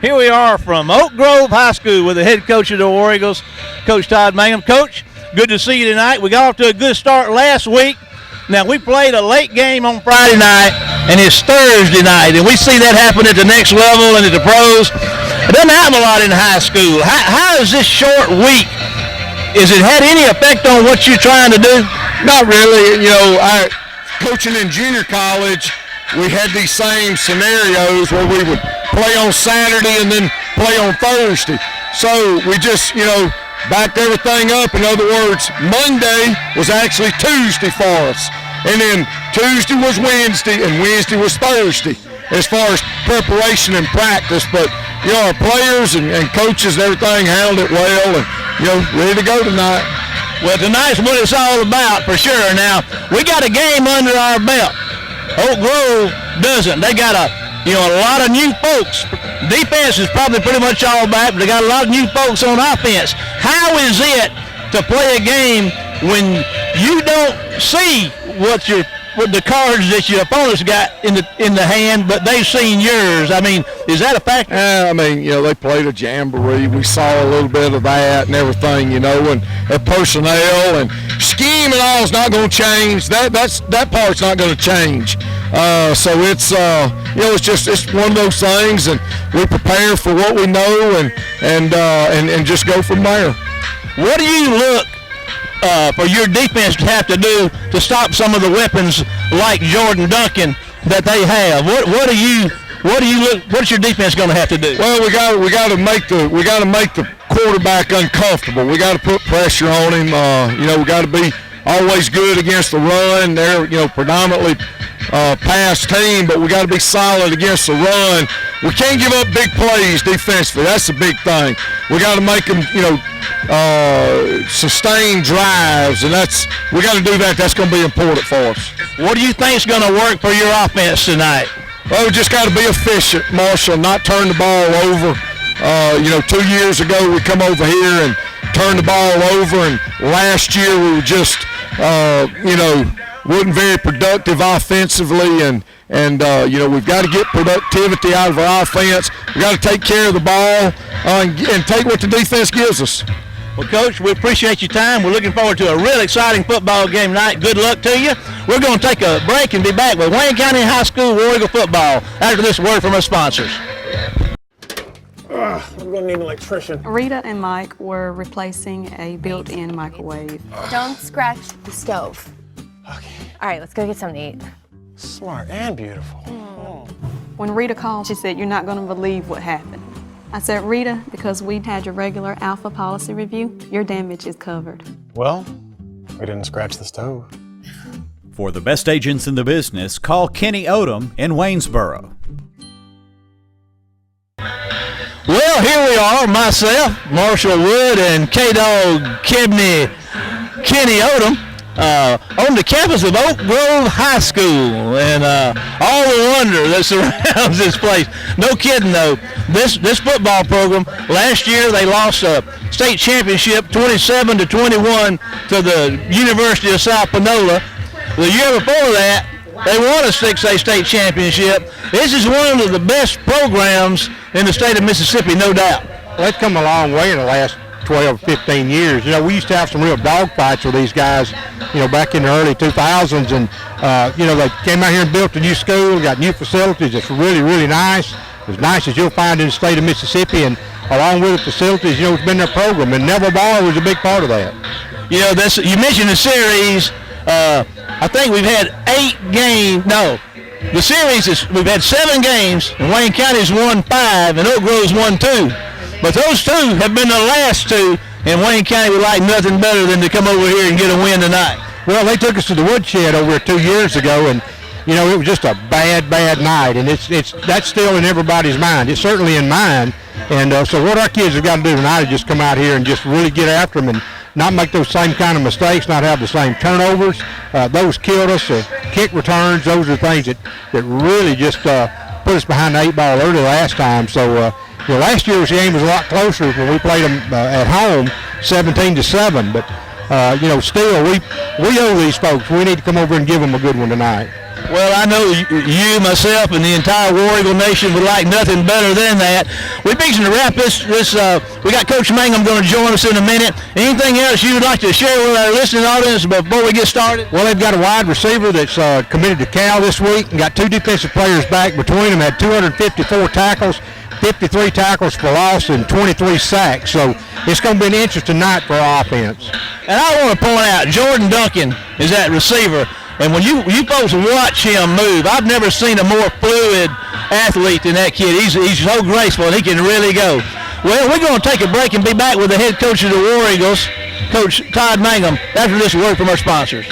Here we are from Oak Grove High School with the head coach of the War Eagles, Coach Todd Mangum. Coach, good to see you tonight. We got off to a good start last week. Now, we played a late game on Friday night, and it's Thursday night, and we see that happen at the next level and at the pros. It doesn't happen a lot in high school. How is this short week? Has it had any effect on what you're trying to do? Not really. You know, coaching in junior college, we had these same scenarios where we would play on Saturday and then play on Thursday. So we just, backed everything up. In other words, Monday was actually Tuesday for us. And then Tuesday was Wednesday and Wednesday was Thursday as far as preparation and practice. But, our players and coaches and everything handled it well and, ready to go tonight. Well, tonight's what it's all about for sure. Now, we got a game under our belt. Oak Grove doesn't. They got a lot of new folks. Defense is probably pretty much all back, but they got a lot of new folks on offense. How is it to play a game when you don't see what the cards that your opponents got in the hand, but they've seen yours? I mean, is that a factor? They played a jamboree. We saw a little bit of that and everything, and personnel and scheme and all is not going to change. That part's not going to change. So it's it's one of those things, and we prepare for what we know and just go from there. What do you look for your defense to have to do to stop some of the weapons like Jordan Duncan that they have? What's your defense going to have to do? Well, we got to make the quarterback uncomfortable. We got to put pressure on him. We got to be always good against the run. They're predominantly pass team, but we got to be solid against the run. We can't give up big plays defensively. That's the big thing. We got to make them, sustain drives, and we got to do that. That's going to be important for us. What do you think is going to work for your offense tonight? Well, we just got to be efficient, Marshall, not turn the ball over. 2 years ago we come over here and turned the ball over, and last year we were just, wasn't very productive offensively, and we've got to get productivity out of our offense. We've got to take care of the ball and take what the defense gives us. Well, Coach, we appreciate your time. We're looking forward to a real exciting football game tonight. Good luck to you. We're going to take a break and be back with Wayne County High School War Eagle football after this word from our sponsors. We're going to need an electrician. Rita and Mike were replacing a built-in microwave. Don't scratch the stove. Okay. All right, let's go get something to eat. Smart and beautiful. When Rita called, she said, "You're not going to believe what happened." I said, "Rita, because we had your regular Alpha policy review, your damage is covered." Well, we didn't scratch the stove. For the best agents in the business, call Kenny Odom in Waynesboro. Well, here we are, myself, Marshall Wood, and K-Dog Kenny Odom. On the campus of Oak Grove High School, and all the wonder that surrounds this place. No kidding though, this football program, last year they lost a state championship 27-21 to the University of South Panola. The year before that, they won a 6A state championship. This is one of the best programs in the state of Mississippi, no doubt. Well, it's come a long way in the last 12, 15 years. We used to have some real dog fights with these guys, back in the early 2000s, and, they came out here and built a new school, got new facilities. It's really, really nice. As nice as you'll find in the state of Mississippi, and along with the facilities, it's been their program, and Neville Ball was a big part of that. You mentioned the series. I think we've had 8 games. No, the series we've had 7 games, and Wayne County's won 5, and Oak Grove's won 2. But those 2 have been the last 2, and Wayne County would like nothing better than to come over here and get a win tonight. Well, they took us to the woodshed over 2 years ago, and it was just a bad night, and that's still in everybody's mind. It's certainly in mine, and so what our kids have got to do tonight is just come out here and just really get after them and not make those same kind of mistakes, not have the same turnovers. Those killed us. Kick returns, those are things that really just put us behind the 8 ball early last time. So. Last year's game was a lot closer when we played them at home, 17-7. But still, we owe these folks. We need to come over and give them a good one tonight. Well, I know you, myself, and the entire War Eagle Nation would like nothing better than that. We're fixing to wrap this. We got Coach Mangum going to join us in a minute. Anything else you would like to share with our listening audience before we get started? Well, they've got a wide receiver that's committed to Cal this week and got 2 defensive players back between them, had 254 tackles, 53 tackles for loss, and 23 sacks. So it's going to be an interesting night for our offense. And I want to point out, Jordan Duncan is that receiver. And when you folks watch him move, I've never seen a more fluid athlete than that kid. He's so graceful, and he can really go. Well, we're going to take a break and be back with the head coach of the War Eagles, Coach Todd Mangum, after this word from our sponsors.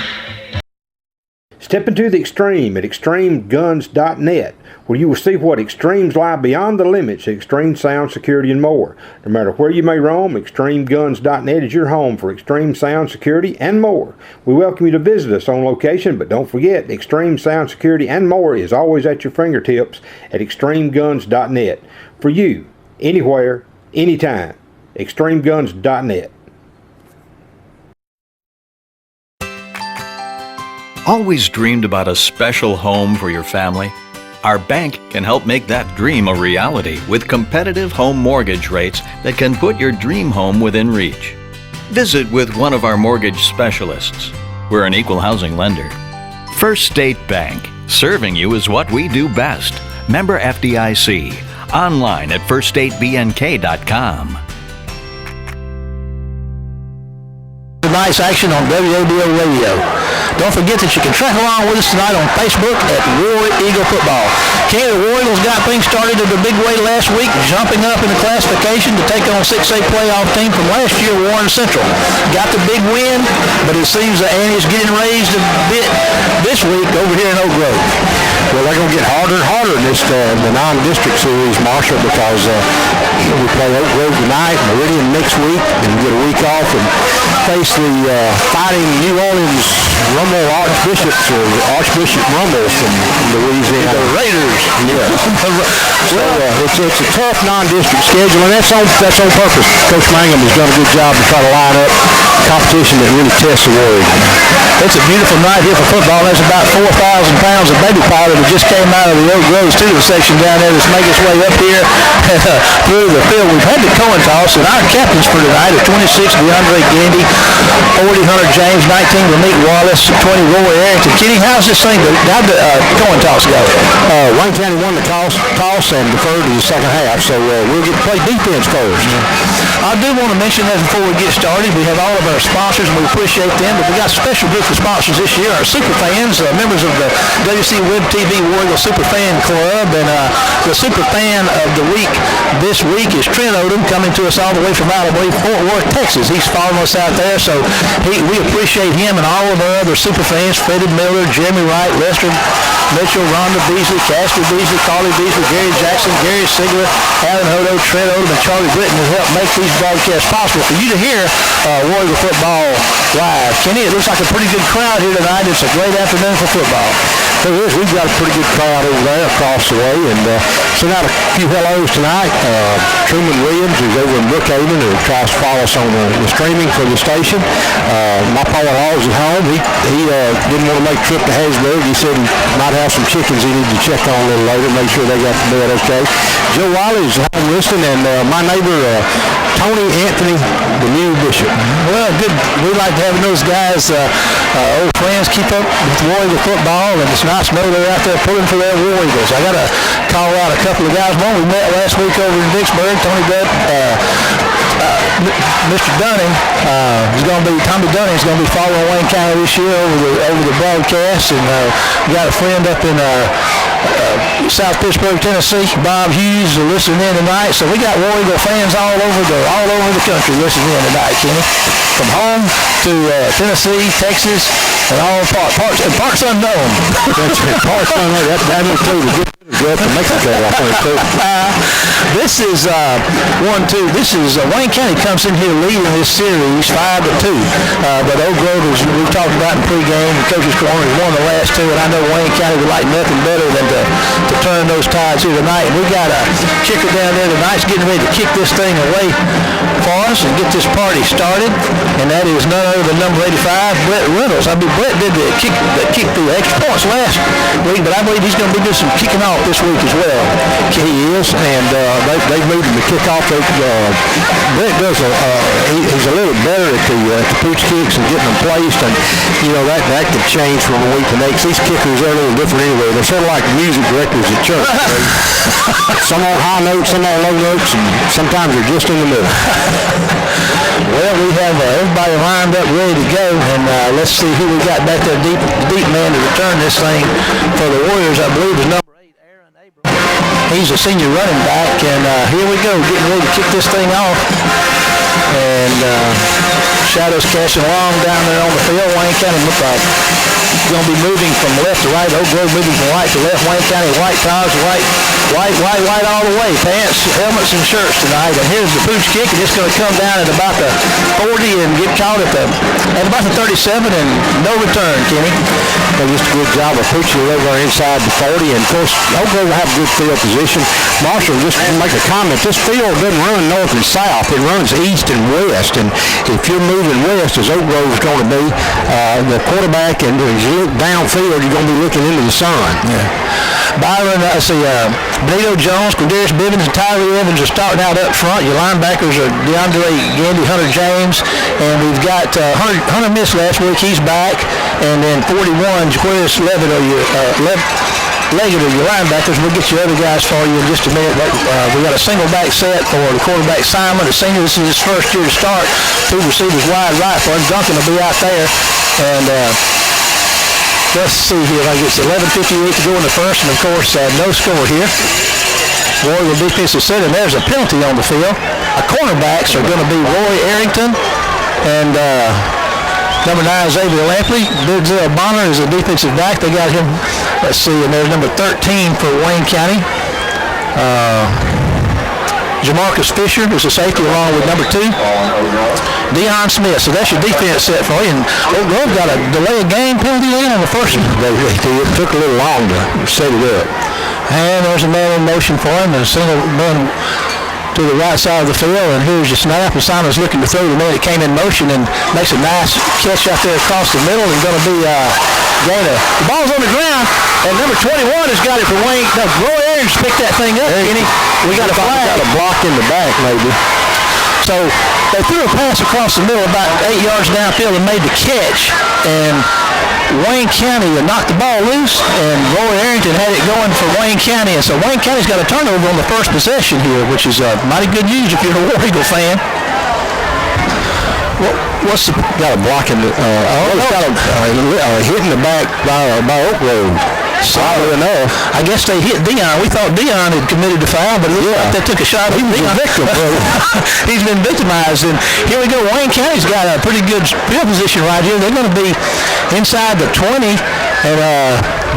Step into the extreme at extremeguns.net, where you will see what extremes lie beyond the limits of extreme sound, security, and more. No matter where you may roam, extremeguns.net is your home for extreme sound, security, and more. We welcome you to visit us on location, but don't forget, extreme sound, security, and more is always at your fingertips at extremeguns.net. For you, anywhere, anytime, extremeguns.net. Always dreamed about a special home for your family? Our bank can help make that dream a reality with competitive home mortgage rates that can put your dream home within reach. Visit with one of our mortgage specialists. We're an equal housing lender. First State Bank, serving you is what we do best. Member FDIC. Online at firststatebnk.com. Tonight's action on WABO Radio. Don't forget that you can track along with us tonight on Facebook at War Eagle Football. Kenny, the War Eagles got things started in a big way last week, jumping up in the classification to take on 6A playoff team from last year, Warren Central. Got the big win, but it seems the ante's getting raised a bit this week over here in Oak Grove. Well, they're going to get harder and harder in this the non-district series, Marshall, because we play Oak Grove tonight, Meridian next week, and get a week off and face the fighting New Orleans Rumble Archbishops or Archbishop Rumble from Louisiana. The Raiders. Yeah. So it's a tough non-district schedule, and that's on purpose. Coach Mangum has done a good job to try to line up competition that really tests the War Eagles. It's a beautiful night here for football. There's about 4,000 pounds of baby powder that just came out of the Oak Grove student section down there that's making its way up here through the field. We've had the coin toss, and our captains for tonight are 26, DeAndre Gandy, 40, Hunter James, 19, Ramit Wallace, 20, Roy Arrington. Kenny, how's this thing? How'd the coin toss go? Wayne County won the toss and deferred to the second half, so we'll get to play defense first. I do want to mention that before we get started, we have all of our sponsors, and we appreciate them, but we got a special group of sponsors this year, our super fans, members of the WC Web TV War Eagle Super Fan Club, and the super fan of the week this week is Trent Odom, coming to us all the way from out of Fort Worth, Texas. He's following us out there, so we appreciate him and all of our other super fans, Freddie Miller, Jeremy Wright, Lester Mitchell, Rhonda Beasley, Casper Beasley, Carly Beasley, Gary Jackson, Gary Sigler, Alan Hodo, Trent Odom, and Charlie Britton has helped make these broadcasts possible for you to hear War Eagle football live. Kenny, it looks like a pretty good crowd here tonight. It's a great afternoon for football. There is. We've got a pretty good crowd over there across the way, and sent out a few hellos tonight. Truman Williams, who's over in Brookhaven, who tries to follow us on the streaming for the station. My father-in-law is at home. He didn't want to make a trip to Hattiesburg. He said he might have some chickens he needed to check on a little later, make sure they got to bed okay. Joe Wiley is at home listening, and my neighbor, Tony Anthony, the new bishop. Well, good. We like having those guys, old friends, keep up with War Eagle football, and it's nice to know they're out there pulling for their War Eagles. I got to call out a couple of guys. One we met last week over in Vicksburg, Mr. Dunning, Tommy Dunning is going to be following Wayne County this year over the broadcast, and we got a friend up in South Pittsburgh, Tennessee, Bob Hughes, listening in tonight. So we got War Eagle fans all over the country listening in tonight, Kenny. From home to Tennessee, Texas, and all parts unknown. That's parts unknown. That includes Good to Mexico, I think, too. This is 1-2. This is Wayne County comes in here leading this series 5-2. But Oak Grove, as we talked about in pregame, the coach's corner is one of the last two, and I know Wayne County would like nothing better than to turn those tides here tonight. And we got a kicker down there tonight getting ready to kick this thing away for us and get this party started, and that is none other than number 85, Brett Reynolds. I mean, Brett did the kick the extra points last week, but I believe he's going to be doing some kicking off this week as well. He is, and they've moved him to kick off. Brett does he's a little better at the pooch kicks and getting them placed, and that could change from a week to next. These kickers are a little different anyway. They're sort of like music directors at church. Some on high notes, some on low notes, and sometimes they're just in the middle. Well, we have everybody lined up ready to go, and let's see who we got back there, deep man to return this thing for the Warriors. I believe is number 8, Aaron Abrams. He's a senior running back, and here we go, getting ready to kick this thing off. And Shadows casting along down there on the field. Wayne County looks like going to be moving from left to right. Oak Grove moving from right to left. Wayne County white tires, white all the way. Pants, helmets, and shirts tonight. And here's the pooch kick, and it's going to come down at about the 40 and get caught at about the 37 and no return, Kenny. They just a good job of pooching it over inside the 40, and of course Oak Grove will have good field position. Marshall, just to make a comment, this field doesn't run north and south. It runs east and west, and if you're moving west, as Oak Grove is going to be, the quarterback, and as you look downfield, you're going to be looking into the sun. Yeah. Byron, Benito Jones, Quindarius Bivens, and Tyree Evans are starting out up front. Your linebackers are DeAndre Gandy, Hunter James, and we've got Hunter missed last week. He's back, and then 41, Jaquarius Levitt are your Leggett are your linebackers. We'll get you other guys for you in just a minute. We got a single back set for the quarterback Simon, the senior. This is his first year to start. 2 receivers wide right for him. Duncan will be out there, and let's see here. It's 11:58 to go in the first, and of course, no score here. Warrior defensive set, and there's a penalty on the field. Our cornerbacks are going to be Roy Arrington and number 9, Xavier Lampley. Denzel Bonner is a defensive back. They got him, let's see, and there's number 13 for Wayne County. Jamarcus Fisher is a safety along with number 2. Deion Smith. So that's your defense set for you. And Oak Grove got a delay of game penalty in on the first one. It took a little long to set it up. And there's a man in motion for him, and a single run to the right side of the field, and here's your snap, and Simon's looking to throw the man that came in motion and makes a nice catch out there across the middle, and going to be Gainer. The ball's on the ground, and number 21 has got it for Wayne. No, Roy Aaron's picked that thing up, Kenny. We got a flag. Got a block in the back, maybe. So they threw a pass across the middle about 8 yards downfield and made the catch, and Wayne County knocked the ball loose, and Roy Arrington had it going for Wayne County, and so Wayne County's got a turnover on the first possession here, which is mighty good news if you're a War Eagle fan. What's got a block in the? Got a hit in the back by Oak Grove. Solid enough. I guess they hit Deion. We thought Deion had committed the foul, but they took a shot at Deion. He's been victimized, and here we go. Wayne County's got a pretty good field position right here. They're going to be inside the 20 and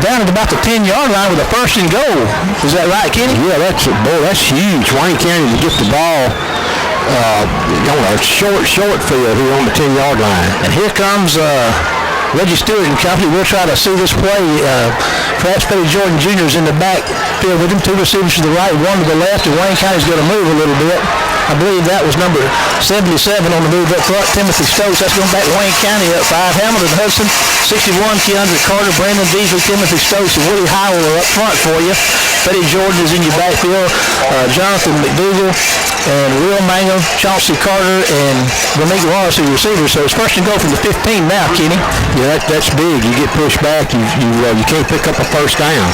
down at about the 10-yard line with a first and goal. Is that right, Kenny? Yeah, that's huge. Wayne County to get the ball on a short field here on the 10-yard line. And here comes Reggie Stewart and company. We'll try to see this play. Perhaps Petty Jordan Jr. is in the backfield with him. 2 receivers to the right, 1 to the left, and Wayne County's going to move a little bit. I believe that was number 77 on the move up front, Timothy Stokes. That's going back Wayne County up 5. Hamilton Hudson, 61, Keandre Carter, Brandon Beasley, Timothy Stokes, and Willie Howell are up front for you. Petty Jordan is in your backfield. Jonathan McDougal and Will Mangum, Chauncey Carter, and Ramiro Wallace are your receivers. So it's first and goal from the 15 now, Kenny. Yeah, that's big. You get pushed back, you can't pick up a first down.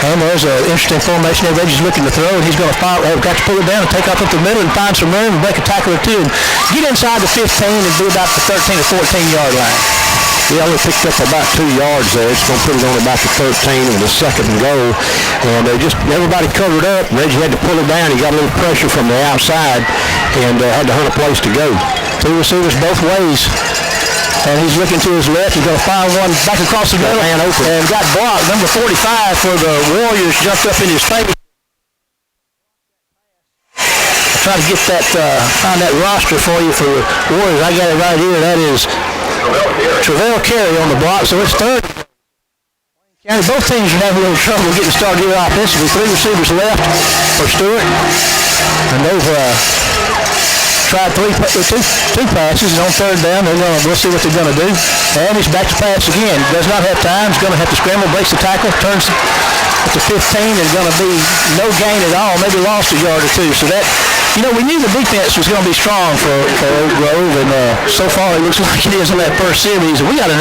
And there's an interesting formation there. Reggie's looking to throw, and he's going to fire. Got to pull it down and take off up the middle and find some room and break a tackle or 2 and get inside the 15 and be about the 13 or 14-yard line. He only picked up about 2 yards there. It's going to put it on about the 13 and the second and goal. And everybody covered up. Reggie had to pull it down. He got a little pressure from the outside and had to hunt a place to go. 2 receivers both ways. And he's looking to his left. He's going to fire one back across the middle. And got blocked. Number 45 for the Warriors jumped up in his face. I'll try to get that, find that roster for you for the Warriors. I got it right here. That is Travell Carey on the block. So it's third. County, both teams are having a little trouble getting started here offensively. 3 receivers left for Stewart. And they've tried two passes. On third down, we'll see what they're going to do. And he's back to pass again. Does not have time. He's going to have to scramble, breaks the tackle, turns at the 15, and going to be no gain at all. Maybe lost a yard or two. So that, we knew the defense was going to be strong for Oak Grove, and so far it looks like it is in that first series. We got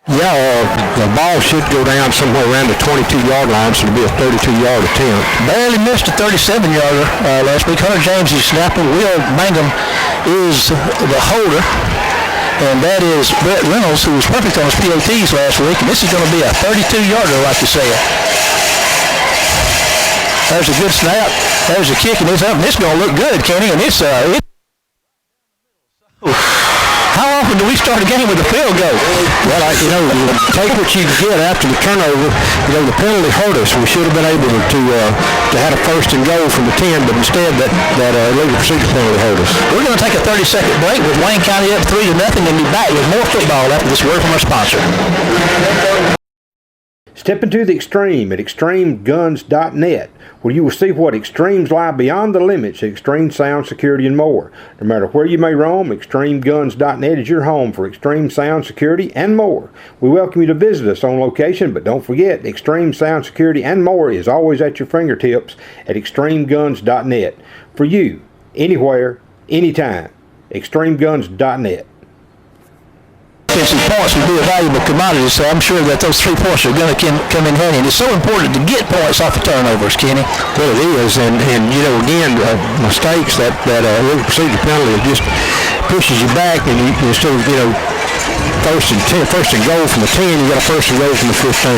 the ball should go down somewhere around the 22-yard line, so it'll be a 32-yard attempt. Barely missed a 37-yarder last week. Hunter James is snapping. Will Mangum is the holder. And that is Brett Reynolds, who was perfect on his PATs last week. And this is going to be a 32-yarder, like you said. There's a good snap. There's a kick, and it's up. And it's going to look good, Kenny. And it's how often do we start a game with a field goal? Well, you take what you get after the turnover. The penalty hurt us. We should have been able to have a first and goal from the 10, but instead that illegal procedure penalty hurt us. We're going to take a 30-second break with Wayne County up 3-0 and be back with more football after this word from our sponsor. Step into the extreme at extremeguns.net, where you will see what extremes lie beyond the limits of extreme sound, security, and more. No matter where you may roam, extremeguns.net is your home for extreme sound, security, and more. We welcome you to visit us on location, but don't forget, extreme sound, security, and more is always at your fingertips at extremeguns.net. For you, anywhere, anytime, extremeguns.net. Defensive points would be a valuable commodity, so I'm sure that those 3 points are going to come in handy. And it's so important to get points off of turnovers, Kenny. Well, it is, and again, mistakes, that illegal procedure penalty just pushes you back, and you instead of first and goal from the 10, you got a first and goal from the 15.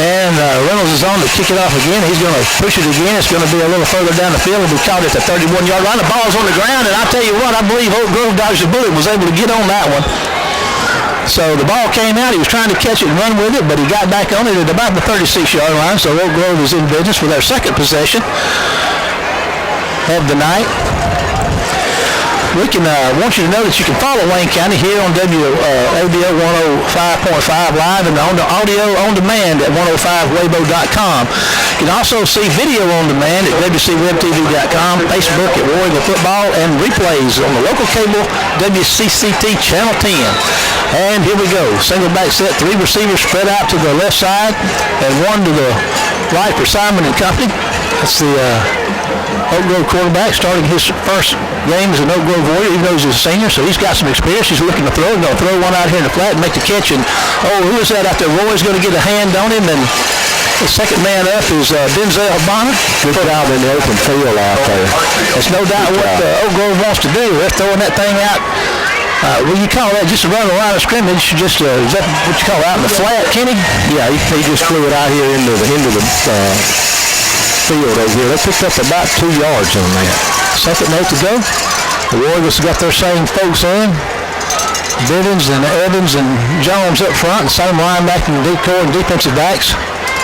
And Reynolds is on to kick it off again. He's going to push it again. It's going to be a little further down the field. We'll be caught at the 31-yard line. The ball's on the ground, and I tell you what, I believe Oak Grove dodged the bullet, was able to get on that one. So the ball came out. He was trying to catch it and run with it, but he got back on it at about the 36-yard line. So Oak Grove is in business with their second possession of the night. We can want you to know that you can follow Wayne County here on WABO 105.5 live and on the audio on demand at 105waybo.com. You can also see video on demand at WCWebTV.com, Facebook at War Eagle Football, and replays on the local cable WCCT Channel 10. And here we go. Single back set, 3 receivers spread out to the left side and 1 to the right for Simon and company. That's the Oak Grove quarterback starting his first game as an Oak Grove Warrior, even though he's a senior, so he's got some experience. He's looking to throw. He's going to throw one out here in the flat and make the catch. And, who is that out there? Roy's going to get a hand on him, and the second man up is Denzel Bonner. Good job in the open field out there. That's no doubt what Oak Grove wants to do. They're throwing that thing out. What do you call that? Just around the line of scrimmage? Just is that what you call out in the flat, Kenny? Yeah, he just threw it out here into the field over here. They picked up about 2 yards on that. Second note to go. The Warriors got their same folks in. Bivens and Evans and Jones up front, the same linebacking core and defensive backs.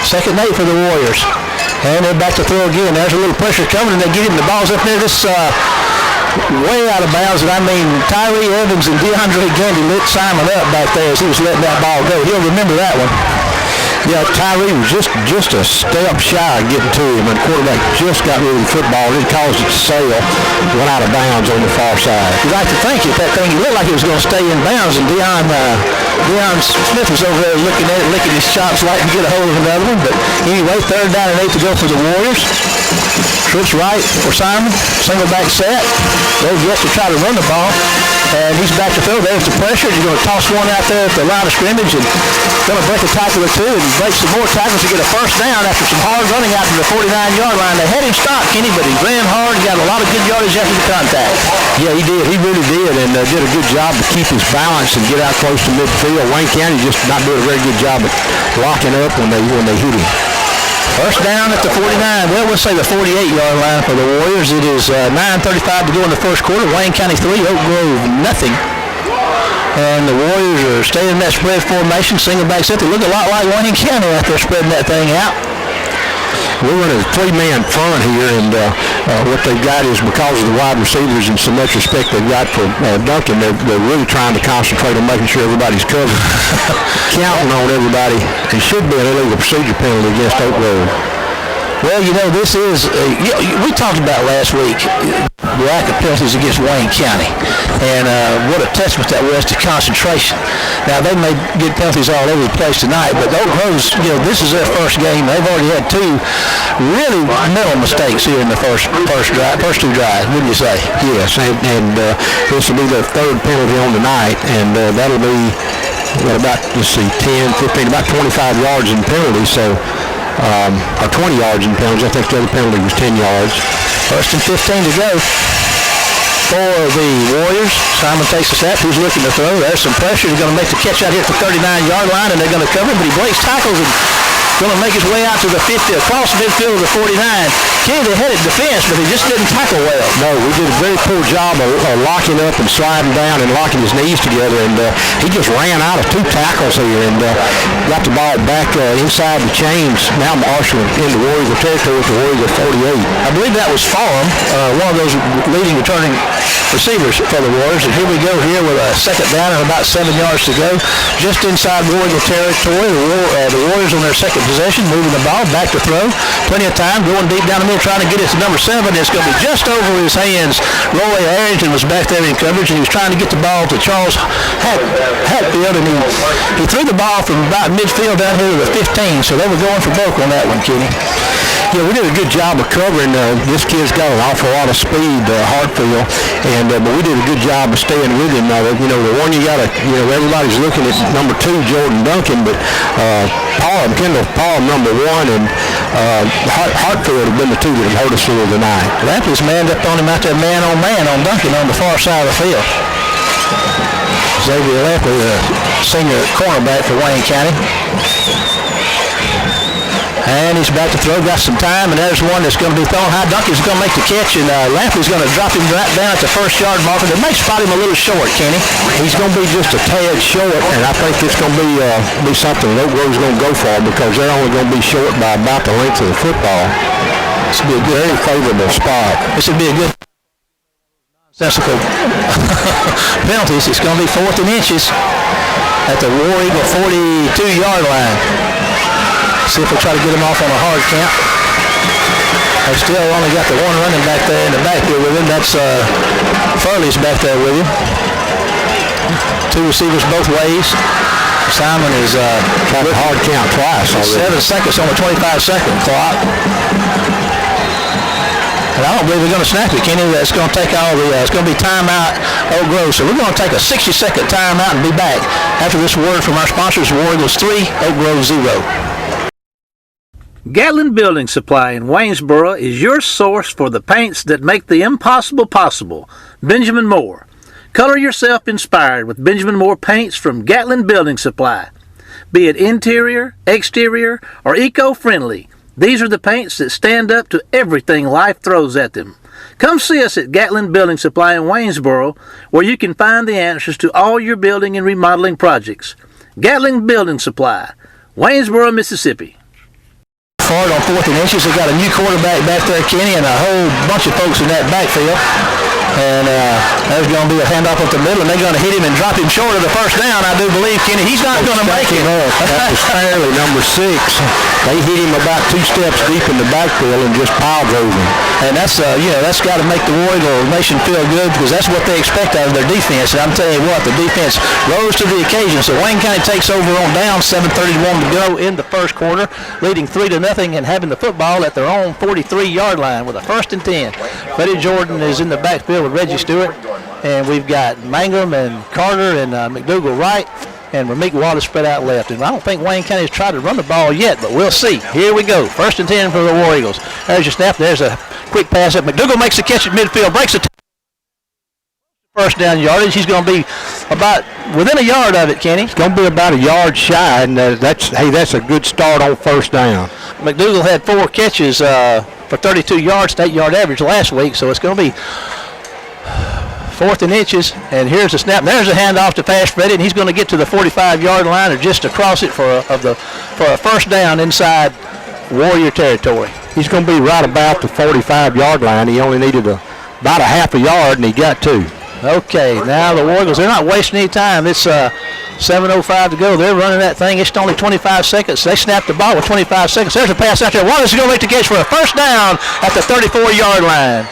Second note for the Warriors. And they're back to throw again. There's a little pressure coming, and they get him the balls up there. This way out of bounds, and I mean Tyree Evans and DeAndre Gandy lit Simon up back there as he was letting that ball go. He'll remember that one. Yeah, Tyree was just a step shy of getting to him, and the quarterback just got rid of the football. It caused it to sail, went out of bounds on the far side. You'd like to think if that thing looked like it was going to stay in bounds, and Deion Smith was over there looking at it, licking his chops like to get a hold of another one. But anyway, 3rd down and 8 to go for the Warriors. Trips right for Simon, single back set. They've yet to try to run the ball, and he's back to throw. There's the pressure. He's going to toss one out there at the line of scrimmage, and going to break a tackle or two, and break some more tackles to get a first down after some hard running out to the 49-yard line. They had him stopped, Kenny, but he ran hard and got a lot of good yardage after the contact. Yeah, he did. He really did, and did a good job to keep his balance and get out close to midfield. Wayne County just not doing a very good job of locking up when they hit him. First down at the 49. Well, we'll say the 48-yard line for the Warriors. It is 9:35 to go in the first quarter. Wayne County 3, Oak Grove nothing. And the Warriors are staying in that spread formation, single back set. They look a lot like Wayne County out there spreading that thing out. We're running a three-man front here, and what they've got is, because of the wide receivers and so much respect they've got for Duncan, they're really trying to concentrate on making sure everybody's covered. Counting on everybody. It should be an illegal procedure penalty against Oak Grove. Well, this is, we talked about last week the lack of penalties against Wayne County, and what a testament that was to concentration. Now, they may get penalties all over the place tonight, but Oak Grove's, this is their first game. They've already had two really mental mistakes here in the first two drives. What do you say? Yes, and this will be their third penalty on the night, and that'll be about, 10, 15, about 25 yards in penalties, so or 20 yards in penalties. I think the other penalty was 10 yards. First and 15 to go for the Warriors. Simon takes a snap. He's looking to throw. There's some pressure. He's going to make the catch out here at the 39-yard line, and they're going to cover him, but he breaks tackles and going to make his way out to the 50, across the midfield of the 49. Kenny, they had it defense, but he just didn't tackle well. No, we did a very poor job of locking up and sliding down and locking his knees together, and he just ran out of two tackles here and got the ball back inside the chains. Now Marshall in the Warrior territory with the Warrior 48. I believe that was Farm, one of those leading returning receivers for the Warriors. And here we go here with a second down and about 7 yards to go. Just inside Warrior territory, the Warriors on their second possession, moving the ball, back to throw. Plenty of time, going deep down the middle, trying to get it to number 7. It's going to be just over his hands. Roy Arrington was back there in coverage, and he was trying to get the ball to Charles Hatfield, and he threw the ball from about midfield down here to the 15, so they were going for broke on that one, Kenny. Yeah, we did a good job of covering. This kid's got an awful lot of speed, Hartfield, and but we did a good job of staying with him. The one you got to, everybody's looking at number 2, Jordan Duncan, but Kendall Parham, number 1, and Hartfield have been the two that have hurt us here tonight. Lampley's manned up on him out there, man on Duncan on the far side of the field. Xavier Lampley, the senior cornerback for Wayne County. And he's about to throw, got some time, and there's one that's going to be thrown high. Duncan's going to make the catch, and Lampley's going to drop him right down at the first yard marker. They may spot him a little short, Kenny. He's going to be just a tad short, and I think it's going to be something that Oak Grove's going to go for because they're only going to be short by about the length of the football. This will be a very favorable spot. This would be a good nonsensical penalties. It's going to be 4th and inches at the War Eagle 42-yard line. See if they try to get him off on a hard count. They still only got the one running back there in the backfield with him. That's Furley's back there with him. Two receivers both ways. Simon is tried a hard count twice already. 7 seconds on the 25-second clock. And I don't believe they're going to snap it, Kenny. It's going to take all the, it's going to be timeout Oak Grove. So we're going to take a 60-second timeout and be back after this word from our sponsors, War Eagles 3, Oak Grove 0. Gatlin Building Supply in Waynesboro is your source for the paints that make the impossible possible. Benjamin Moore. Color yourself inspired with Benjamin Moore paints from Gatlin Building Supply. Be it interior, exterior, or eco-friendly, these are the paints that stand up to everything life throws at them. Come see us at Gatlin Building Supply in Waynesboro, where you can find the answers to all your building and remodeling projects. Gatlin Building Supply, Waynesboro, Mississippi. Forward on 4th and inches. They got a new quarterback back there, Kenny, and a whole bunch of folks in that backfield. And there's going to be a handoff up the middle, and they're going to hit him and drop him short of the first down, I do believe, Kenny. He's not going to make it. That was fairly number 6. They hit him about 2 steps deep in the backfield and just pile drove him. And that's, that's got to make the War Eagle Nation feel good because that's what they expect out of their defense. And I'm telling you what, the defense rose to the occasion. So Wayne County takes over on down, 7:31 to go in the first quarter, leading 3-0 and having the football at their own 43-yard line with a 1st and 10. Freddie Jordan is in the backfield with Reggie Stewart, and we've got Mangum and Carter and McDougal right, and Ramik Wallace spread out left. And I don't think Wayne County has tried to run the ball yet, but we'll see. Here we go. 1st and 10 for the War Eagles. There's your snap. There's a quick pass up. McDougal makes the catch at midfield, breaks the first down yardage. He's going to be about within a yard of it, Kenny. It's going to be about a yard shy, and that's a good start on 1st down. McDougal had 4 catches for 32 yards, 8-yard average last week, so it's going to be 4th and inches, and here's the snap. There's a handoff to Fast Freddy, and he's going to get to the 45-yard line or just across it for a first down inside Warrior territory. He's going to be right about the 45-yard line. He only needed about a half a yard, and he got 2. Okay, now the Warriors, they're not wasting any time. It's 7:05 to go. They're running that thing. It's only 25 seconds. They snapped the ball with 25 seconds. There's a pass out there. Wallace is going to make the catch for a first down at the 34-yard line.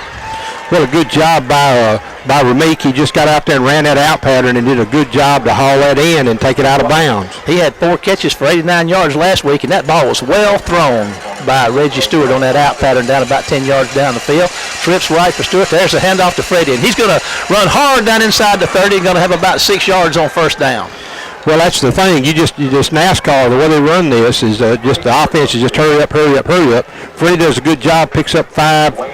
Well, a good job by Rameek. He just got out there and ran that out pattern and did a good job to haul that in and take it out of bounds. He had 4 catches for 89 yards last week, and that ball was well thrown by Reggie Stewart on that out pattern down about 10 yards down the field. Trips right for Stewart. There's a handoff to Freddie, and he's going to run hard down inside the 30 and going to have about 6 yards on first down. Well, that's the thing. You just NASCAR, the way they run this is just the offense is just hurry up, hurry up, hurry up. Freddie does a good job, picks up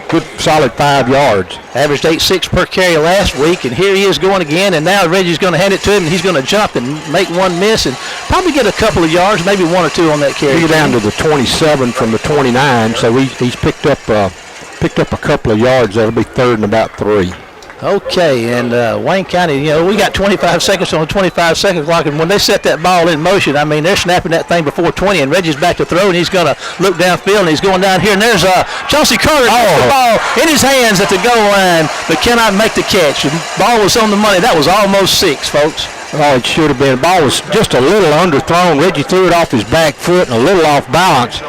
good solid 5 yards. Averaged 8.6 per carry last week, and here he is going again, and now Reggie's going to hand it to him, and he's going to jump and make one miss and probably get a couple of yards, maybe 1 or 2 on that carry. He's down to the 27 from the 29, so he's picked up a couple of yards. That'll be 3rd and about 3. Okay, and Wayne County, we got 25 seconds on the 25-second clock, and when they set that ball in motion, I mean, they're snapping that thing before 20, and Reggie's back to throw, and he's going to look downfield, and he's going down here, and there's Chauncey Carter gets the ball in his hands at the goal line, but cannot make the catch. The ball was on the money. That was almost 6, folks. Oh, it should have been. The ball was just a little underthrown. Reggie threw it off his back foot and a little off balance.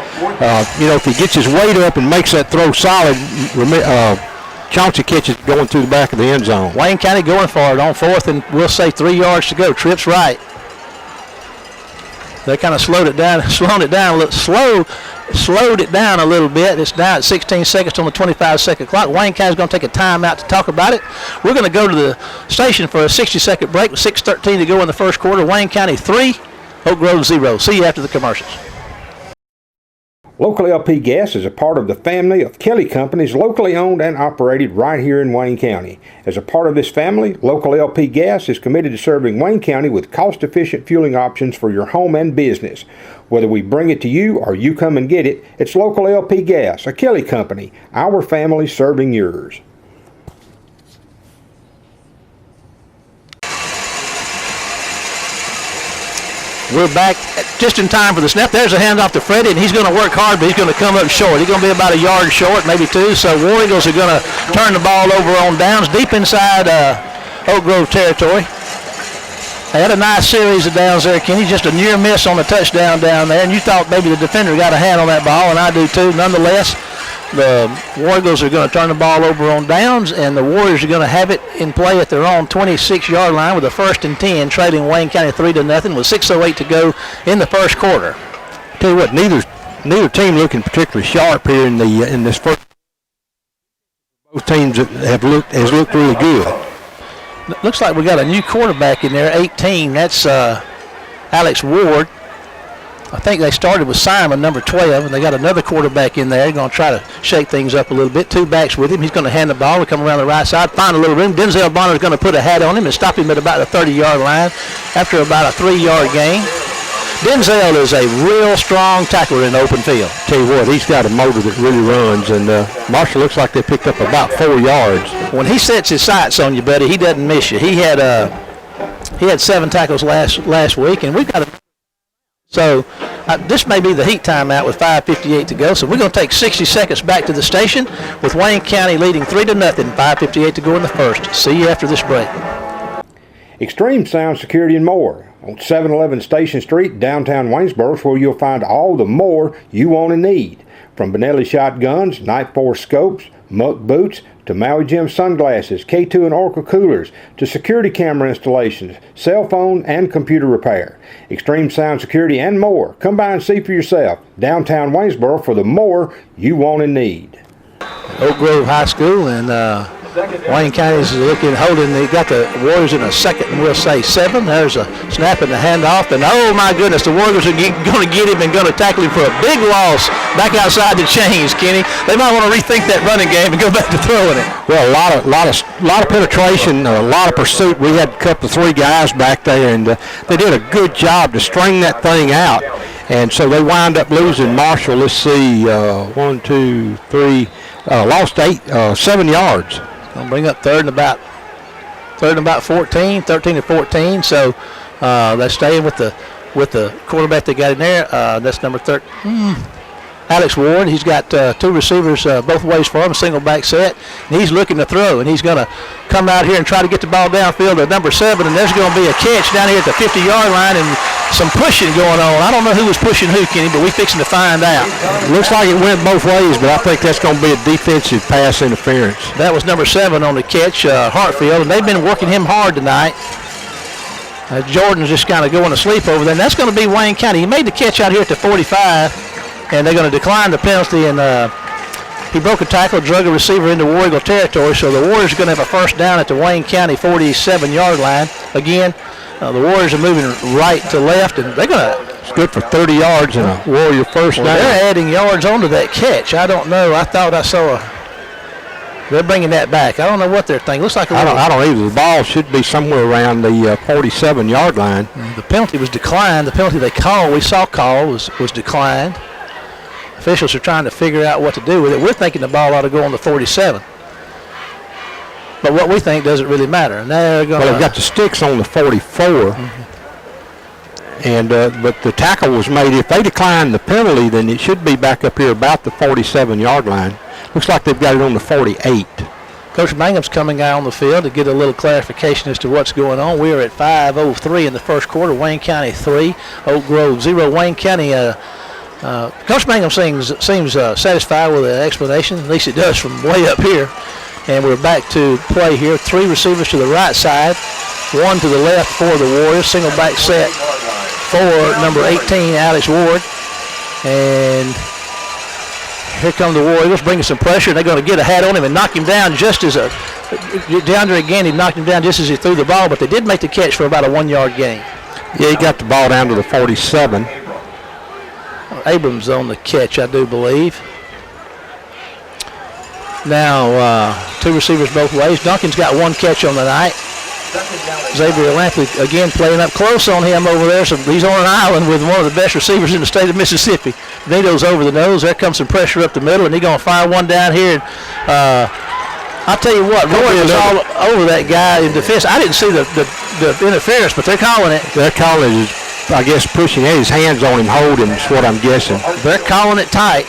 If he gets his weight up and makes that throw solid, Chauncey catches going through the back of the end zone. Wayne County going for it on 4th, and we'll say 3 yards to go. Trips right. They kind of slowed it down a little bit. It's down at 16 seconds on the 25-second clock. Wayne County's going to take a timeout to talk about it. We're going to go to the station for a 60-second break with 6:13 to go in the first quarter. Wayne County 3, Oak Grove 0. See you after the commercials. Local LP Gas is a part of the family of Kelly Companies, locally owned and operated right here in Wayne County. As a part of this family, Local LP Gas is committed to serving Wayne County with cost-efficient fueling options for your home and business. Whether we bring it to you or you come and get it, it's Local LP Gas, a Kelly Company, our family serving yours. We're back just in time for the snap. There's a handoff to Freddie, and he's going to work hard, but he's going to come up short. He's going to be about a yard short, maybe 2. So War Eagles are going to turn the ball over on downs deep inside Oak Grove territory. They had a nice series of downs there, Kenny. Just a near miss on the touchdown down there, and you thought maybe the defender got a hand on that ball, and I do too. Nonetheless, the War Eagles are going to turn the ball over on downs, and the Warriors are going to have it in play at their own 26-yard line with a 1st and 10, trailing Wayne County 3-0 with 6:08 to go in the first quarter. Tell you what, neither team looking particularly sharp here in this first. Both teams has looked really good. Looks like we got a new quarterback in there, 18. That's Alex Ward. I think they started with Simon, number 12, and they got another quarterback in there. They're going to try to shake things up a little bit. 2 backs with him. He's going to hand the ball to come around the right side, find a little room. Denzel Bonner is going to put a hat on him and stop him at about the 30-yard line after about a 3-yard gain. Denzel is a real strong tackler in the open field. Tell you what, he's got a motor that really runs, and Marshall looks like they picked up about 4 yards. When he sets his sights on you, buddy, he doesn't miss you. He had 7 tackles last week, and we've got a. So this may be the heat timeout with 5:58 to go. So we're going to take 60 seconds back to the station with Wayne County leading 3-0, 5:58 to go in the first. See you after this break. Extreme Sound Security and More on 711 Station Street, downtown Waynesboro, is where you'll find all the more you want and need. From Benelli shotguns, Night Force scopes, Muck boots, to Maui Jim sunglasses, K2 and Oracle coolers, to security camera installations, cell phone and computer repair. Extreme Sound Security and more. Come by and see for yourself. Downtown Waynesboro for the more you want and need. Oak Grove High School, and Wayne County is holding. They got the Warriors in a 2nd and we'll say 7. There's a snap and a handoff, and oh my goodness, the Warriors are going to get him and going to tackle him for a big loss back outside the chains. Kenny, they might want to rethink that running game and go back to throwing it. Well, a lot of penetration, a lot of pursuit. We had a couple of 3 guys back there, and they did a good job to string that thing out. And so they wind up losing Marshall. Let's see, 1, 2, 3, lost 7 yards. Gonna bring up 3rd and about Third and about 14, 13 to 14. So they're staying with the quarterback they got in there. That's number 13. Alex Ward. He's got two receivers both ways for him, a single back set, and he's looking to throw, and he's going to come out here and try to get the ball downfield to number 7, and there's going to be a catch down here at the 50-yard line and some pushing going on. I don't know who was pushing who, Kenny, but we're fixing to find out. Looks like it went both ways, but I think that's going to be a defensive pass interference. That was number 7 on the catch, Hartfield, and they've been working him hard tonight. Jordan's just kind of going to sleep over there, and that's going to be Wayne County. He made the catch out here at the 45. And they're going to decline the penalty, and he broke a tackle, drug a receiver into War Eagle territory, so the Warriors are going to have a first down at the Wayne County 47-yard line. Again, the Warriors are moving right to left, and they're going to... It's good for 30 yards and a Warrior first down. They're adding yards onto that catch. I don't know. I thought I saw they're bringing that back. I don't know what they're thinking. Looks like I don't either. The ball should be somewhere around the 47-yard line. The penalty was declined. The penalty they called, we saw was declined. Officials are trying to figure out what to do with it. We're thinking the ball ought to go on the 47. But what we think doesn't really matter. And they're going they've got the sticks on the 44. And but the tackle was made. If they decline the penalty, then it should be back up here about the 47-yard line. Looks like they've got it on the 48. Coach Mangum's coming out on the field to get a little clarification as to what's going on. We are at 5:03 in the first quarter. Wayne County 3, Oak Grove 0. Wayne County... Coach Mangum seems satisfied with the explanation. At least it does from way up here. And we're back to play here. 3 receivers to the right side, 1 to the left for the Warriors. Single back set for number 18, Alex Ward. And here come the Warriors bringing some pressure. They're going to get a hat on him and knock him down just as down there again. He knocked him down just as he threw the ball, but they did make the catch for about a 1-yard gain. Yeah, he got the ball down to the 47. Abrams on the catch, I do believe. Now, 2 receivers both ways. Duncan's got 1 catch on the night. Xavier Lampley again playing up close on him over there. So he's on an island with one of the best receivers in the state of Mississippi. Benito's over the nose. There comes some pressure up the middle, and he's going to fire one down here. And, I'll tell you what, Roy was all over that guy in defense. I didn't see the interference, but they're calling it. They're calling it, I guess, pushing his hands on him, holding is what I'm guessing. They're calling it tight.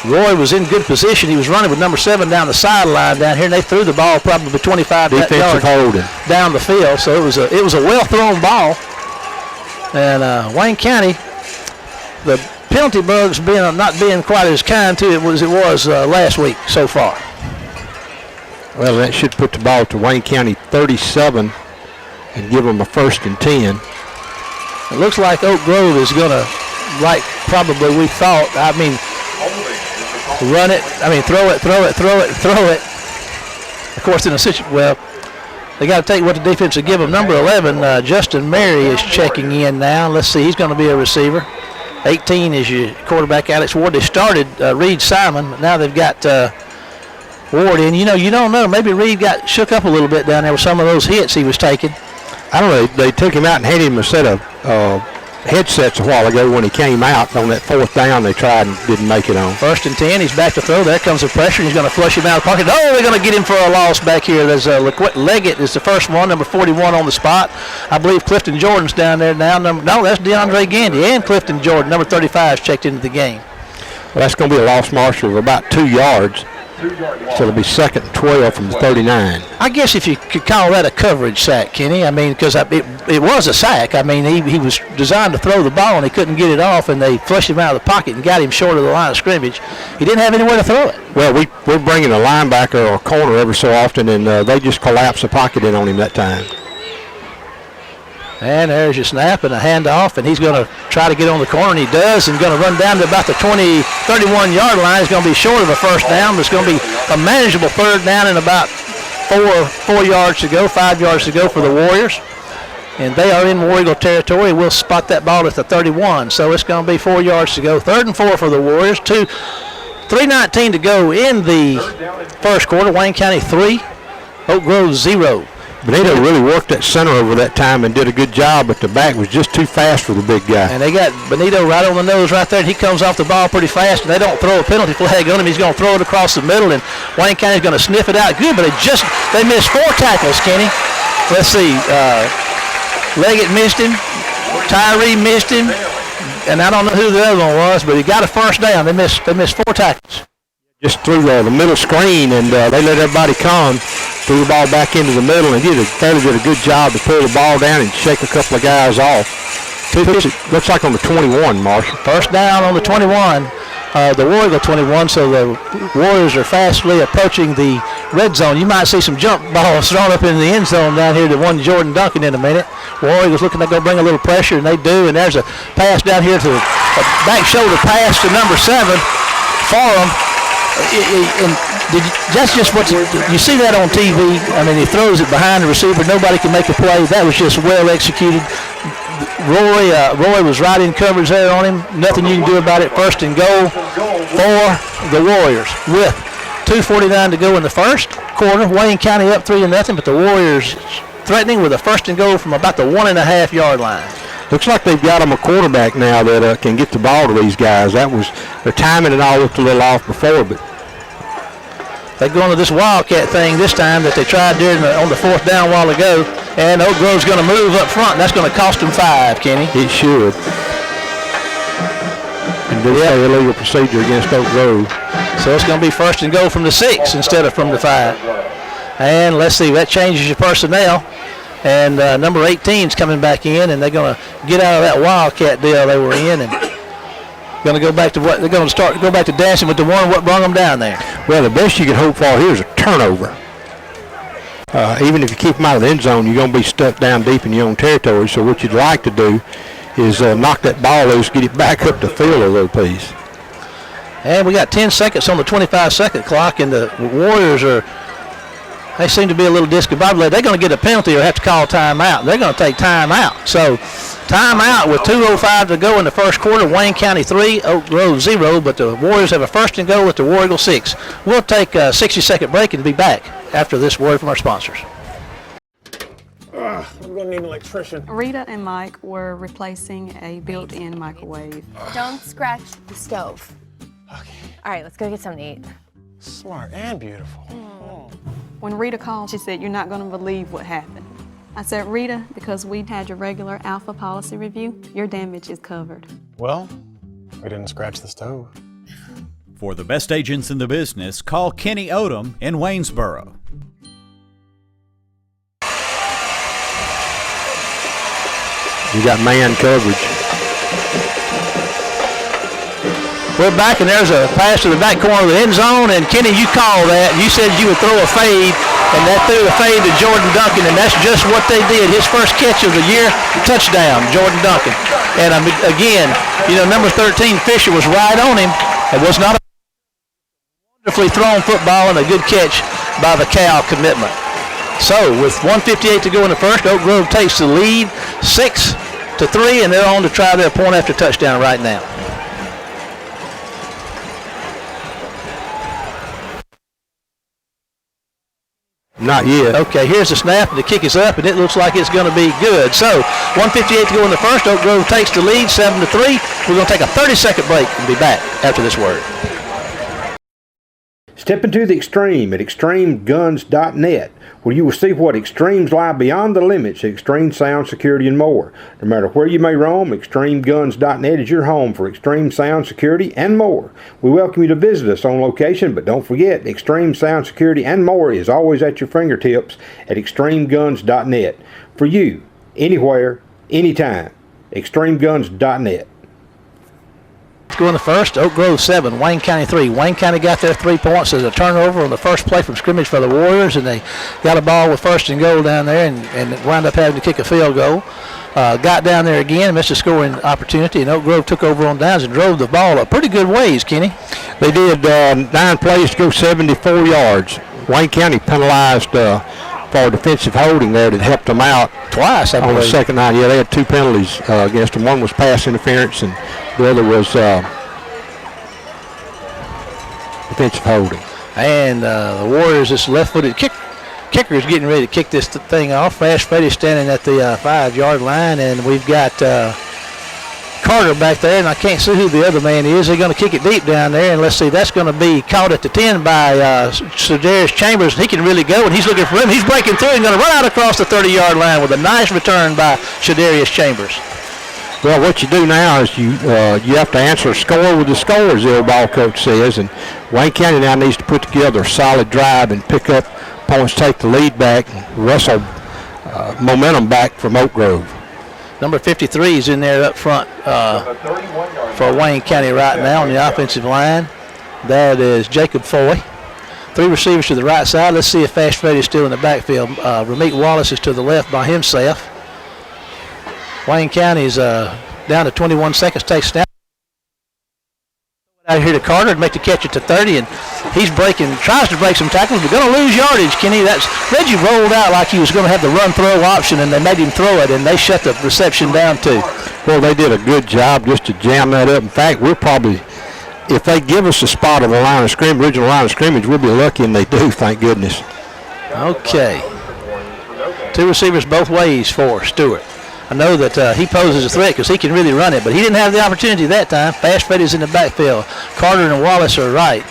Roy was in good position. He was running with number 7 down the sideline down here, and they threw the ball probably 25 yards down the field. So it was a well-thrown ball. And Wayne County, the penalty bugs not being quite as kind to it as it was last week so far. Well, that should put the ball to Wayne County 37 and give them a 1st and 10. It looks like Oak Grove is going to, like probably we thought, throw it. Of course, in a situation, well, they got to take what the defense will give them. Number 11, Justin Mary is checking in now. Let's see, he's going to be a receiver. 18 is your quarterback, Alex Ward. They started Reed Simon, but now they've got Ward in. You don't know. Maybe Reed got shook up a little bit down there with some of those hits he was taking. I don't know. They took him out and handed him a set of headsets a while ago when he came out. On that 4th down, they tried and didn't make it on. 1st and 10. He's back to throw. There comes the pressure. He's going to flush him out of the pocket. Oh, they're going to get him for a loss back here. There's Leggett is the first one, number 41 on the spot. I believe Clifton Jordan's down there now. No, that's DeAndre Gandy and Clifton Jordan. Number 35 is checked into the game. Well, that's going to be a loss, Marshall, of about 2 yards. So it'll be 2nd and 12 from the 39. I guess if you could call that a coverage sack, Kenny. I mean, because it was a sack. I mean, he was designed to throw the ball, and he couldn't get it off, and they flushed him out of the pocket and got him short of the line of scrimmage. He didn't have anywhere to throw it. Well, we're bringing a linebacker or a corner every so often, and they just collapse the pocket in on him that time. And there's your snap and a handoff, and he's going to try to get on the corner, and he does, and going to run down to about the 31-yard line. He's going to be short of a first down, but it's going to be a manageable 3rd down and about 4 yards to go, 5 yards to go for the Warriors. And they are in War Eagle territory. We'll spot that ball at the 31, so it's going to be 4 yards to go. 3rd and 4 for the Warriors. 3:19 to go in the first quarter. Wayne County 3, Oak Grove 0. Benito really worked that center over that time and did a good job, but the back was just too fast for the big guy. And they got Benito right on the nose right there, and he comes off the ball pretty fast, and they don't throw a penalty flag on him. He's going to throw it across the middle, and Wayne County's going to sniff it out good, but they missed 4 tackles, Kenny. let's see, Leggett missed him, Tyree missed him, and I don't know who the other one was, but he got a first down. They missed 4 tackles. Just through the middle screen, and they let everybody come, threw the ball back into the middle, and fairly did a good job to pull the ball down and shake a couple of guys off. Looks like on the 21, Marshall. First down on the 21, the Warrior 21, so the Warriors are fastly approaching the red zone. You might see some jump balls thrown up in the end zone down here to one Jordan Duncan in a minute. Warriors looking to go bring a little pressure, and they do, and there's a pass down here to a back shoulder pass to number 7 for them. And that's just what you see that on TV. I mean, he throws it behind the receiver. Nobody can make a play. That was just well executed. Roy was right in coverage there on him. Nothing you can do about it. First and goal for the Warriors with 2:49 to go in the first quarter. Wayne County up 3-0, but the Warriors threatening with a first and goal from about the 1.5 yard line. Looks like they've got them a quarterback now that can get the ball to these guys. Their timing and all looked a little off before, but they go into this Wildcat thing this time that they tried on the 4th down a while ago, and Oak Grove's going to move up front, and that's going to cost them 5, Kenny. It should. And this is an illegal procedure against Oak Grove. So it's going to be first and goal from the 6 instead of from the 5. And let's see, that changes your personnel. And number 18's coming back in, and they're going to get out of that Wildcat deal they were in, and going to go back to what they're going to go back to dancing with the one what brought them down there. Well, the best you can hope for here is a turnover. Even if you keep them out of the end zone, you're going to be stuck down deep in your own territory. So what you'd like to do is knock that ball loose, get it back up the field a little piece. And we got 10 seconds on the 25-second clock, and the Warriors they seem to be a little discombobulated. They're going to get a penalty or have to call timeout. They're going to take timeout. So timeout with 2:05 to go in the first quarter. Wayne County 3, Oak Grove 0, but the Warriors have a first and goal with the War Eagle 6. We'll take a 60-second break and be back after this word from our sponsors. We're going to need an electrician. Rita and Mike were replacing a built-in microwave. Don't scratch the stove. Okay. All right, let's go get something to eat. Smart and beautiful. When Rita called, she said, "You're not going to believe what happened." I said, "Rita, because we had your regular Alpha policy review, your damage is covered." Well, we didn't scratch the stove. For the best agents in the business, call Kenny Odom in Waynesboro. You got man coverage. We're back, and there's a pass to the back corner of the end zone, and Kenny, you called that. You said you would throw a fade, and that threw a fade to Jordan Duncan, and that's just what they did. His first catch of the year, touchdown, Jordan Duncan. And again, number 13, Fisher, was right on him. It was not a wonderfully thrown football and a good catch by the Cal commitment. So with 1:58 to go in the first, Oak Grove takes the lead 6-3, and they're on to try their point after touchdown right now. Not yet. Okay, here's the snap, and the kick is up, and it looks like it's going to be good. So 1:58 to go in the first. Oak Grove takes the lead 7-3. We're going to take a 30-second break and be back after this word. Step into the extreme at extremeguns.net, where you will see what extremes lie beyond the limits, extreme sound, security, and more. No matter where you may roam, extremeguns.net is your home for extreme sound, security, and more. We welcome you to visit us on location, but don't forget, extreme sound, security, and more is always at your fingertips at extremeguns.net. For you, anywhere, anytime, extremeguns.net. Go in the first, Oak Grove 7, Wayne County 3. Wayne County got their 3 points as a turnover on the first play from scrimmage for the Warriors, and they got a ball with first and goal down there and wound up having to kick a field goal. Got down there again, missed a scoring opportunity, and Oak Grove took over on downs and drove the ball a pretty good ways, Kenny. They did 9 plays to go 74 yards. Wayne County penalized for defensive holding there that helped them out twice, I believe. On the second night. Yeah, they had 2 penalties against them. One was pass interference, and the other was defensive holding. And the Warriors, this left-footed kicker is getting ready to kick this thing off. Fast Freddy's standing at the 5-yard line, and we've got Carter back there, and I can't see who the other man is. They're going to kick it deep down there, and let's see, that's going to be caught at the 10 by Sedarius Chambers. He can really go, and he's looking for him. He's breaking through and going to run out across the 30-yard line with a nice return by Sedarius Chambers. Well, what you do now is you have to answer a score with the score, as the old ball coach says, and Wayne County now needs to put together a solid drive and pick up points, take the lead back, and wrestle momentum back from Oak Grove. Number 53 is in there up front for Wayne County right now on the offensive line. That is Jacob Foy. 3 receivers to the right side. Let's see if Fast Freddy is still in the backfield. Ramik Wallace is to the left by himself. Wayne County is down to 21 seconds. Takes snap. Out here to Carter to make the catch at the 30, and he's tries to break some tackles, but going to lose yardage, Kenny. That's Reggie rolled out like he was going to have the run-throw option, and they made him throw it, and they shut the reception down too. Well, they did a good job just to jam that up. In fact, we're probably, if they give us a spot on the line of scrimmage, original line of scrimmage, we'll be lucky, and they do, thank goodness. Okay. 2 receivers both ways for Stewart. I know that he poses a threat because he can really run it, but he didn't have the opportunity that time. Fast Freddy's in the backfield. Carter and Wallace are right.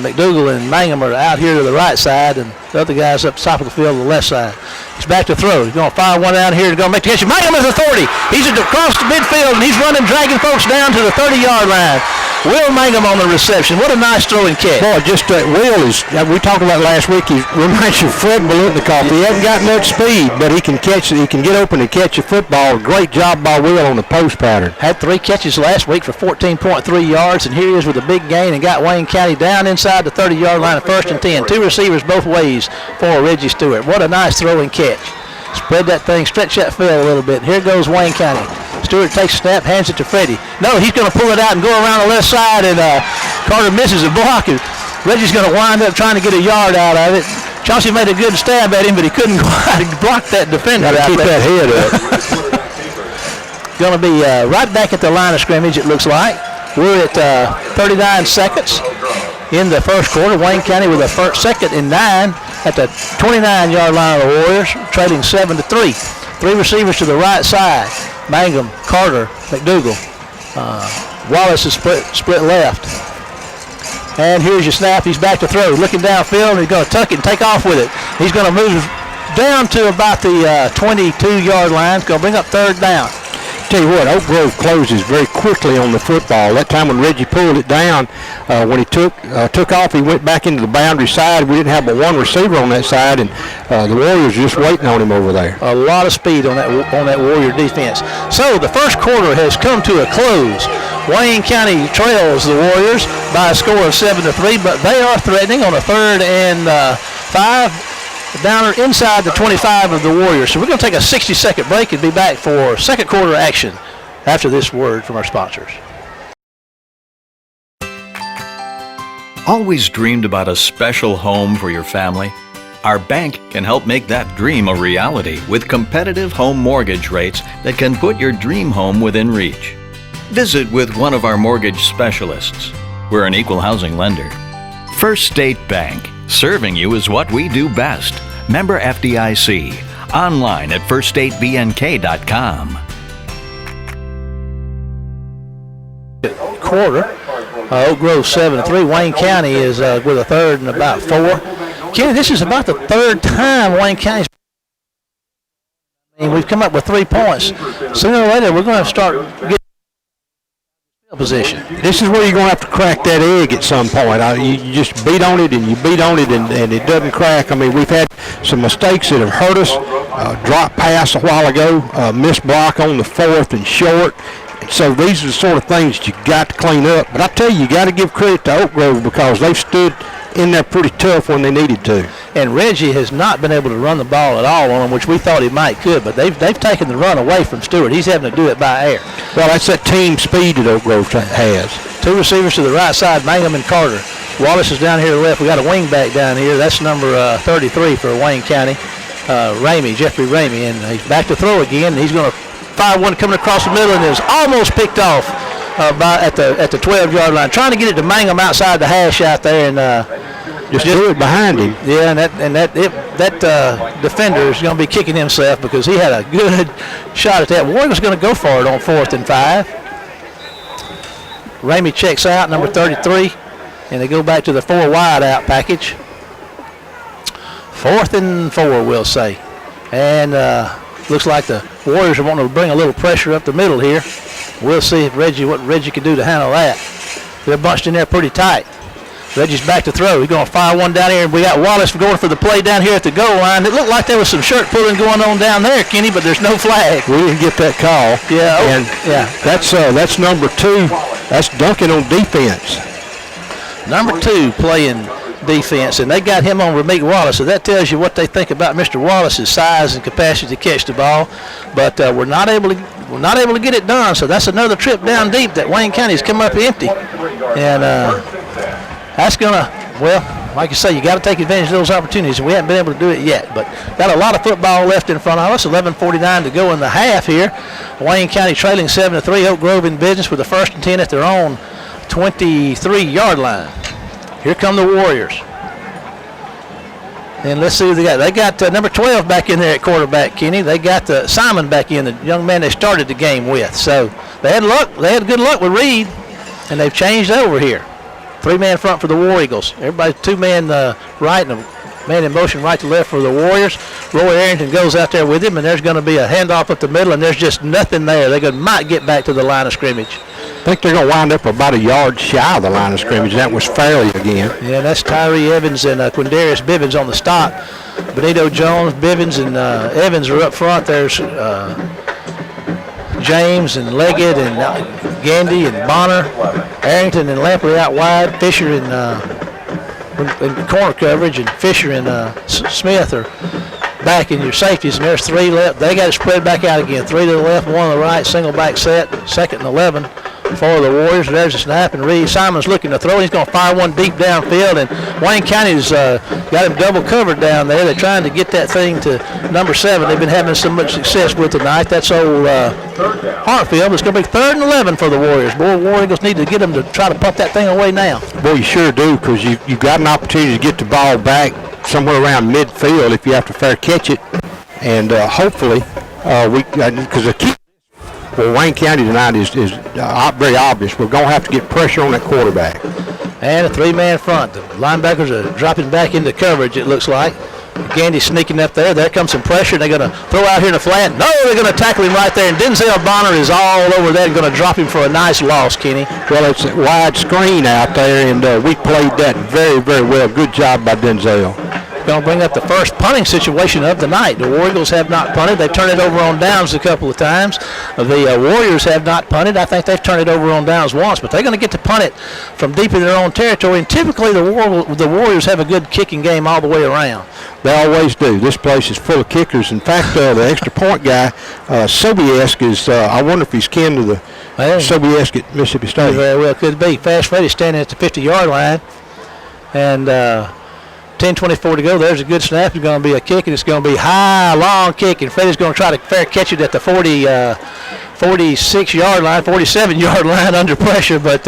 McDougal and Mangum are out here to the right side, and the other guy's up top of the field to the left side. He's back to throw. He's going to fire one down here to go make the catch. Mangum is authority. He's across the midfield, and he's running, dragging folks down to the 30-yard line. Will Mangum on the reception. What a nice throwing catch. Boy, just Will is, we talked about last week, he reminds you of Fred Malutnikoff. He hasn't got much speed, but he can catch it. He can get open and catch a football. Great job by Will on the post pattern. Had 3 catches last week for 14.3 yards, and here he is with a big gain and got Wayne County down inside the 30-yard line of 1st and 10. 2 receivers both ways for Reggie Stewart. What a nice throwing catch. Spread that thing, stretch that field a little bit. Here goes Wayne County. Stewart takes a snap, hands it to Freddie. No, he's going to pull it out and go around the left side, and Carter misses a block. And Reggie's going to wind up trying to get a yard out of it. Chauncey made a good stab at him, but he couldn't block that defender out keep there. that head up. Going to be right back at the line of scrimmage, it looks like. We're at 39 seconds in the first quarter. Wayne County with a 2nd and 9 at the 29-yard line of the Warriors, trailing 7-3. 3 receivers to the right side. Mangum, Carter, McDougal. Wallace is split left. And here's your snap. He's back to throw. Looking downfield, and he's going to tuck it and take off with it. He's going to move down to about the 22-yard line. He's going to bring up 3rd down. Tell you what, Oak Grove closes very quickly on the football. That time when Reggie pulled it down, when he took off, he went back into the boundary side. We didn't have but 1 receiver on that side, and the Warriors just waiting on him over there. A lot of speed on that Warrior defense. So the first quarter has come to a close. Wayne County trails the Warriors by a score of 7-3, but they are threatening on a 3rd and 5. Down inside the 25 of the Warriors. So we're going to take a 60-second break and be back for second quarter action after this word from our sponsors. Always dreamed about a special home for your family? Our bank can help make that dream a reality with competitive home mortgage rates that can put your dream home within reach. Visit with one of our mortgage specialists. We're an equal housing lender. First State Bank. Serving you is what we do best. Member FDIC. Online at firststatebnk.com. Quarter. Oak Grove 7-3. Wayne County is with a 3rd and about 4. Kenny, this is about the 3rd time Wayne County's. We've come up with 3 points. Sooner or later, we're going to start getting position. This is where you're going to have to crack that egg at some point. You just beat on it and you beat on it and it doesn't crack. I mean, we've had some mistakes that have hurt us. Drop pass a while ago, missed block on the 4th and short. And so these are the sort of things that you got to clean up. But I tell you got to give credit to Oak Grove because they've stood in there pretty tough when they needed to. And Reggie has not been able to run the ball at all on them, which we thought he might could, but they've taken the run away from Stewart. He's having to do it by air. Well, that's that team speed that Oak Grove has. 2 receivers to the right side, Mangum and Carter. Wallace is down here to the left. We got a wing back down here. That's number 33 for Wayne County, Jeffrey Ramey, and he's back to throw again. And he's going to fire one coming across the middle and is almost picked off at the 12-yard line, trying to get it to Mangum outside the hash out there, and just threw it behind him. Yeah, and that defender is going to be kicking himself because he had a good shot at that. Warrior's going to go for it on 4th and 5. Ramey checks out, number 33, and they go back to the 4 wide out package. 4th and 4, we'll say. And looks like the Warriors are wanting to bring a little pressure up the middle here. We'll see if what Reggie can do to handle that. They're bunched in there pretty tight. Reggie's back to throw. He's going to fire one down here, and we got Wallace going for the play down here at the goal line. It looked like there was some shirt pulling going on down there, Kenny, but there's no flag. We didn't get that call. Yeah. And that's number 2. That's Duncan on defense. Number 2 playing defense, and they got him on Ramik Wallace, so that tells you what they think about Mr. Wallace's size and capacity to catch the ball. But we're not able to get it done, so that's another trip down deep that Wayne County's come up empty. And that's going to, well, like you say, you got to take advantage of those opportunities, and we haven't been able to do it yet. But got a lot of football left in front of us. 11:49 to go in the half here. Wayne County trailing 7-3. Oak Grove in business with the 1st and 10 at their own 23-yard line. Here come the Warriors. And let's see who they got. They got number 12 back in there at quarterback, Kenny. They got Simon back in, the young man they started the game with. So they had luck. They had good luck with Reed, and they've changed over here. 3-man front for the War Eagles. Everybody 2-man right and a man in motion right to left for the Warriors. Roy Arrington goes out there with him, and there's going to be a handoff up the middle, and there's just nothing there. They might get back to the line of scrimmage. I think they're going to wind up about a yard shy of the line of scrimmage. That was Fairley again. Yeah, that's Tyree Evans and Quindarius Bivens on the stop. Benito Jones, Bivens, and Evans are up front. There's James and Leggett and Gandy and Bonner. Arrington and Lampley out wide. Fisher in corner coverage, and Fisher and Smith are back in your safeties. And there's 3 left. They got it spread back out again. 3 to the left, 1 to the right. Single back set. 2nd and 11 for the Warriors. There's a snap, and Reed Simon's looking to throw. He's going to fire one deep downfield, and Wayne County's got him double covered down there. They're trying to get that thing to number 7. They've been having so much success with tonight. That's old Hartfield. It's going to be 3rd and 11 for the Warriors. Boy, War Eagles need to get them to try to pump that thing away now. Well, you sure do, because you've got an opportunity to get the ball back somewhere around midfield if you have to fair catch it. And hopefully, because the key for Wayne County tonight is very obvious. We're going to have to get pressure on that quarterback. And a 3-man front. The linebackers are dropping back into coverage, it looks like. Gandy sneaking up there. There comes some pressure. They're going to throw out here in the flat. No, they're going to tackle him right there. And Denzel Bonner is all over that and going to drop him for a nice loss, Kenny. Well, it's a wide screen out there, and we played that very, very well. Good job by Denzel. Going to bring up the first punting situation of the night. The War Eagles have not punted. They've turned it over on downs a couple of times. The Warriors have not punted. I think they've turned it over on downs once, but they're going to get to punt it from deep in their own territory. And typically the Warriors have a good kicking game all the way around. They always do. This place is full of kickers. In fact, the extra point guy, Sobiesk, is, I wonder if he's kin to the Sobiesk at Mississippi State. Very well could be. Fast Freddy's standing at the 50-yard line. And 10:24 to go. There's a good snap. It's going to be a kick, and it's going to be high, long kick, and Freddie's going to try to fair catch it at the 46-yard line, 47-yard line under pressure. But,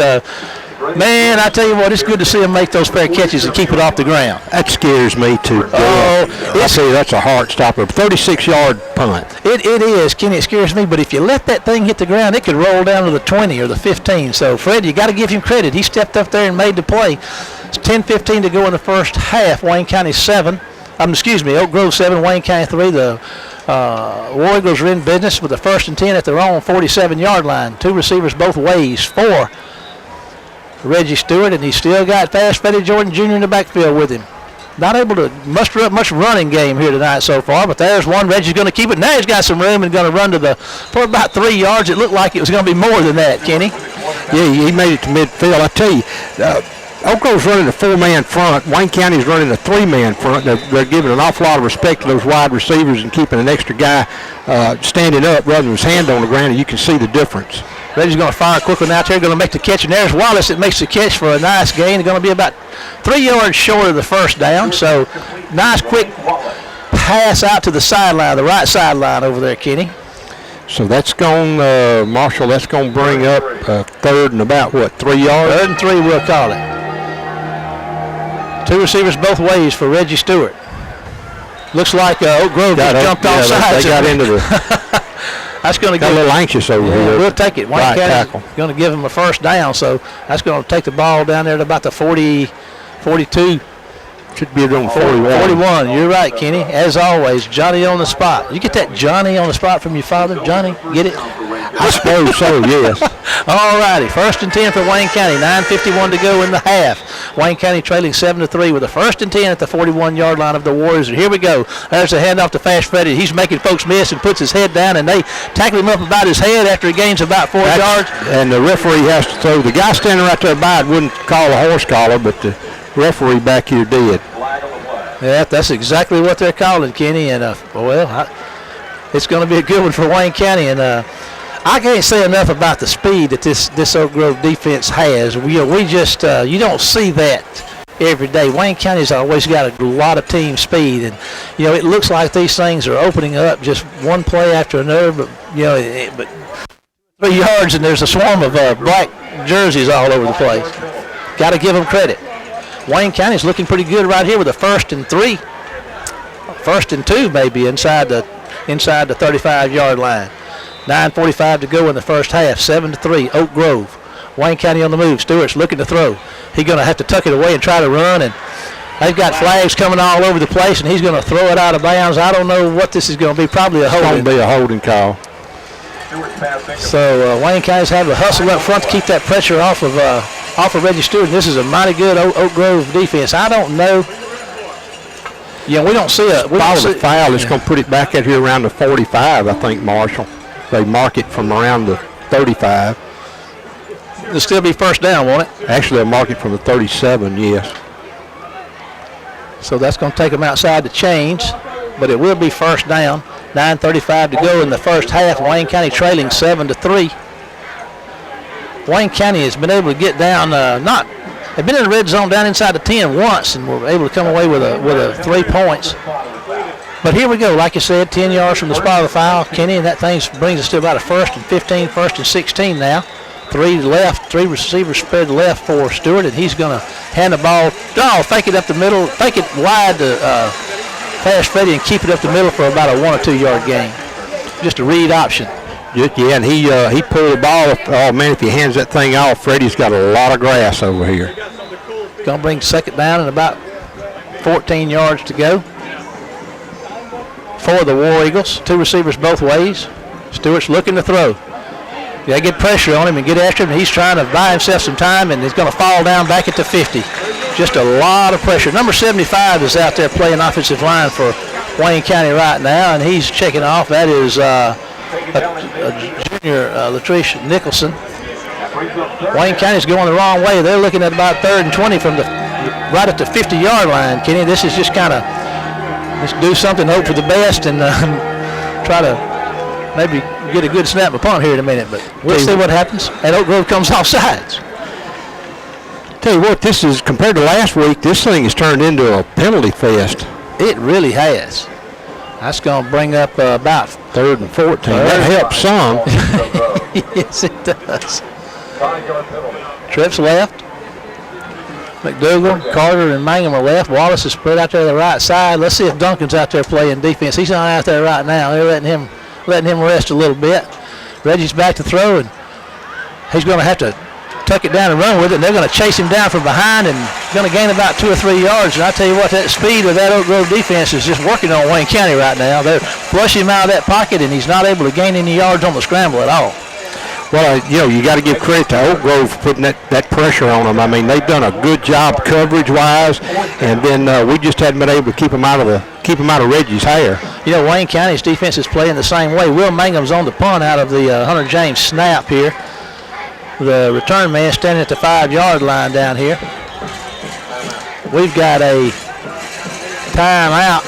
man, I tell you what, it's good to see him make those fair catches and keep it off the ground. That scares me, too. I tell you, that's a heart stopper. 36-yard punt. It is, Kenny. It scares me. But if you let that thing hit the ground, it could roll down to the 20 or the 15. So, Fred, you got to give him credit. He stepped up there and made the play. It's 10:15 to go in the first half. Wayne County 7. Oak Grove 7, Wayne County 3. The War Eagles are in business with the 1st and 10 at their own 47-yard line. 2 receivers both ways for Reggie Stewart, and he's still got Fast Freddie Jordan Jr. in the backfield with him. Not able to muster up much running game here tonight so far, but there's one. Reggie's going to keep it. Now he's got some room and going to run for about 3 yards. It looked like it was going to be more than that, Kenny. Yeah, he made it to midfield. I tell you, Oak Grove's running a 4-man front. Wayne County's running a 3-man front. They're giving an awful lot of respect to those wide receivers and keeping an extra guy standing up rather than his hand on the ground, and you can see the difference. Reggie's going to fire quick one out there, going to make the catch, and there's Wallace that makes the catch for a nice gain. They're going to be about 3 yards short of the first down, so nice quick pass out to the sideline, the right sideline over there, Kenny. So that's going, Marshall, that's going to bring up 3rd and about, 3 yards? 3rd and 3, we'll call it. 2 receivers both ways for Reggie Stewart. Looks like Oak Grove just jumped off sides. They got into the... That's going to Got get a little anxious over here. We'll take it. Wayne Right County's tackle. going to give him a first down, so that's going to take the ball down there to about the 40, 42. Should be around 41. 41. You're right, Kenny. As always, Johnny on the spot. You get that Johnny on the spot from your father, Johnny? Get it? I suppose so, yes. All righty. 1st and 10 for Wayne County. 9:51 to go in the half. Wayne County trailing 7-3 with a 1st and 10 at the 41-yard line of the Warriors. And here we go. There's a handoff to Fast Freddy. He's making folks miss and puts his head down, and they tackle him up about his head after he gains about 4 yards. And the referee has to throw. The guy standing right there by it wouldn't call a horse collar, but the referee back here did. Yeah, that's exactly what they're calling, Kenny. And, it's going to be a good one for Wayne County. And I can't say enough about the speed that this Oak Grove defense has. We just you don't see that every day. Wayne County's always got a lot of team speed, and it looks like these things are opening up just one play after another. But but 3 yards and there's a swarm of black jerseys all over the place. Got to give them credit. Wayne County's looking pretty good right here with a 1st and 3, 1st and 2 maybe inside the 35-yard line. 9:45 to go in the first half. 7-3, Oak Grove. Wayne County on the move. Stewart's looking to throw. He's going to have to tuck it away and try to run, and they've got flags coming all over the place, and he's going to throw it out of bounds. I don't know what this is going to be. Probably a holding. It's going to be a holding call. So Wayne County's having to hustle up front to keep that pressure off of Reggie Stewart. This is a mighty good Oak Grove defense. I don't know. We don't see a foul. It's going to put it back out here around the 45, I think, Marshall. They mark it from around the 35. It'll still be first down, won't it? Actually, they'll mark it from the 37, yes. So that's going to take them outside the chains, but it will be first down. 9:35 to go in the first half. Wayne County trailing 7-3. Wayne County has been able to get down, they've been in the red zone down inside the 10 once, and were able to come away with a 3 points. But here we go, like you said, 10 yards from the spot of the foul, Kenny, and that thing brings us to about a 1st and 15, 1st and 16 now. 3 left, 3 receivers spread left for Stewart, and he's going to hand the ball, fake it up the middle, fake it wide to Fast Freddy and keep it up the middle for about a 1 or 2 yard gain. Just a read option. Yeah, and he pulled the ball. Oh, man, if he hands that thing off, Freddie's got a lot of grass over here. Going to bring 2nd down and about 14 yards to go for the War Eagles. 2 receivers both ways. Stewart's looking to throw. You got to get pressure on him and get after him. He's trying to buy himself some time, and he's going to fall down back at the 50. Just a lot of pressure. Number 75 is out there playing offensive line for Wayne County right now, and he's checking off. That is a junior, Latrice Nicholson. Wayne County's going the wrong way. They're looking at about 3rd and 20 from right at the 50-yard line. Kenny, this is just kind of just do something, hope for the best, and try to maybe get a good snap and punt here in a minute. But we'll see what happens. And Oak Grove comes off sides. Tell you what, this is, compared to last week, this thing has turned into a penalty fest. It really has. That's going to bring up about 3rd and 14. That helps some. Yes, it does. Trips left. McDougal, Carter, and Mangum are left. Wallace is spread out there to the right side. Let's see if Duncan's out there playing defense. He's not out there right now. They're letting him rest a little bit. Reggie's back to throw, and he's going to have to tuck it down and run with it. And they're going to chase him down from behind and going to gain about 2 or 3 yards. And I tell you what, that speed of that Oak Grove defense is just working on Wayne County right now. They're flushing him out of that pocket, and he's not able to gain any yards on the scramble at all. Well, you got to give credit to Oak Grove for putting that pressure on them. I mean, they've done a good job coverage-wise, and then we just hadn't been able to keep them out of Reggie's hair. Wayne County's defense is playing the same way. Will Mangum's on the punt out of the Hunter James snap here. The return man standing at the 5-yard line down here. We've got a timeout.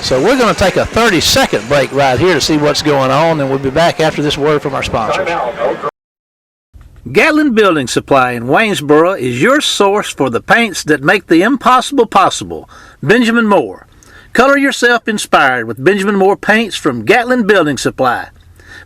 So we're going to take a 30-second break right here to see what's going on, and we'll be back after this word from our sponsors. Gatlin Building Supply in Waynesboro is your source for the paints that make the impossible possible. Benjamin Moore. Color yourself inspired with Benjamin Moore paints from Gatlin Building Supply.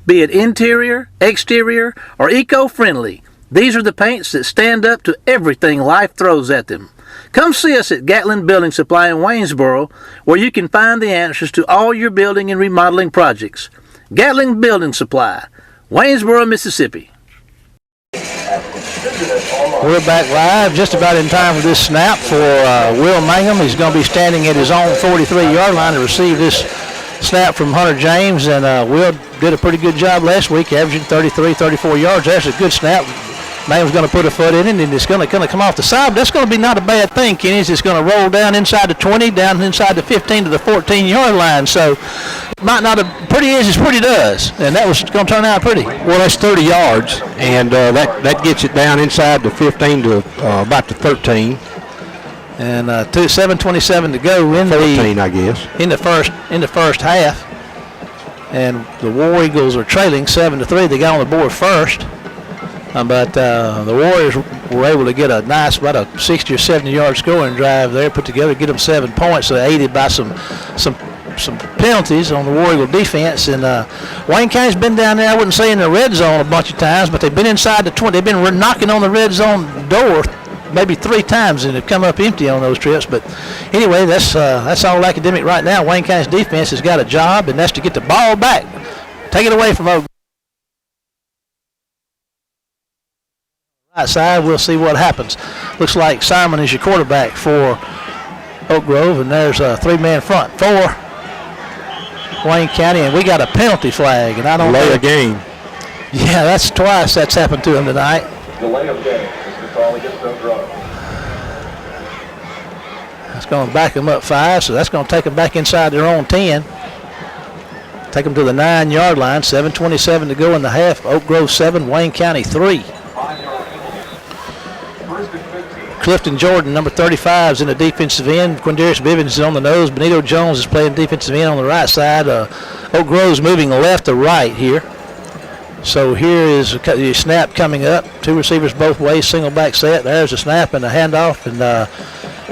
Be it interior, exterior, or eco-friendly, these are the paints that stand up to everything life throws at them. Come see us at Gatlin Building Supply in Waynesboro, where you can find the answers to all your building and remodeling projects. Gatling Building Supply, Waynesboro, Mississippi. We're back live just about in time for this snap for Will Mangum. He's going to be standing at his own 43-yard line to receive this snap from Hunter James. And Will did a pretty good job last week, averaging 33, 34 yards. That's a good snap. Mangum's going to put a foot in it, and it's going to come off the side. But that's going to be not a bad thing, Kenny. It's going to roll down inside the 20, down inside the 15 to the 14-yard line. So it might not have pretty as pretty does, and that was going to turn out pretty. Well, that's 30 yards, and that gets it down inside the 15 to about the 13. And 7:27 to go in 14, I guess. in the first half. And the War Eagles are trailing 7-3. They got on the board first. But the Warriors were able to get a nice, about a 60 or 70 yard scoring drive there, put together, get them 7 points. So aided by some penalties on the War Eagle defense. And Wayne County's been down there, I wouldn't say in the red zone a bunch of times, but they've been inside the 20. They've been knocking on the red zone door maybe 3 times, and they've come up empty on those trips. But anyway, that's all academic right now. Wayne County's defense has got a job, and that's to get the ball back. Take it away from Oak. Right side, we'll see what happens. Looks like Simon is your quarterback for Oak Grove, and there's a 3-man front for Wayne County, and we got a penalty flag, and I don't delay a game. Yeah, that's twice that's happened to him tonight. Delay of game. That's going to back them up 5, so that's going to take them back inside their own 10. Take them to the 9-yard line. 7:27 to go in the half. Oak Grove 7, Wayne County 3. Clifton Jordan, number 35, is in the defensive end. Quindarius Bivens is on the nose. Benito Jones is playing defensive end on the right side. Oak Grove's moving left to right here. So here is the snap coming up. 2 receivers both ways, single back set. There's a snap and a handoff. And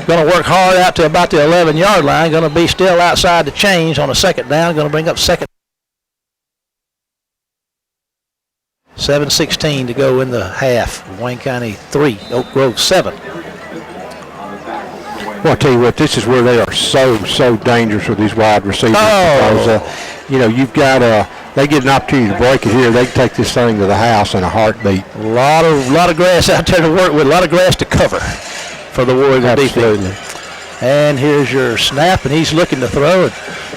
going to work hard out to about the 11-yard line. Going to be still outside the chains on a second down. Going to bring up second. 7:16 to go in the half. Wayne County 3, Oak Grove 7. Well, I'll tell you what, this is where they are so dangerous with these wide receivers. Because, you've got they get an opportunity to break it here. They can take this thing to the house in a heartbeat. A lot of grass out there to work with, a lot of grass to cover for the War Eagle defense. And here's your snap, and he's looking to throw it.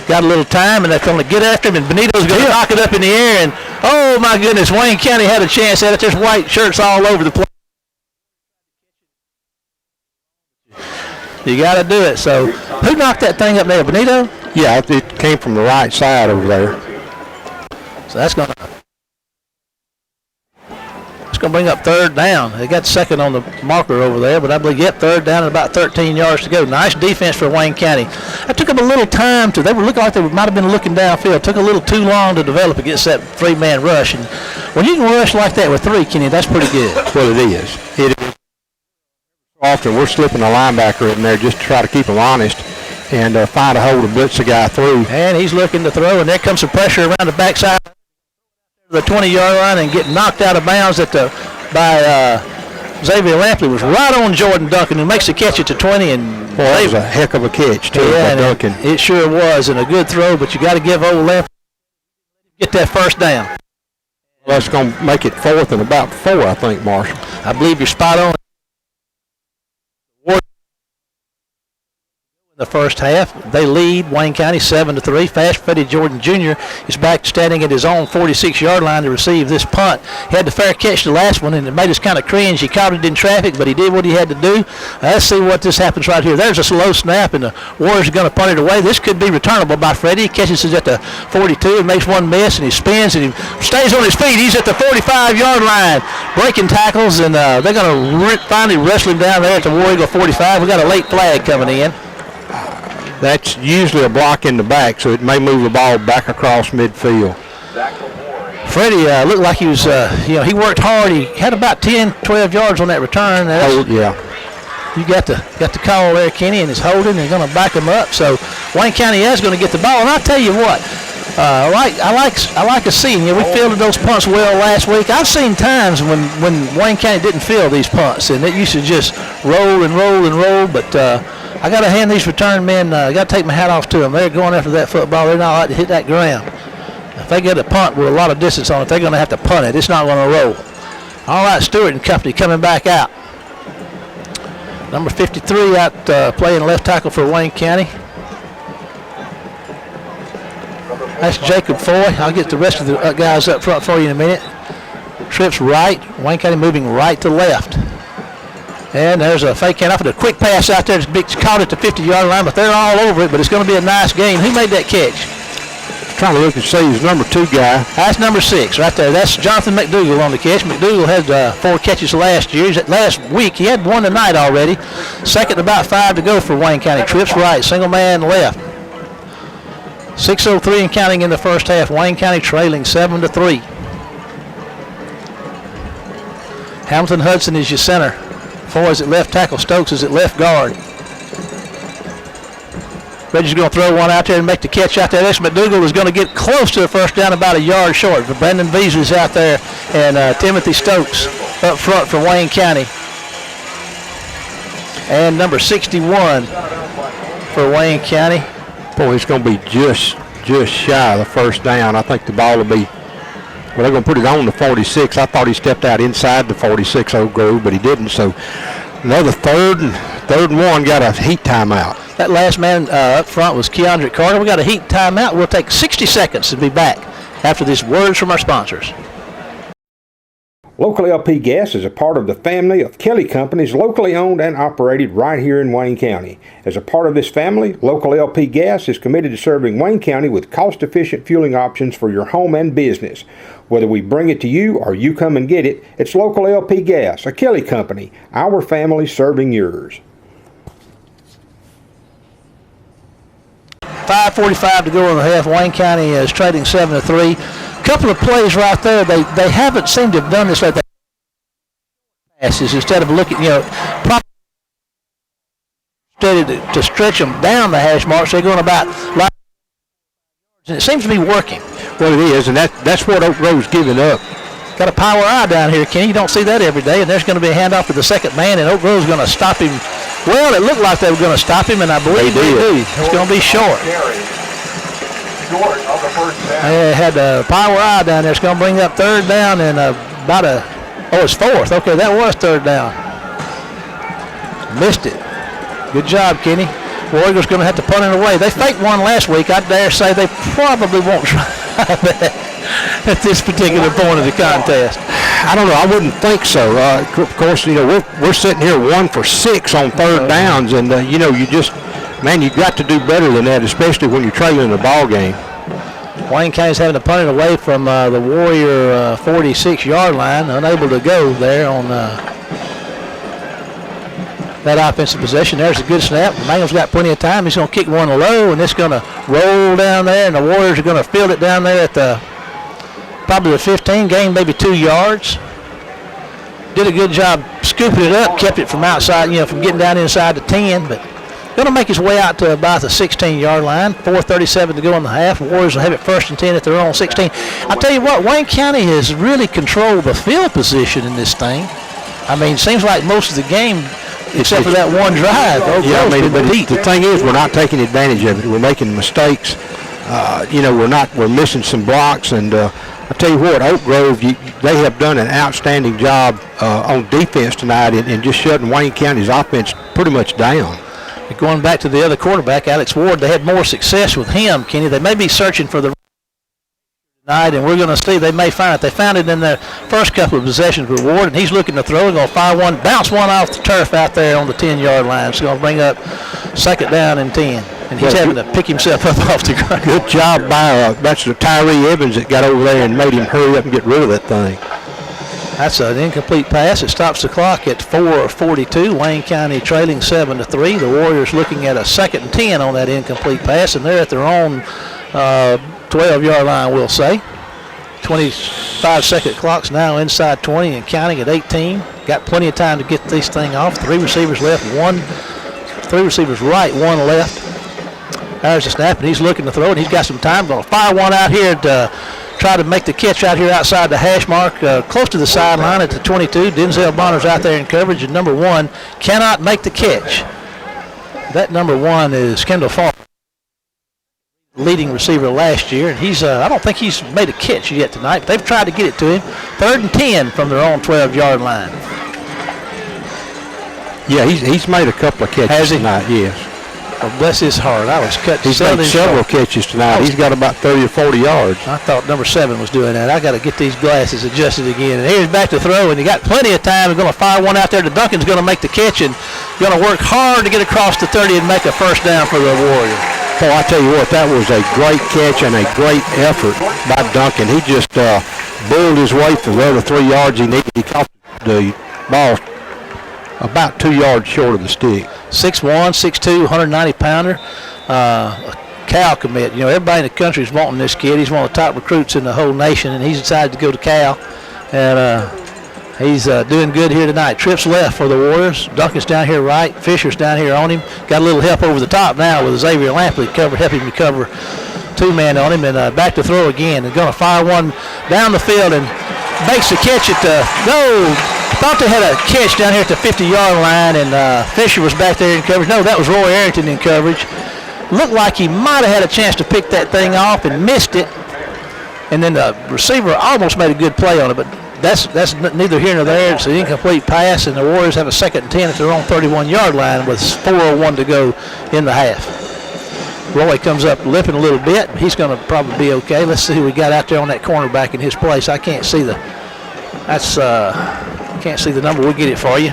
Got a little time, and they're going to get after him, and Benito's going to knock it up in the air. And, oh, my goodness, Wayne County had a chance at it. There's white shirts all over the place. You got to do it. So who knocked that thing up there, Benito? Yeah, it came from the right side over there. So that's going to bring up third down. They got second on the marker over there, but I believe, third down and about 13 yards to go. Nice defense for Wayne County. It took them a little time they were looking like they might have been looking downfield. It took a little too long to develop against that 3-man rush. And when you can rush like that with 3, Kenny, that's pretty good. Well, it is. It is. Often we're slipping a linebacker in there just to try to keep him honest and find a hole to blitz the guy through. And he's looking to throw, and there comes some pressure around the backside of the 20-yard line and get knocked out of bounds by Xavier Lampley. Was right on Jordan Duncan, who makes the catch at the 20. And that was a heck of a catch, too, by Duncan. It sure was, and a good throw, but you got to give old Lampley get that first down. Well, it's going to make it 4th and about 4, I think, Marshall. I believe you're spot on. The first half, they lead Wayne County 7-3. Fast Freddie Jordan Jr. is back standing at his own 46-yard line to receive this punt. He had the fair catch the last one, and it made us kind of cringe. He caught it in traffic, but he did what he had to do. Let's see what this happens right here. There's a slow snap, and the Warriors are going to punt it away. This could be returnable by Freddie. He catches it at the 42 and makes one miss, and he spins, and he stays on his feet. He's at the 45-yard line, breaking tackles, and they're going to finally wrestle him down there at the War Eagle 45. We got a late flag coming in. That's usually a block in the back, so it may move the ball back across midfield. Freddie looked like he was, he worked hard. He had about 10, 12 yards on that return. Yeah. You got the call there, Kenny, and it's holding. They're going to back him up. So Wayne County is going to get the ball. And I'll tell you what, I like to see. We fielded those punts well last week. I've seen times when Wayne County didn't field these punts, and it used to just roll and roll and roll. But I got to hand these return men. I got to take my hat off to them. They're going after that football. They're not like to hit that ground. If they get a punt with a lot of distance on it, they're going to have to punt it. It's not going to roll. All right, Stewart and company coming back out. Number 53 out playing left tackle for Wayne County. That's Jacob Foy. I'll get the rest of the guys up front for you in a minute. Trips right. Wayne County moving right to left. And there's a fake handoff and a quick pass out there. It's caught at the 50-yard line, but they're all over it, but it's going to be a nice game. Who made that catch? Trying to look and see his number 2 guy. That's number 6 right there. That's Jonathan McDougal on the catch. McDougal had 4 catches last week. He had 1 tonight already. Second, about 5 to go for Wayne County. Trips right, single man left. 6:03 and counting in the first half. Wayne County trailing 7-3. Hamilton Hudson is your center. Foy is at left tackle. Stokes is at left guard. Reggie's going to throw one out there and make the catch out there. This McDougal is going to get close to the first down, about a yard short. But Brandon Beasley's out there, and Timothy Stokes up front for Wayne County. And number 61 for Wayne County. Boy, it's going to be just shy of the first down. I think the ball will be, well, they're going to put it on the 46. I thought he stepped out inside the 46, Oak Grove, but he didn't. So another third and 1, got a heat timeout. That last man up front was Keandre Carter. We got a heat timeout. We'll take 60 seconds to be back after these words from our sponsors. Local LP Gas is a part of the family of Kelly Companies, locally owned and operated right here in Wayne County. As a part of this family, Local LP Gas is committed to serving Wayne County with cost-efficient fueling options for your home and business. Whether we bring it to you or you come and get it, it's Local LP Gas, a Kelly Company, our family serving yours. 5:45 to go in the half. Wayne County is trading 7-3. Couple of plays right there. They haven't seemed to have done this like that. Passes instead of looking, probably to stretch them down the hash mark. So they're going about, and it seems to be working. Well, it is, and that's what Oak Grove's giving up. Got a power eye down here, Kenny. You don't see that every day. And there's going to be a handoff to the second man, and Oak Grove's going to stop him. Well, it looked like they were going to stop him, and I believe they do. It's going to be short. They had a power eye down there. It's going to bring up third down and it's fourth. Okay, that was third down. Missed it. Good job, Kenny. Warriors going to have to punt it away. They faked one last week. I dare say they probably won't try that at this particular point of the contest. I don't know. I wouldn't think so. Of course, we're sitting here 1 for 6 on third downs, and you got to do better than that, especially when you're trailing the ball game. Wayne County's having to punt it away from the Warrior 46-yard line, unable to go there on that offensive possession. There's a good snap. The Bengals got plenty of time. He's going to kick one low, and it's going to roll down there, and the Warriors are going to field it down there at probably the 15, gain maybe 2 yards. Did a good job scooping it up, kept it from outside, from getting down inside the 10, but going to make his way out to about the 16-yard line. 4:37 to go in the half. Warriors will have it 1st and 10 at their own 16. I'll tell you what, Wayne County has really controlled the field position in this thing. I mean, seems like most of the game, except for that one drive. The thing is, we're not taking advantage of it. We're making mistakes. We're missing some blocks, and I tell you what, Oak Grove, they have done an outstanding job on defense tonight in just shutting Wayne County's offense pretty much down. Going back to the other quarterback, Alex Ward, they had more success with him, Kenny. They may be searching for the tonight, and we're going to see. They may find it. They found it in their first couple of possessions with Ward, and he's looking to throw. He's going to fire one, bounce one off the turf out there on the 10-yard line. It's going to bring up 2nd down and 10. And he's having to pick himself up off the ground. Good job by that's the Tyree Evans that got over there and made him hurry up and get rid of that thing. That's an incomplete pass. It stops the clock at 4:42. Wayne County trailing 7-3. The Warriors looking at a 2nd and 10 on that incomplete pass, and they're at their own 12-yard line, we'll say. 25-second clock's now inside 20 and counting at 18. Got plenty of time to get this thing off. 3 receivers left, 3 receivers right, 1 left. There's the snap, and he's looking to throw, and he's got some time. Going to fire one out here to try to make the catch out here outside the hash mark, close to the sideline at the 22. Denzel Bonner's out there in coverage, and number 1 cannot make the catch. That number 1 is Kendall Farr. leading receiver last year, and he's I don't think he's made a catch yet tonight, but they've tried to get it to him. 3rd and 10 from their own 12-yard line. Yeah, he's made a couple of catches tonight, yes. Oh, bless his heart. I was cut. He's made several catches tonight. He's got about 30 or 40 yards. I thought number 7 was doing that. I got to get these glasses adjusted again. And here's back to throw, and he got plenty of time. He's going to fire one out there to Duncan's going to make the catch and going to work hard to get across the 30 and make a first down for the Warriors. Oh, I tell you what, that was a great catch and a great effort by Duncan. He just bulled his way for the other 3 yards he needed. He caught the ball about 2 yards short of the stick. 6'1", 6'2", 190-pounder. A Cal commit. You know, everybody in the country is wanting this kid. He's one of the top recruits in the whole nation, and he's decided to go to Cal. And he's doing good here tonight. Trips left for the Warriors. Duncan's down here right. Fisher's down here on him. Got a little help over the top now with Xavier Lampley helping him cover 2-man on him. And back to throw again. And going to fire one down the field and makes the catch at the goal. Thought they had a catch down here at the 50-yard line, and Fisher was back there in coverage. No, that was Roy Arrington in coverage. Looked like he might have had a chance to pick that thing off and missed it. And then the receiver almost made a good play on it, but that's neither here nor there. It's an incomplete pass, and the Warriors have a 2nd and 10 at their own 31-yard line with 4:01 to go in the half. Roy comes up limping a little bit. He's going to probably be okay. Let's see who we got out there on that cornerback in his place. I can't see the number. We'll get it for you.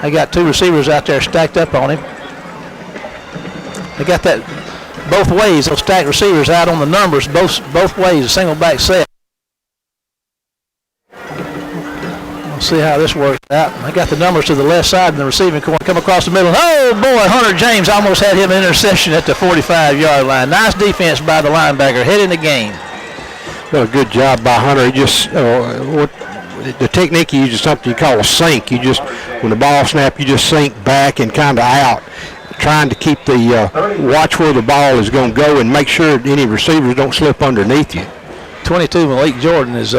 They got 2 receivers out there stacked up on him. They got that both ways. Those stacked receivers out on the numbers both ways. A single back set. We'll see how this works out. I got the numbers to the left side and the receiving corner come across the middle. Oh boy, Hunter James almost had him an interception at the 45-yard line. Nice defense by the linebacker. Head in the game. Well, a good job by Hunter. He just the technique he uses is something you call a sink. You just, when the ball snaps, you just sink back and kind of out, trying to keep the watch where the ball is going to go and make sure any receivers don't slip underneath you. 22 Malik Jordan is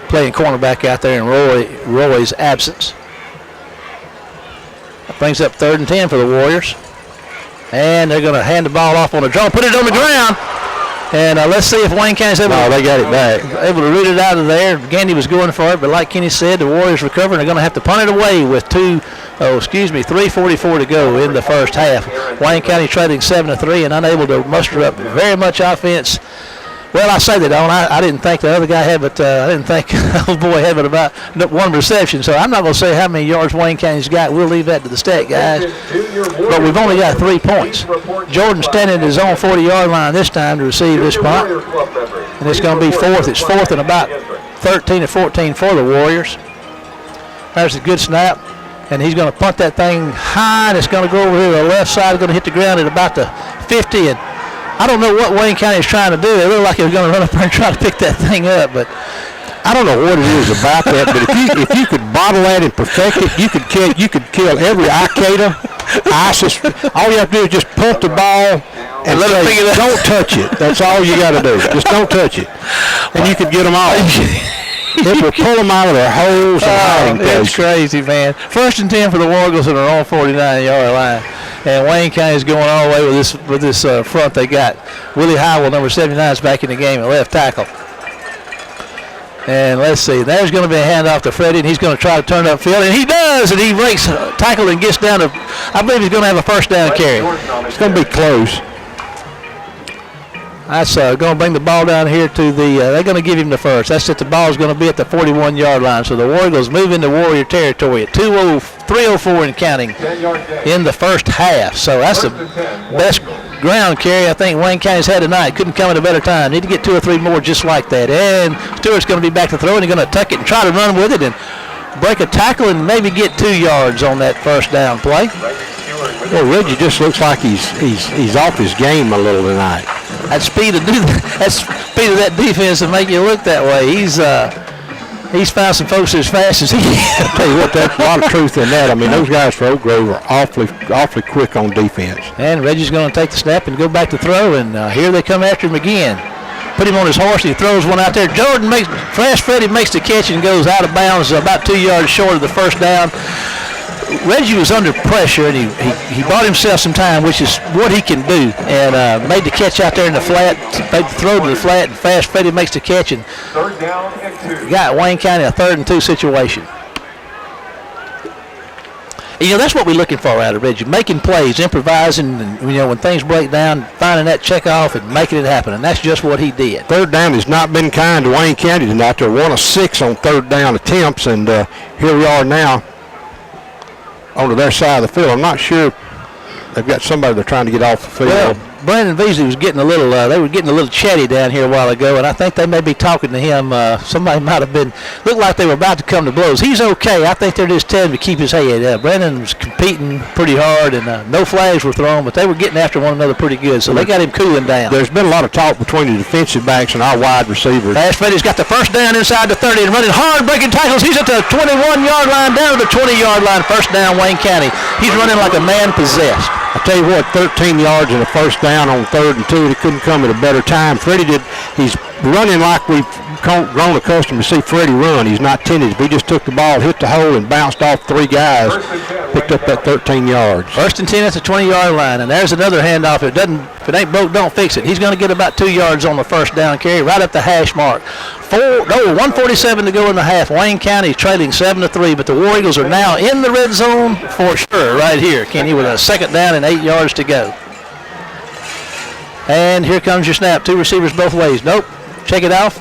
playing cornerback out there in Roy's absence. That brings up 3rd and 10 for the Warriors. And they're going to hand the ball off on a draw, put it on the ground. And let's see if Wayne County's able they got it back. Able to root it out of there. Gandy was going for it, but like Kenny said, the Warriors recovering. They're going to have to punt it away with 3:44 to go in the first half. Wayne County trailing 7-3 and unable to muster up very much offense. Well, I say that I didn't think the other guy had, but I didn't think old boy had but about 1 reception. So I'm not going to say how many yards Wayne County's got. We'll leave that to the stat guys. But we've only got 3 points. Jordan standing at his own 40-yard line this time to receive this punt. And it's going to be 4th. It's 4th and about 13 or 14 for the Warriors. There's a good snap. And he's going to punt that thing high, and it's going to go over here to the left side. It's going to hit the ground at about the 50. And I don't know what Wayne County is trying to do. It looked like he was going to run up there and try to pick that thing up, but I don't know what it is about that. But if you could bottle that and perfect it, you could kill every Al-Qaeda, ISIS. All you have to do is just pump the ball and let it figure that. Don't touch it. That's all you got to do. Just don't touch it, and you could get them all. It will pull them out of their holes and hiding places. It's crazy, man. 1st and 10 for the Wargles at their own 49-yard line. And Wayne County is going all the way with this front they got. Willie Howell, number 79, is back in the game at left tackle. And let's see. There's going to be a handoff to Freddie, and he's going to try to turn upfield. And he does, and he breaks tackle and gets down to, I believe he's going to have a first down carry. It's going to be close. That's going to bring the ball down here to the, they're going to give him the first. That's it. The ball is going to be at the 41-yard line. So the Warriors move into Warrior territory at 3:04 and counting in the first half. So that's the best ground carry I think Wayne County's had tonight. Couldn't come at a better time. Need to get 2 or 3 more just like that. And Stewart's going to be back to throw, and he's going to tuck it and try to run with it and break a tackle and maybe get 2 yards on that first down play. Well, Reggie just looks like he's off his game a little tonight. That speed of that defense to make you look that way. He's found some folks as fast as he is. I'll tell you what, there's a lot of truth in that. I mean, those guys for Oak Grove are awfully quick on defense. And Reggie's going to take the snap and go back to throw, and here they come after him again. Put him on his horse, and he throws one out there. Freddie makes the catch and goes out of bounds about 2 yards short of the first down. Reggie was under pressure, and he bought himself some time, which is what he can do, and made the catch out there in the flat, made the throw to the flat, and Fast Freddie makes the catch, and got Wayne County a 3rd and 2 situation. You know, that's what we're looking for out of Reggie, making plays, improvising, and, you know, when things break down, finding that check off and making it happen, and that's just what he did. 3rd down has not been kind to Wayne County tonight. They're 1 of 6 on 3rd down attempts, and here we are now onto their side of the field. I'm not sure. They've got somebody they're trying to get off the field. Well, Brandon Beasley was getting a little, they were getting a little chatty down here a while ago, and I think they may be talking to him. Somebody might have been, looked like they were about to come to blows. He's okay. I think they're just telling him to keep his head. Brandon was competing pretty hard, and no flags were thrown, but they were getting after one another pretty good, so they got him cooling down. There's been a lot of talk between the defensive backs and our wide receivers. Fast Freddie's got the 1st down inside the 30 and running hard, breaking tackles. He's at the 21-yard line, down to the 20-yard line, 1st down Wayne County. He's running like a man possessed. I tell you what, 13 yards and a 1st down on 3rd and 2. He couldn't come at a better time. Freddie did. He's running like we've grown accustomed to see Freddie run. He's not tentative. He just took the ball, hit the hole, and bounced off 3 guys. Picked up that 13 yards. 1st and 10 at the 20-yard line, and there's another handoff. If it ain't broke, don't fix it. He's going to get about 2 yards on the 1st down carry, right up the hash mark. 1:47 to go in the half. Wayne County trailing 7-3, but the War Eagles are now in the red zone for sure right here, Kenny, with a 2nd down and 8 yards to go. And here comes your snap. 2 receivers both ways. Nope. Check it off.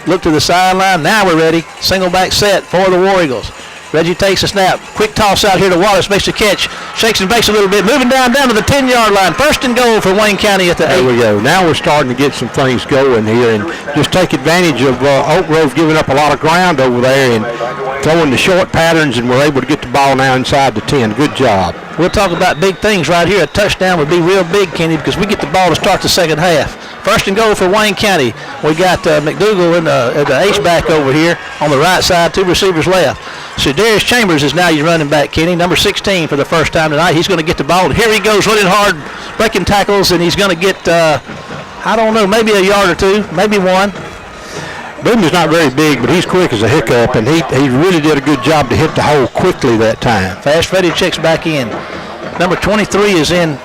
Look to the sideline. Now we're ready. Single back set for the War Eagles. Reggie takes a snap. Quick toss out here to Wallace. Makes a catch. Shakes and bakes a little bit. Moving down to the 10-yard line. 1st and goal for Wayne County at the 8. There we go. Now we're starting to get some things going here and just take advantage of Oak Grove giving up a lot of ground over there and throwing the short patterns, and we're able to get the ball now inside the 10. Good job. We'll talk about big things right here. A touchdown would be real big, Kenny, because we get the ball to start the 2nd half. 1st and goal for Wayne County. We got McDougal in the H-back over here on the right side, 2 receivers left. So Darius Chambers is now your running back, Kenny, number 16 for the first time tonight. He's going to get the ball. Here he goes running hard, breaking tackles, and he's going to get, I don't know, maybe a yard or 2, maybe 1. Boomer's not very big, but he's quick as a hiccup, and he really did a good job to hit the hole quickly that time. Fast Freddie checks back in. Number 23 is in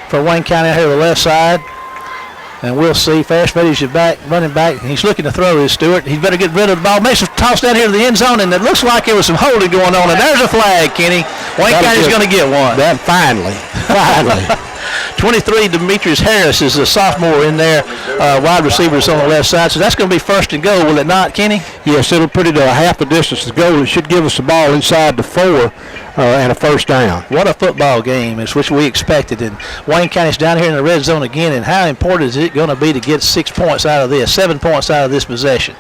for Wayne County out here on the left side. And we'll see. Fast Freddie's your back, running back. He's looking to throw his Stewart. He's better get rid of the ball. Makes a toss down here to the end zone, and it looks like there was some holding going on. And there's a flag, Kenny. Wayne County's going to get one. That finally. 23, Demetrius Harris is a sophomore in there, wide receivers on the left side. So that's going to be 1st and goal, will it not, Kenny? Yes, it'll put it a half the distance to go. It should give us the ball inside the 4 and a 1st down. What a football game is which we expected. And Wayne County's down here in the red zone again. And how important is it going to be to get 6 points out of this, 7 points out of this possession?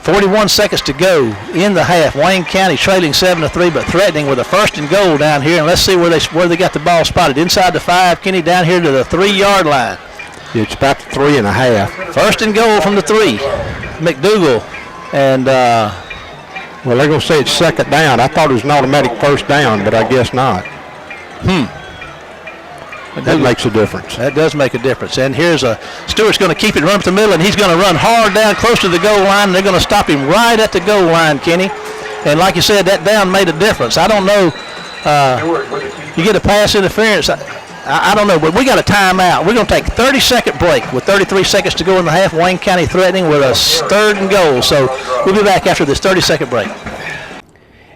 41 seconds to go in the half. Wayne County trailing 7-3, but threatening with a 1st and goal down here. And let's see where they got the ball spotted. Inside the 5, Kenny, down here to the 3-yard line. It's about 3.5. 1st and goal from the 3. McDougal. And, well, they're going to say it's 2nd down. I thought it was an automatic 1st down, but I guess not. That makes a difference. That does make a difference. And here's Stewart's going to keep it, run up the middle, and he's going to run hard down close to the goal line, and they're going to stop him right at the goal line, Kenny. And like you said, that down made a difference. I don't know. You get a pass interference. I don't know, but we got a timeout. We're going to take a 30-second break with 33 seconds to go in the half. Wayne County threatening with a 3rd and goal. So we'll be back after this 30-second break.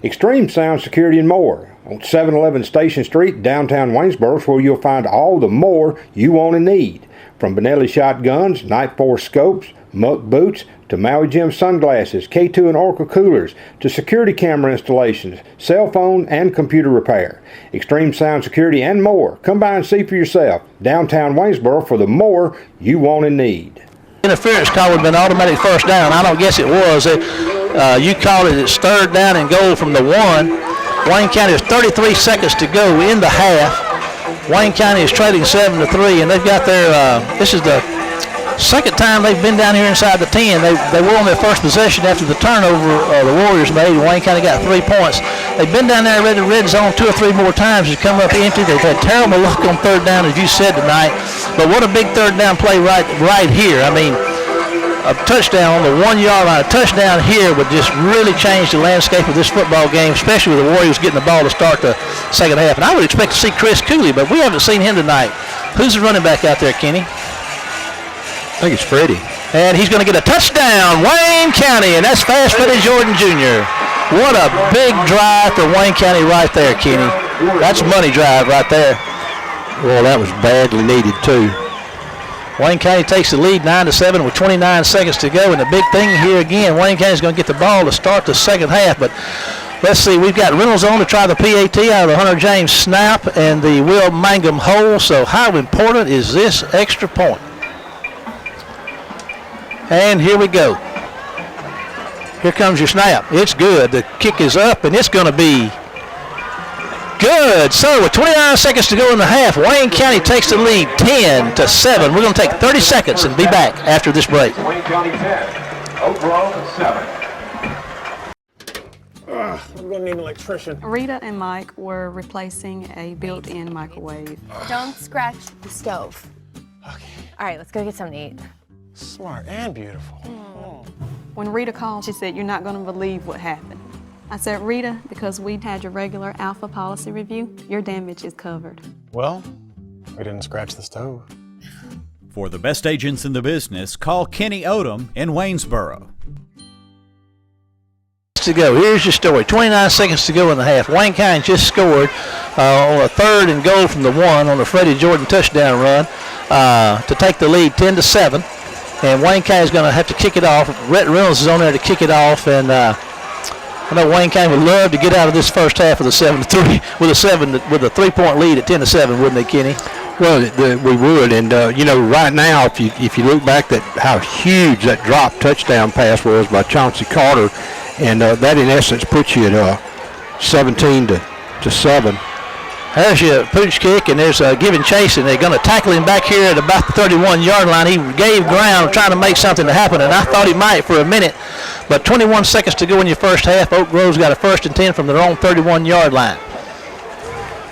Extreme Sound Security and More on 711 Station Street, downtown Waynesboro, is where you'll find all the more you want and need. From Benelli shotguns, Night Force scopes, Muck boots, to Maui Jim sunglasses, K2 and Oracle coolers, to security camera installations, cell phone and computer repair. Extreme Sound Security and more. Come by and see for yourself. Downtown Waynesboro for the more you want and need. Interference call would have been automatic 1st down. I don't guess it was. You called it. It's 3rd down and goal from the 1. Wayne County has 33 seconds to go in the half. Wayne County is trailing 7-3, and they've got their. This is the 2nd time they've been down here inside the 10. They were on their 1st possession after the turnover the Warriors made. Wayne County got 3 points. They've been down there in the red zone 2 or 3 more times. It's come up empty. They've had terrible luck on 3rd down, as you said tonight. But what a big 3rd down play right here. I mean, a touchdown on the 1 yard line. A touchdown here would just really change the landscape of this football game, especially with the Warriors getting the ball to start the second half. And I would expect to see Chris Cooley, but we haven't seen him tonight. Who's the running back out there, Kenny? I think it's Freddie. And he's going to get a touchdown, Wayne County, and that's Fast Freddie Jordan Jr. What a big drive for Wayne County right there, Kenny. That's money drive right there. Well, that was badly needed, too. Wayne County takes the lead 9-7 with 29 seconds to go. And the big thing here again, Wayne County's going to get the ball to start the second half. But let's see, we've got Reynolds on to try the PAT out of the Hunter James snap and the Will Mangum hole. So how important is this extra point? And here we go. Here comes your snap. It's good. The kick is up, and it's going to be good. So with 29 seconds to go in the half, Wayne County takes the lead 10-7. We're going to take 30 seconds and be back after this break. Wayne County 10, Oak Grove 7. I'm gonna need an electrician. Rita and Mike were replacing a built-in microwave. Don't scratch the stove. Okay. All right, let's go get something to eat. Smart and beautiful. When Rita called, she said, "You're not going to believe what happened." I said, "Rita, because we had your regular Alpha policy review, your damage is covered." Well, we didn't scratch the stove. For the best agents in the business, call Kenny Odom in Waynesboro. To go. Here's your story. 29 seconds to go in the half. Wayne County just scored on a 3rd and goal from the 1 on the Freddie Jordan touchdown run to take the lead 10-7. And Wayne County's going to have to kick it off. Rhett Reynolds is on there to kick it off, and I know Wayne County would love to get out of this first half of the 7-3 with a 3-point lead at 10-7, wouldn't they, Kenny? Well, we would, and right now, if you look back at how huge that drop touchdown pass was by Chauncey Carter, and that in essence puts you at 17-7. There's your pooch kick, and there's a give and chase, and they're going to tackle him back here at about the 31-yard line. He gave ground trying to make something to happen, and I thought he might for a minute. But 21 seconds to go in your first half. Oak Grove's got a 1st and 10 from their own 31-yard line.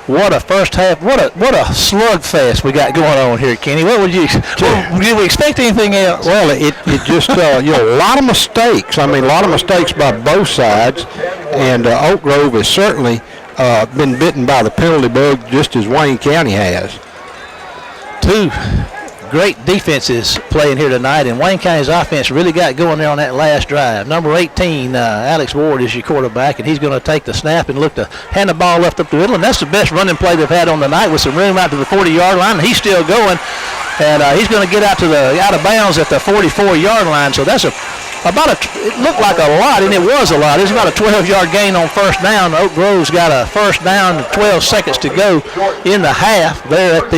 What a first half! What a slugfest we got going on here, Kenny. What would you? Did we expect anything else? Well, it just a lot of mistakes. I mean, a lot of mistakes by both sides, and Oak Grove has certainly been bitten by the penalty bug just as Wayne County has. 2 great defenses playing here tonight, and Wayne County's offense really got going there on that last drive. Number 18, Alex Ward, is your quarterback, and he's going to take the snap and look to hand the ball left up the middle, and that's the best running play they've had on the night with some room out to the 40-yard line, and he's still going, and he's going to get out of bounds at the 44-yard line. So that's it looked like a lot, and it was a lot. It's about a 12-yard gain on first down. Oak Grove's got a first down, 12 seconds to go in the half. They're at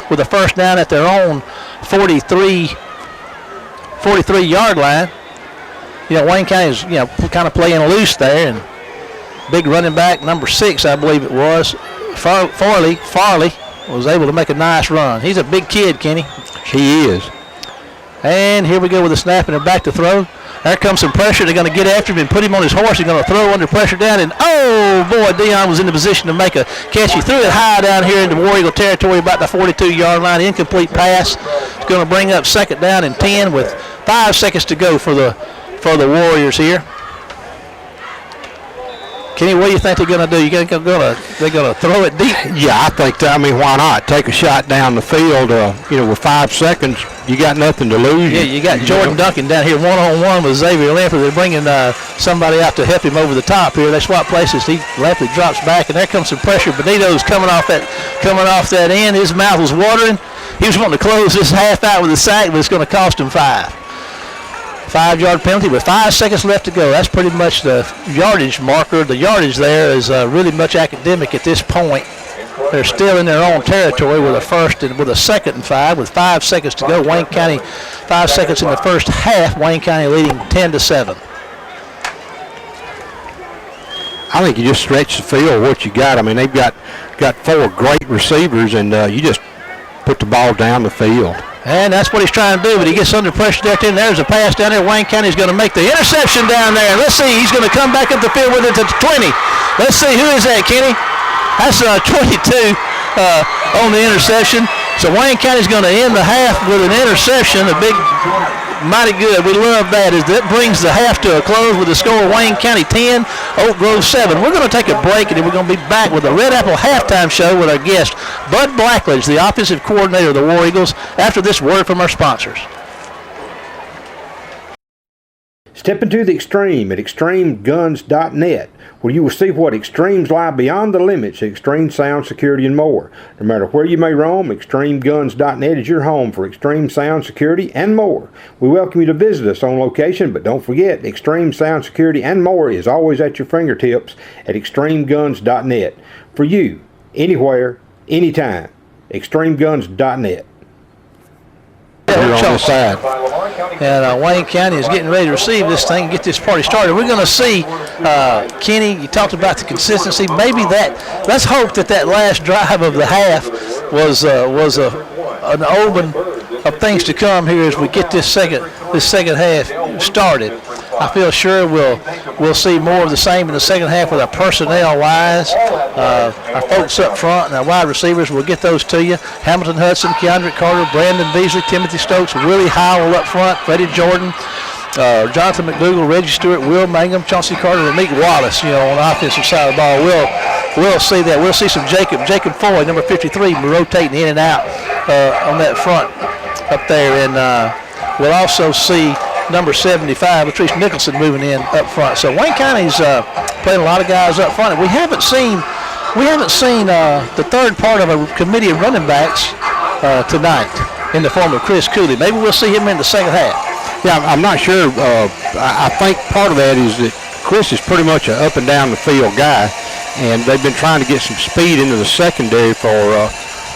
with a first down at their own 43-yard line. Wayne County's kind of playing loose there, and big running back number 6, I believe it was, Farley was able to make a nice run. He's a big kid, Kenny. He is. And here we go with the snap, and they're back to throw. There comes some pressure. They're going to get after him and put him on his horse. They're going to throw under pressure down. And, oh, boy, Dion was in the position to make a catch. He threw it high down here into War Eagle territory about the 42-yard line. Incomplete pass. It's going to bring up 2nd down and 10 with 5 seconds to go for the Warriors here. Kenny, what do you think they're going to do? You think they're going to throw it deep? Yeah, I think. Why not? Take a shot down the field. With 5 seconds, you got nothing to lose. Yeah, you got Jordan Duncan down here one-on-one with Xavier Lamper. They're bringing somebody out to help him over the top here. They swap places. Lamper drops back, and there comes some pressure. Benito's coming off that end. His mouth was watering. He was wanting to close this half out with a sack, but it's going to cost him 5. 5-yard penalty with 5 seconds left to go. That's pretty much the yardage marker. The yardage there is really much academic at this point. They're still in their own territory with a 2nd and 5 with 5 seconds to go. Wayne County, 5 seconds in the first half. Wayne County leading 10-7. I think you just stretch the field what you got. I mean, they've got 4 great receivers, and you just put the ball down the field. And that's what he's trying to do, but he gets under pressure there. There's a pass down there. Wayne County's going to make the interception down there. Let's see. He's going to come back up the field with it to 20. Let's see. Who is that, Kenny? That's 22 on the interception. So Wayne County's going to end the half with an interception, a big mighty good. We love that. As that brings the half to a close with the score Wayne County 10, Oak Grove 7. We're going to take a break, and then we're going to be back with the Red Apple halftime show with our guest, Bud Blackledge, the offensive coordinator of the War Eagles, after this word from our sponsors. Step into the extreme at extremeguns.net, where you will see what extremes lie beyond the limits of extreme sound, security, and more. No matter where you may roam, extremeguns.net is your home for extreme sound, security, and more. We welcome you to visit us on location, but don't forget, extreme sound, security, and more is always at your fingertips at extremeguns.net. For you, anywhere, anytime, extremeguns.net. You're on the side. And Wayne County is getting ready to receive this thing and get this party started. We're going to see, Kenny, you talked about the consistency. Maybe let's hope that last drive of the half was an omen of things to come here as we get this second half started. I feel sure we'll see more of the same in the second half with our personnel-wise. Our folks up front and our wide receivers, we'll get those to you. Hamilton Hudson, Keandre Carter, Brandon Beasley, Timothy Stokes, Willie Howell up front, Freddie Jordan, Jonathan McDougal, Reggie Stewart, Will Mangum, Chauncey Carter, and Meek Wallace, on the offensive side of the ball. We'll see that. We'll see some Jacob Foy, number 53, rotating in and out on that front up there. And we'll also see number 75, Latrice Nicholson, moving in up front. So Wayne County's playing a lot of guys up front. And we haven't seen the third part of a committee of running backs tonight in the form of Chris Cooley. Maybe we'll see him in the second half. Yeah, I'm not sure. I think part of that is that Chris is pretty much an up and down the field guy, and they've been trying to get some speed into the secondary for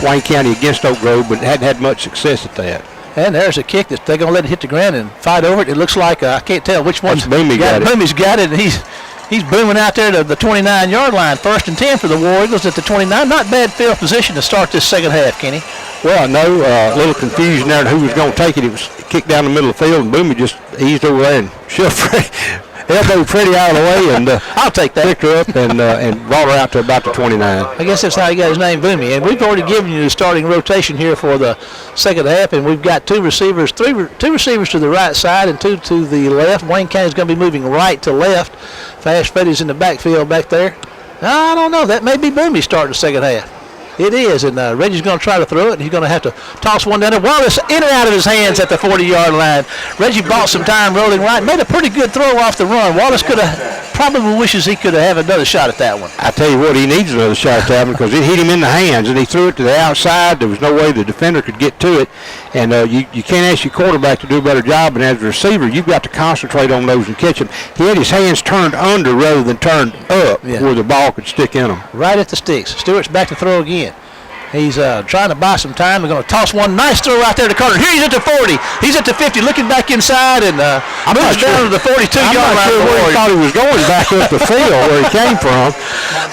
Wayne County against Oak Grove, but hadn't had much success at that. And there's a kick that they're going to let it hit the ground and fight over it. It looks like, I can't tell which one's Boomey got it. Boomey's got it, and he's booming out there to the 29-yard line. 1st and 10 for the War Eagles at the 29. Not bad field position to start this second half, Kenny. Well, no, a little confusion there on who was going to take it. It was kicked down the middle of the field, and Boomey just eased over there and shoved elbowed Freddie out of the way, and I'll take that. Picked her up and brought her out to about the 29. I guess that's how he got his name, Boomey. And we've already given you the starting rotation here for the second half, and we've got two receivers to the right side and two to the left. Wayne County's going to be moving right to left. Fast Freddie's in the backfield back there. I don't know. That may be Boomey starting the second half. It is, and Reggie's going to try to throw it, and he's going to have to toss one down there. Wallace in and out of his hands at the 40-yard line. Reggie bought some time rolling right, made a pretty good throw off the run. Wallace probably wishes he could have another shot at that one. I tell you what, he needs another shot at that one because it hit him in the hands, and he threw it to the outside. There was no way the defender could get to it, and you can't ask your quarterback to do a better job, and as a receiver, you've got to concentrate on those and catch them. He had his hands turned under rather than turned up where the ball could stick in them. Right at the sticks. Stewart's back to throw again. He's trying to buy some time. They're going to toss one. Nice throw right there to Carter. Here he's at the 40. He's at the 50, looking back inside, and moves down to the 42-yard line. I'm not sure where he thought he was going back up the field where he came from.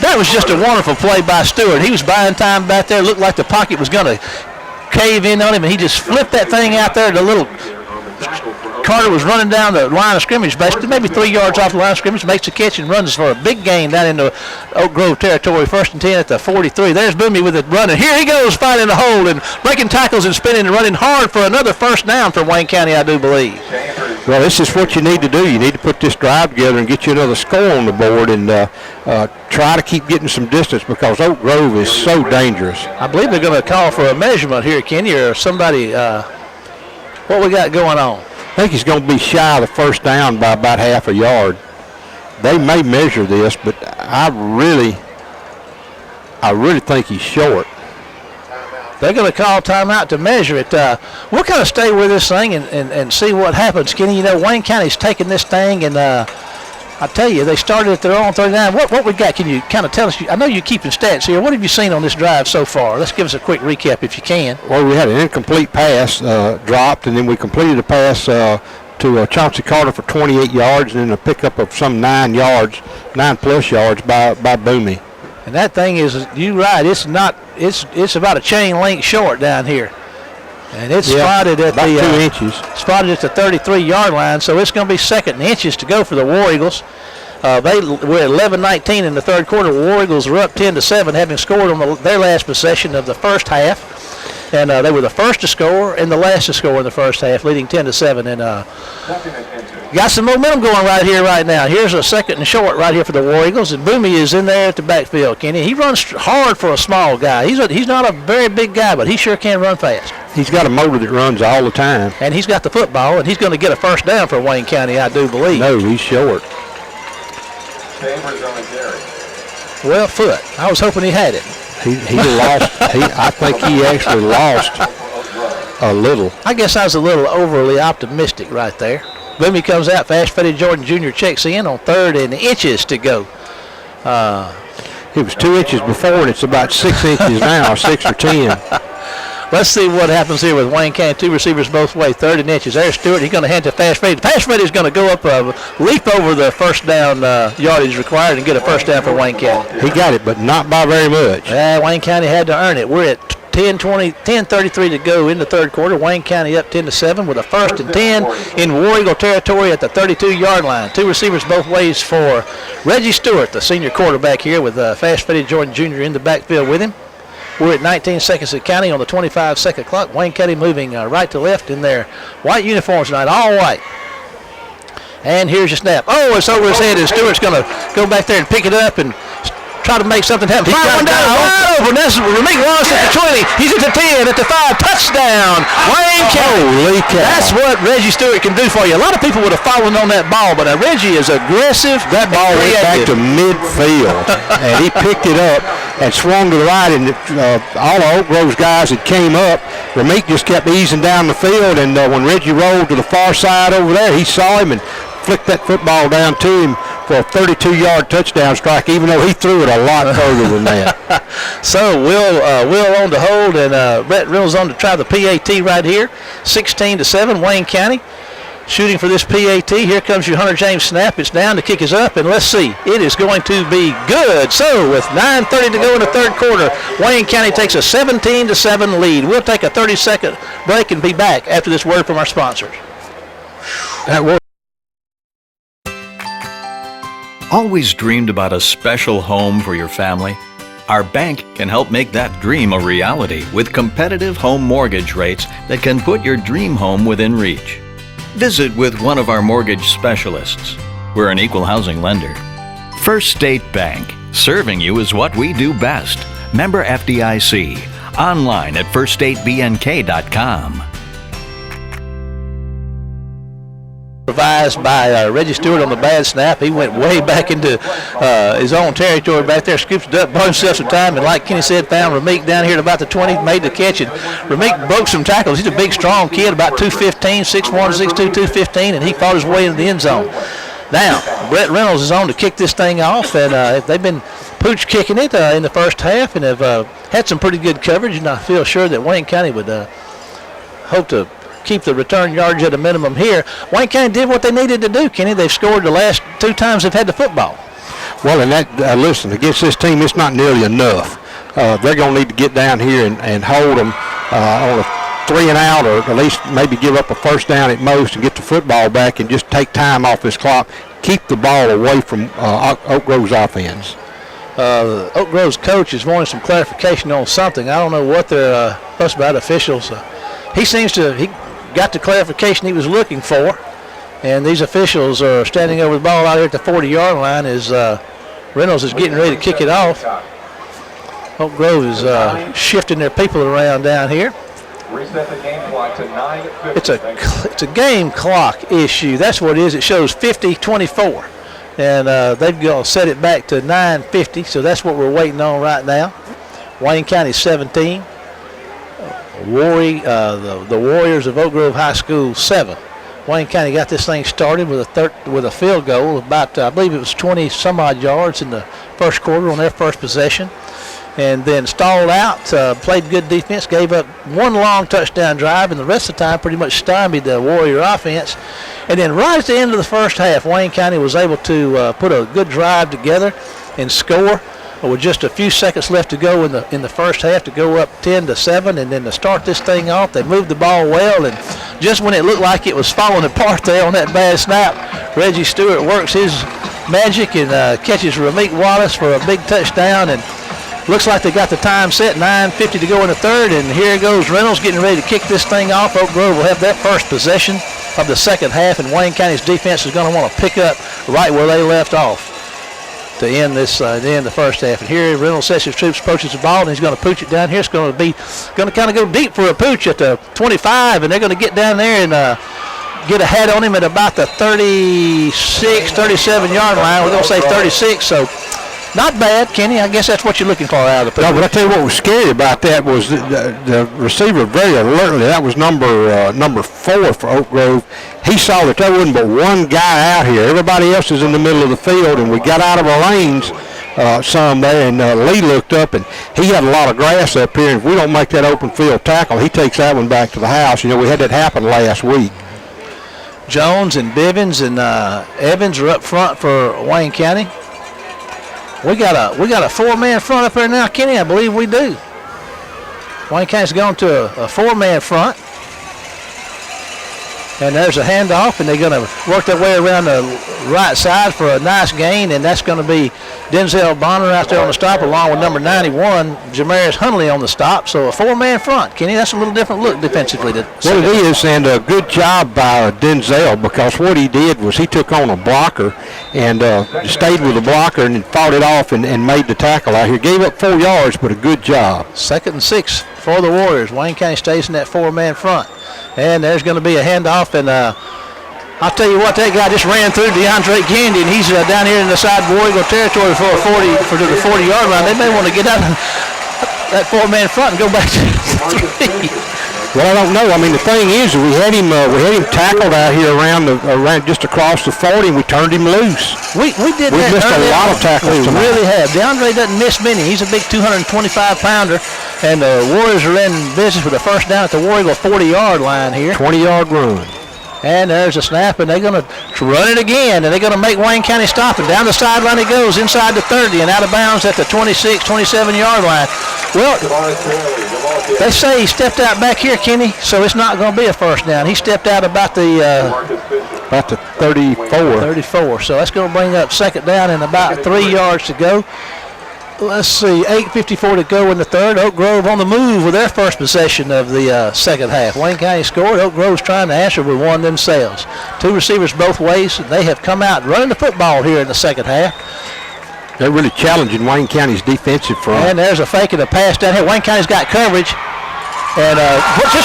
That was just a wonderful play by Stewart. He was buying time back there. Looked like the pocket was going to cave in on him, and he just flipped that thing out there. The little Carter was running down the line of scrimmage, basically maybe 3 yards off the line of scrimmage, makes a catch and runs for a big gain down into Oak Grove territory. 1st and 10 at the 43. There's Boomey with it running. Here he goes, finding the hole and breaking tackles and spinning and running hard for another first down for Wayne County, I do believe. Well, this is what you need to do. You need to put this drive together and get you another score on the board and try to keep getting some distance because Oak Grove is so dangerous. I believe they're going to call for a measurement here, Kenny, or somebody. What we got going on? I think he's going to be shy of the first down by about half a yard. They may measure this, but I really think he's short. They're going to call timeout to measure it. We'll kind of stay with this thing and see what happens, Kenny. Wayne County's taking this thing, and I tell you, they started at their own 39. What we got? Can you kind of tell us? I know you're keeping stats here. What have you seen on this drive so far? Let's give us a quick recap if you can. Well, we had an incomplete pass dropped, and then we completed a pass to Chauncey Carter for 28 yards, and then a pickup of some 9+ yards by Boomey. And that thing is, you're right. It's about a chain link short down here. And it's spotted at about 2 inches. Spotted at the 33-yard line, so it's going to be 2nd and inches to go for the War Eagles. We're at 11-19 in the third quarter. War Eagles are up 10-7, having scored on their last possession of the first half. And they were the first to score and the last to score in the first half, leading 10-7. And got some momentum going right here, right now. Here's a second and short right here for the War Eagles, and Boomie is in there at the backfield, Kenny. He runs hard for a small guy. He's not a very big guy, but he sure can run fast. He's got a motor that runs all the time. And he's got the football, and he's going to get a first down for Wayne County, I do believe. No, he's short. Well, foot. I was hoping he had it. He lost. I think he actually lost a little. I guess I was a little overly optimistic right there. Boomie comes out. Fast-footed Jordan Jr. checks in on 3rd and inches to go. It was 2 inches before, and it's about 6 inches now, 6 or 10. Let's see what happens here with Wayne County. 2 receivers both ways, 3rd and inches. There's Stewart. He's going to hand to Fast Freddy. Fast Freddy is going to go up, leap over the first down yardage required and get a first down for Wayne County. He got it, but not by very much. Wayne County had to earn it. We're at 10:33 to go in the third quarter. Wayne County up 10-7 with a 1st and 10 in War Eagle territory at the 32-yard line. 2 receivers both ways for Reggie Stewart, the senior quarterback here, with fast-footed Jordan Jr. in the backfield with him. We're at 19 seconds of counting on the 25-second clock. Wayne County moving right to left in their white uniforms tonight, all white. And here's your snap. Oh, it's over his head, and Stewart's going to go back there and pick it up and try to make something happen. Fire one down, wide open. That's Ramik Wallace at the 20. He's at the 10, at the 5. Touchdown, Wayne County. Holy cow. That's what Reggie Stewart can do for you. A lot of people would have fallen on that ball, but Reggie is aggressive. That ball went back to midfield, and he picked it up and swung to the right, and all of Oak Grove's guys that came up, Ramik just kept easing down the field, and when Reggie rolled to the far side over there, he saw him and flicked that football down to him for a 32-yard touchdown strike, even though he threw it a lot further than that. So Will on to hold, and Brett Reynolds on to try the PAT right here. 16-7, Wayne County shooting for this PAT. Here comes your Hunter James snap. It's down, the kick is up, and let's see. It is going to be good. So with 9:30 to go in the third quarter, Wayne County takes a 17-7 lead. We'll take a 30-second break and be back after this word from our sponsors. That was Always dreamed about a special home for your family? Our bank can help make that dream a reality with competitive home mortgage rates that can put your dream home within reach. Visit with one of our mortgage specialists. We're an equal housing lender. First State Bank, serving you is what we do best. Member FDIC. Online at firststatebnk.com. Revised by Reggie Stewart on the bad snap. He went way back into his own territory back there, scooped it up, bought himself some time, and like Kenny said, found Ramik down here at about the 20, made the catch, and Ramik broke some tackles. He's a big, strong kid, about 215, 6'1", 6'2", 215, and he fought his way into the end zone. Now, Brett Reynolds is on to kick this thing off, and they've been pooch kicking it in the first half, and have had some pretty good coverage, and I feel sure that Wayne County would hope to keep the return yards at a minimum here. Wayne County did what they needed to do, Kenny. They've scored the last 2 times they've had the football. Well, and that, listen, against this team, it's not nearly enough. They're going to need to get down here and hold them on a 3 and out, or at least maybe give up a first down at most and get the football back and just take time off this clock. Keep the ball away from Oak Grove's offense. Oak Grove's coach is wanting some clarification on something. I don't know what they're fussing about, officials. He got the clarification he was looking for, and these officials are standing over the ball out here at the 40-yard line as Reynolds is getting ready to kick it off. Oak Grove is shifting their people around down here. Reset the game clock to 9:50. It's a game clock issue. That's what it is. It shows 50-24, and they've got to set it back to 9:50. So that's what we're waiting on right now. Wayne County 17. The Warriors of Oak Grove High School 7. Wayne County got this thing started with a field goal about I believe it was 20 some odd yards in the first quarter on their first possession, and then stalled out, played good defense, gave up one long touchdown drive, and the rest of the time pretty much stymied the Warrior offense. And then right at the end of the first half, Wayne County was able to put a good drive together and score with just a few seconds left to go in the first half to go up 10-7, and then to start this thing off, they moved the ball well, and just when it looked like it was falling apart there on that bad snap, Reggie Stewart works his magic and catches Ramik Wallace for a big touchdown, and Looks like they got the time set, 9:50 to go in the third, and here goes Reynolds getting ready to kick this thing off. Oak Grove will have that first possession of the second half, and Wayne County's defense is going to want to pick up right where they left off to end this, to end the first half. And here Reynolds sets his troops, approaches the ball, and he's going to pooch it down here. It's going to kind of go deep for a pooch at the 25, and they're going to get down there and get a head on him at about the 36, 37-yard line. We're going to say 36, so not bad, Kenny. I guess that's what you're looking for out of the pooch. No, but I tell you what was scary about that was the receiver very alertly. That was number 4 for Oak Grove. He saw that there wasn't but one guy out here. Everybody else is in the middle of the field, and we got out of our lanes some there, and Lee looked up, and he had a lot of grass up here, and if we don't make that open field tackle, he takes that one back to the house. You know, we had that happen last week. Jones and Bivens and Evans are up front for Wayne County. We got a 4-man front up there now, Kenny. I believe we do. Wayne County's gone to a 4-man front. And there's a handoff, and they're going to work their way around the right side for a nice gain, and that's going to be Denzel Bonner out there on the stop, along with number 91, Jamaris Hunley on the stop. So a 4-man front. Kenny, that's a little different look defensively. Well, it is, and a good job by Denzel, because what he did was he took on a blocker and stayed with the blocker and fought it off and made the tackle out here. Gave up 4 yards, but a good job. 2nd and 6 for the Warriors. Wayne County stays in that 4-man front. And there's going to be a handoff, and I'll tell you what, that guy just ran through DeAndre Gandy, and he's down here in the side War Eagle territory for the 40-yard line. They may want to get out of that 4-man front and go back to 3. Well, I don't know. I mean, the thing is, we had him tackled out here around just across the 40, and we turned him loose. We did that. We missed a lot of tackles tonight. We really have. DeAndre doesn't miss many. He's a big 225-pounder, and the Warriors are in business with a first down at the War Eagle 40-yard line here. 20-yard run. And there's a snap, and they're going to run it again, and they're going to make Wayne County stop. And down the sideline he goes, inside the 30, and out of bounds at the 26, 27-yard line. Well, they say he stepped out back here, Kenny, so it's not going to be a first down. He stepped out about the 34. 34. So that's going to bring up 2nd down and about 3 yards to go. Let's see, 8:54 to go in the third. Oak Grove on the move with their first possession of the second half. Wayne County scored. Oak Grove's trying to answer with one themselves. 2 receivers both ways. They have come out running the football here in the second half. They're really challenging Wayne County's defensive front. And there's a fake and a pass down here. Wayne County's got coverage. And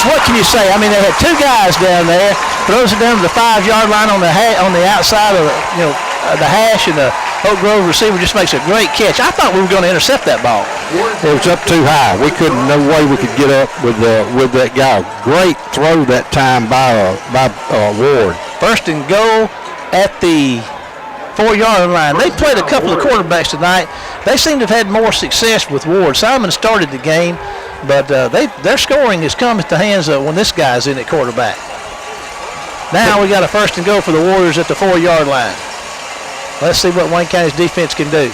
what can you say? I mean, they had 2 guys down there. Throws it down to the 5-yard line on the outside of the hash, and the Oak Grove receiver just makes a great catch. I thought we were going to intercept that ball. It was up too high. We couldn't. No way we could get up with that guy. Great throw that time by Ward. 1st and goal at the 4-yard line. They played a couple of quarterbacks tonight. They seem to have had more success with Ward. Simon started the game, but their scoring has come at the hands of when this guy's in at quarterback. Now we got a 1st and goal for the Warriors at the 4-yard line. Let's see what Wayne County's defense can do.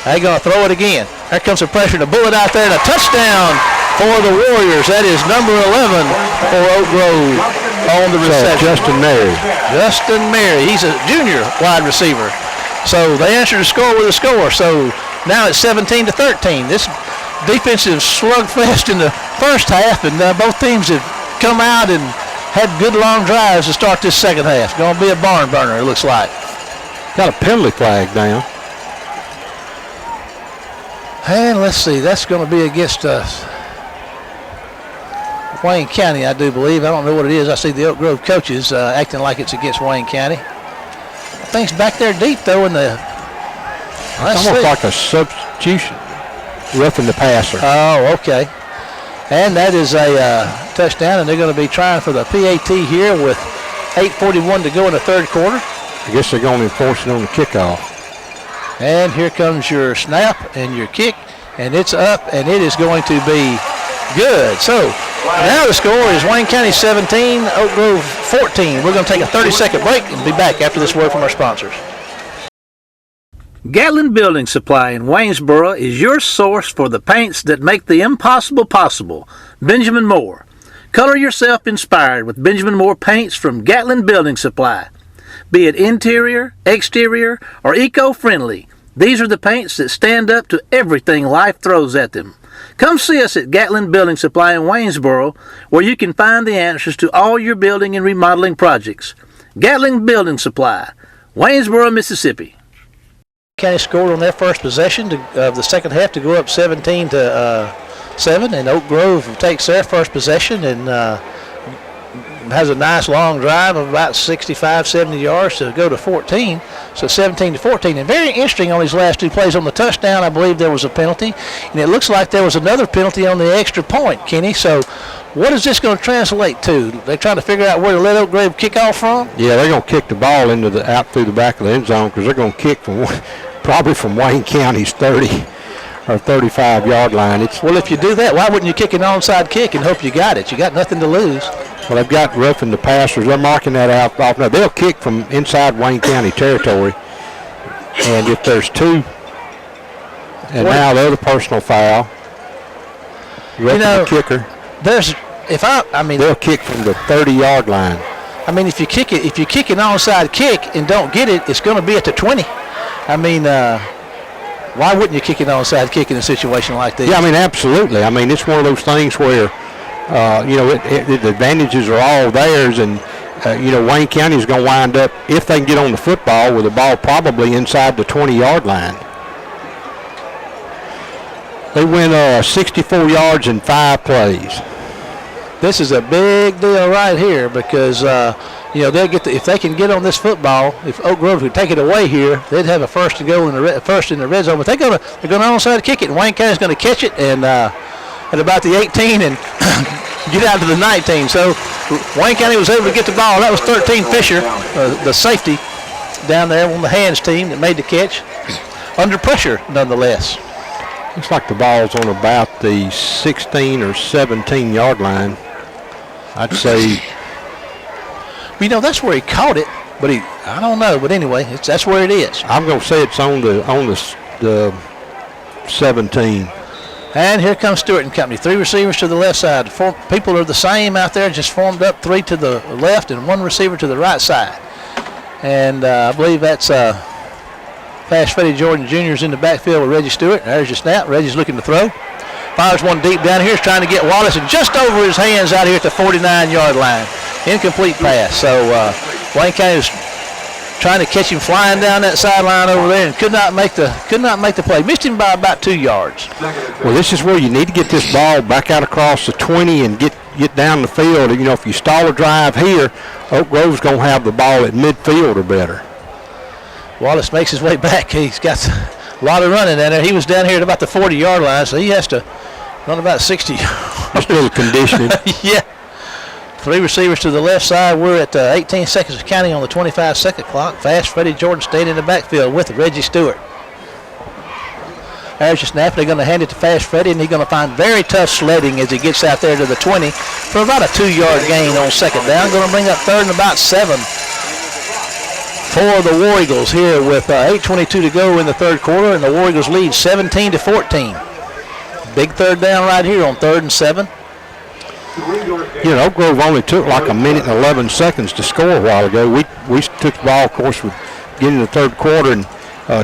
They're going to throw it again. There comes some pressure, and a bullet out there, and a touchdown for the Warriors. That is number 11 for Oak Grove on the reception. Justin Mary. He's a junior wide receiver. So they answered the score with a score. So now it's 17-13. This defensive slugfest in the first half, and both teams have come out and had good long drives to start this second half. Going to be a barn burner, it looks like. Got a penalty flag down. And let's see, that's going to be against Wayne County, I do believe. I don't know what it is. I see the Oak Grove coaches acting like it's against Wayne County. I think it's back there deep, though, in the... It's almost like a substitution, roughing the passer. Oh, okay. And that is a touchdown, and they're going to be trying for the PAT here with 8:41 to go in the third quarter. I guess they're going to enforce it on the kickoff. And here comes your snap and your kick, and it's up, and it is going to be good. So now the score is Wayne County 17, Oak Grove 14. We're going to take a 30-second break and be back after this word from our sponsors. Gatlin Building Supply in Waynesboro is your source for the paints that make the impossible possible. Benjamin Moore. Color yourself inspired with Benjamin Moore paints from Gatlin Building Supply. Be it interior, exterior, or eco-friendly, These are the paints that stand up to everything life throws at them. Come see us at Gatlin Building Supply in Waynesboro, where you can find the answers to all your building and remodeling projects. Gatlin Building Supply, Waynesboro, Mississippi. County scored on their first possession of the second half to go up 17-7, and Oak Grove takes their first possession and has a nice long drive of about 65, 70 yards to go to 14, so 17-14. And very interesting on these last two plays. On the touchdown, I believe there was a penalty, and it looks like there was another penalty on the extra point, Kenny. So what is this going to translate to? They're trying to figure out where to let Oak Grove kick off from? Yeah, they're going to kick the ball out through the back of the end zone because they're going to kick probably from Wayne County's 30 or 35-yard line. Well, if you do that, why wouldn't you kick an onside kick and hope you got it? You got nothing to lose. Well, they've got roughing the passers. They're marking that out off. Now, they'll kick from inside Wayne County territory. And if there's two, and now the other personal foul, roughing the kicker. They'll kick from the 30-yard line. I mean, if you kick an onside kick and don't get it, it's going to be at the 20. I mean, why wouldn't you kick an onside kick in a situation like this? Yeah, I mean, absolutely. I mean, it's one of those things where, the advantages are all theirs, and, Wayne County is going to wind up, if they can get on the football, with the ball probably inside the 20-yard line. They went 64 yards in 5 plays. This is a big deal right here because, they'll get if they can get on this football, if Oak Grove could take it away here, they'd have a first to go in the red zone. But they're going to onside kick it, and Wayne County's going to catch it and at about the 18 and get out to the 19. So Wayne County was able to get the ball. That was 13 Fisher, the safety down there on the hands team that made the catch. Under pressure, nonetheless. Looks like the ball's on about the 16 or 17-yard line. I'd say. That's where he caught it, but I don't know. But anyway, that's where it is. I'm going to say it's on the 17. And here comes Stewart and company. 3 receivers to the left side. 4 people are the same out there, just formed up, 3 to the left and 1 receiver to the right side. And I believe that's Fast Freddie Jordan Jr. is in the backfield with Reggie Stewart. There's your snap. Reggie's looking to throw. Fires one deep down here. He's trying to get Wallace, and just over his hands out here at the 49-yard line. Incomplete pass. So Wayne County was trying to catch him flying down that sideline over there and could not make the play. Missed him by about 2 yards. Well, this is where you need to get this ball back out across the 20 and get down the field. If you stall a drive here, Oak Grove's going to have the ball at midfield or better. Wallace makes his way back. He's got a lot of running down there. He was down here at about the 40-yard line, so he has to run about 60. That's a little conditioning. Yeah. 3 receivers to the left side. We're at 18 seconds of counting on the 25-second clock. Fast Freddie Jordan stayed in the backfield with Reggie Stewart. There's your snap. They're going to hand it to Fast Freddie, and he's going to find very tough sledding as he gets out there to the 20 for about a 2-yard gain on second down. Going to bring up 3rd and about 7 for the War Eagles here with 8:22 to go in the third quarter, and the War Eagles lead 17-14. Big 3rd down right here on 3rd and 7. Oak Grove only took like a minute and 11 seconds to score a while ago. We took the ball, of course, with getting the third quarter and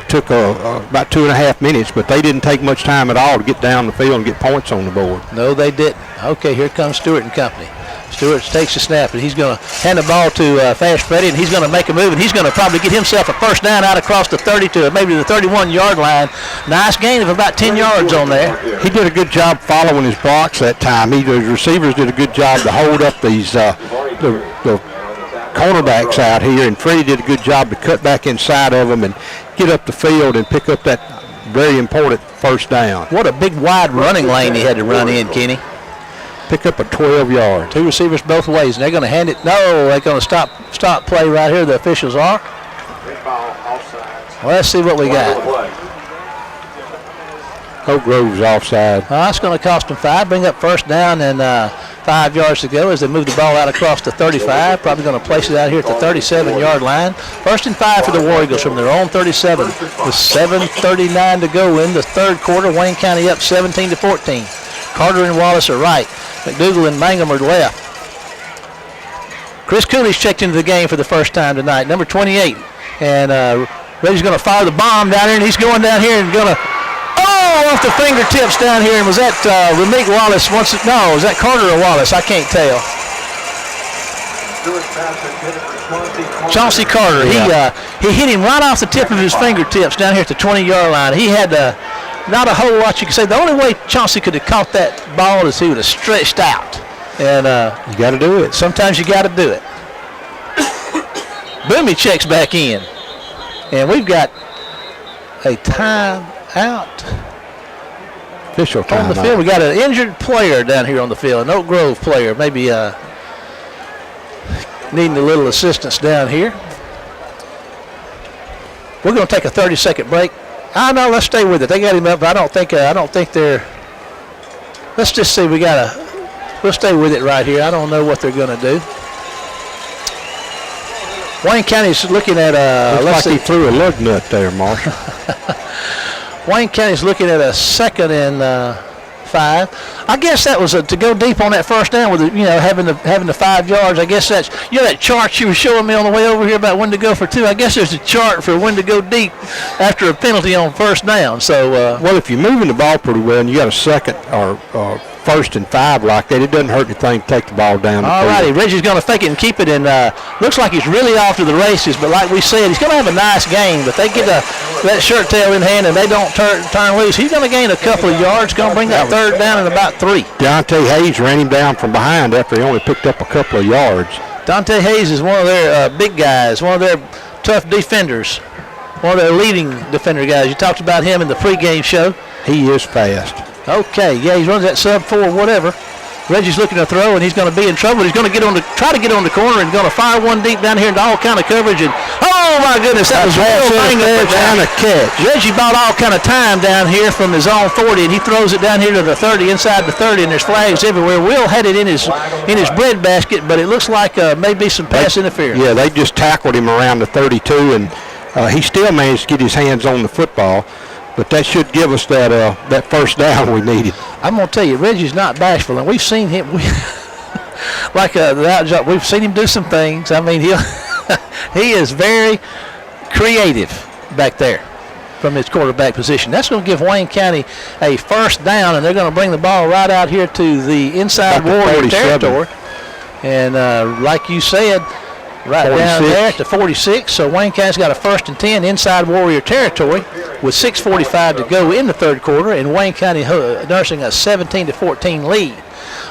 took about 2.5 minutes, but they didn't take much time at all to get down the field and get points on the board. No, they didn't. Okay, here comes Stewart and company. Stewart takes the snap, and he's going to hand the ball to Fast Freddie, and he's going to make a move, and he's going to probably get himself a first down out across the 30 to maybe the 31-yard line. Nice gain of about 10 yards on there. He did a good job following his blocks that time. The receivers did a good job to hold up these the cornerbacks out here, and Freddie did a good job to cut back inside of them and get up the field and pick up that very important first down. What a big wide running lane he had to run in, Kenny. Pick up a 12-yard. 2 receivers both ways, and they're going to hand it. No, they're going to stop play right here. The officials are. Well, let's see what we got. Oak Grove's offside. That's going to cost them 5. Bring up first down and 5 yards to go as they move the ball out across the 35. Probably going to place it out here at the 37-yard line. 1st and 5 for the War Eagles from their own 37 with 7:39 to go in the third quarter. Wayne County up 17-14. Carter and Wallace are right. McDougal and Mangum are left. Chris Cooley's checked into the game for the first time tonight, number 28. And Reggie's going to fire the bomb down here, and he's going down here and going to, off the fingertips down here. And was that Ramique Wallace? No, was that Carter or Wallace? I can't tell. Chauncey Carter. Yeah. He hit him right off the tip of his fingertips down here at the 20-yard line. He had not a whole lot you could say. The only way Chauncey could have caught that ball is he would have stretched out. And you got to do it. Sometimes you got to do it. Boomy checks back in. And we've got a timeout. Official timeout. On the field, we got an injured player down here on the field, an Oak Grove player, maybe needing a little assistance down here. We're going to take a 30-second break. No, let's stay with it. They got him up. I don't think they're. Let's just see. We'll stay with it right here. I don't know what they're going to do. Wayne County's looking at looks like he threw a lug nut there, Marshall. Wayne County's looking at a 2nd and 5. I guess that was to go deep on that first down with having the 5 yards. I guess that's that chart you were showing me on the way over here about when to go for 2. I guess there's a chart for when to go deep after a penalty on first down. So well, if you're moving the ball pretty well and you got a 2nd or 1st and 5 like that, it doesn't hurt anything to take the ball down. All righty, Reggie's going to fake it and keep it, and looks like he's really off to the races. But like we said, he's going to have a nice game. But they get that shirt tail in hand and they don't turn loose. He's going to gain a couple of yards. Going to bring that 3rd down in about 3. Deontay Hayes ran him down from behind after he only picked up a couple of yards. Deontay Hayes is one of their big guys, one of their tough defenders, one of their leading defender guys. You talked about him in the pregame show. He is fast. Okay, yeah, he runs that sub-4 whatever. Reggie's looking to throw, and he's going to be in trouble. He's going to try to get on the corner and going to fire one deep down here into all kind of coverage. And oh my goodness, that was a real thing down a catch. Reggie bought all kind of time down here from his own 40, and he throws it down here to the 30, inside the 30, and there's flags everywhere. Will had it in his breadbasket, but it looks like maybe some pass interference. Yeah, they just tackled him around the 32, and he still managed to get his hands on the football. But that should give us that first down we needed. I'm going to tell you, Reggie's not bashful, and we've seen him. We've seen him do some things. I mean, he is very creative back there from his quarterback position. That's going to give Wayne County a first down, and they're going to bring the ball right out here to the inside Warrior territory. And like you said, right 46. Down there at the 46. So Wayne County's got a 1st and 10 inside Warrior territory with 6:45 to go in the 3rd quarter, and Wayne County nursing a 17-14 lead.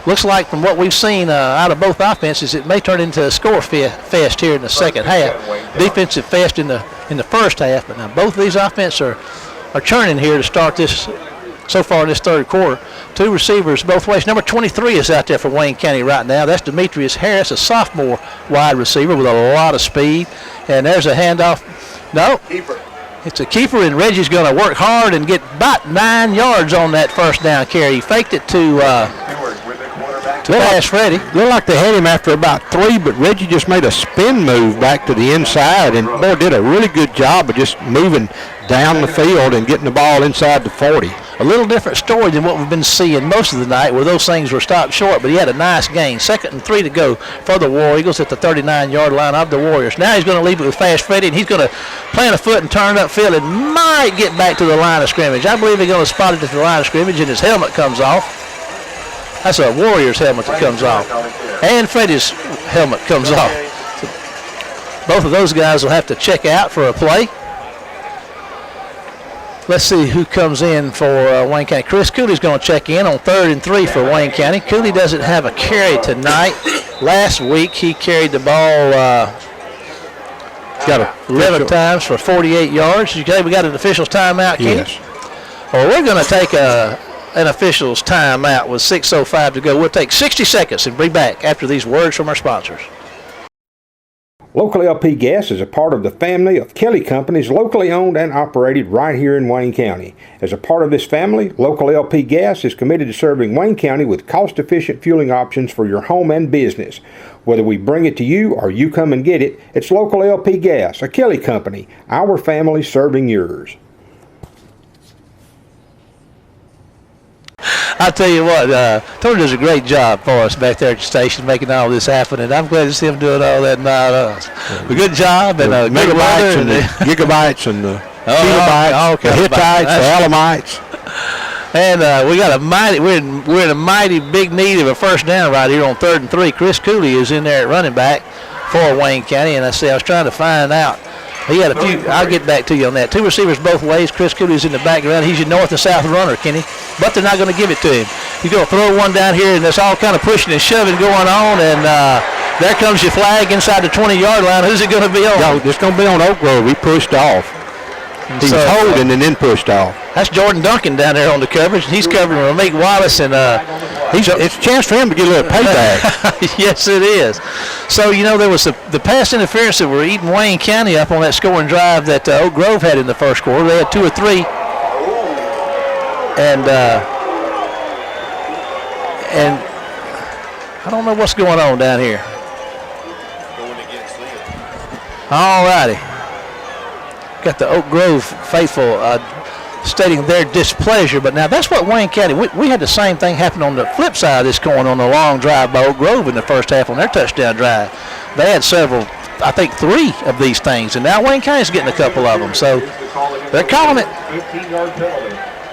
Looks like from what we've seen out of both offenses, it may turn into a score fest here in the second half. Defensive fest in the first half, but now both of these offenses are churning here to start this so far in this 3rd quarter. 2 receivers both ways. Number 23 is out there for Wayne County right now. That's Demetrius Harris, a sophomore wide receiver with a lot of speed. And there's a handoff. No. Keeper. It's a keeper, and Reggie's going to work hard and get about 9 yards on that first down carry. He faked it to Pass Freddie. Looked like they had him after about 3, but Reggie just made a spin move back to the inside, and boy, did a really good job of just moving down the field and getting the ball inside the 40. A little different story than what we've been seeing most of the night, where those things were stopped short, but he had a nice gain. 2nd and 3 to go for the War Eagles at the 39-yard line of the Warriors. Now he's going to leave it with Fast Freddie, and he's going to plant a foot and turn upfield and might get back to the line of scrimmage. I believe he's going to spot it at the line of scrimmage, and his helmet comes off. That's a Warriors helmet that comes off. And Freddie's helmet comes off. So both of those guys will have to check out for a play. Let's see who comes in for Wayne County. Chris Cooley's going to check in on 3rd and 3 for Wayne County. Cooley doesn't have a carry tonight. Last week he carried the ball 11 times for 48 yards. Okay, we got an official's timeout, Kenny? Yes. Well, we're going to take an official's timeout with 6:05 to go. We'll take 60 seconds and be back after these words from our sponsors. Local LP Gas is a part of the family of Kelly Companies, locally owned and operated right here in Wayne County. As a part of this family, Local LP Gas is committed to serving Wayne County with cost-efficient fueling options for your home and business. Whether we bring it to you or you come and get it, it's Local LP Gas, a Kelly Company, our family serving yours. I tell you what, Tony does a great job for us back there at the station, making all this happen, and I'm glad to see him doing all that and not us. A good job and a good megabytes and the gigabytes and the kilobytes, the Hittites, the Elamites. And we got we're in a mighty big need of a first down right here on 3rd and 3. Chris Cooley is in there at running back for Wayne County, and I was trying to find out. He had a few. I'll get back to you on that. 2 receivers both ways. Chris Cooley's in the background. He's your north and south runner, Kenny. But they're not going to give it to him. He's going to throw one down here, and there's all kind of pushing and shoving going on. And there comes your flag inside the 20-yard line. Who's it going to be on? No, it's going to be on Oak Grove. He pushed off. He was holding and then pushed off. That's Jordan Duncan down there on the coverage. He's covering Ramik Wallace, and it's a chance for him to get a little payback. Yes, it is. So, there was the pass interference that were eating Wayne County up on that scoring drive that Oak Grove had in the first quarter. They had 2 or 3. And I don't know what's going on down here. All righty. Got the Oak Grove faithful stating their displeasure, but now that's what Wayne County, we had the same thing happen on the flip side of this coin on the long drive by Oak Grove in the first half on their touchdown drive. They had several, I think 3 of these things, and now Wayne County's getting a couple of them, so they're calling it.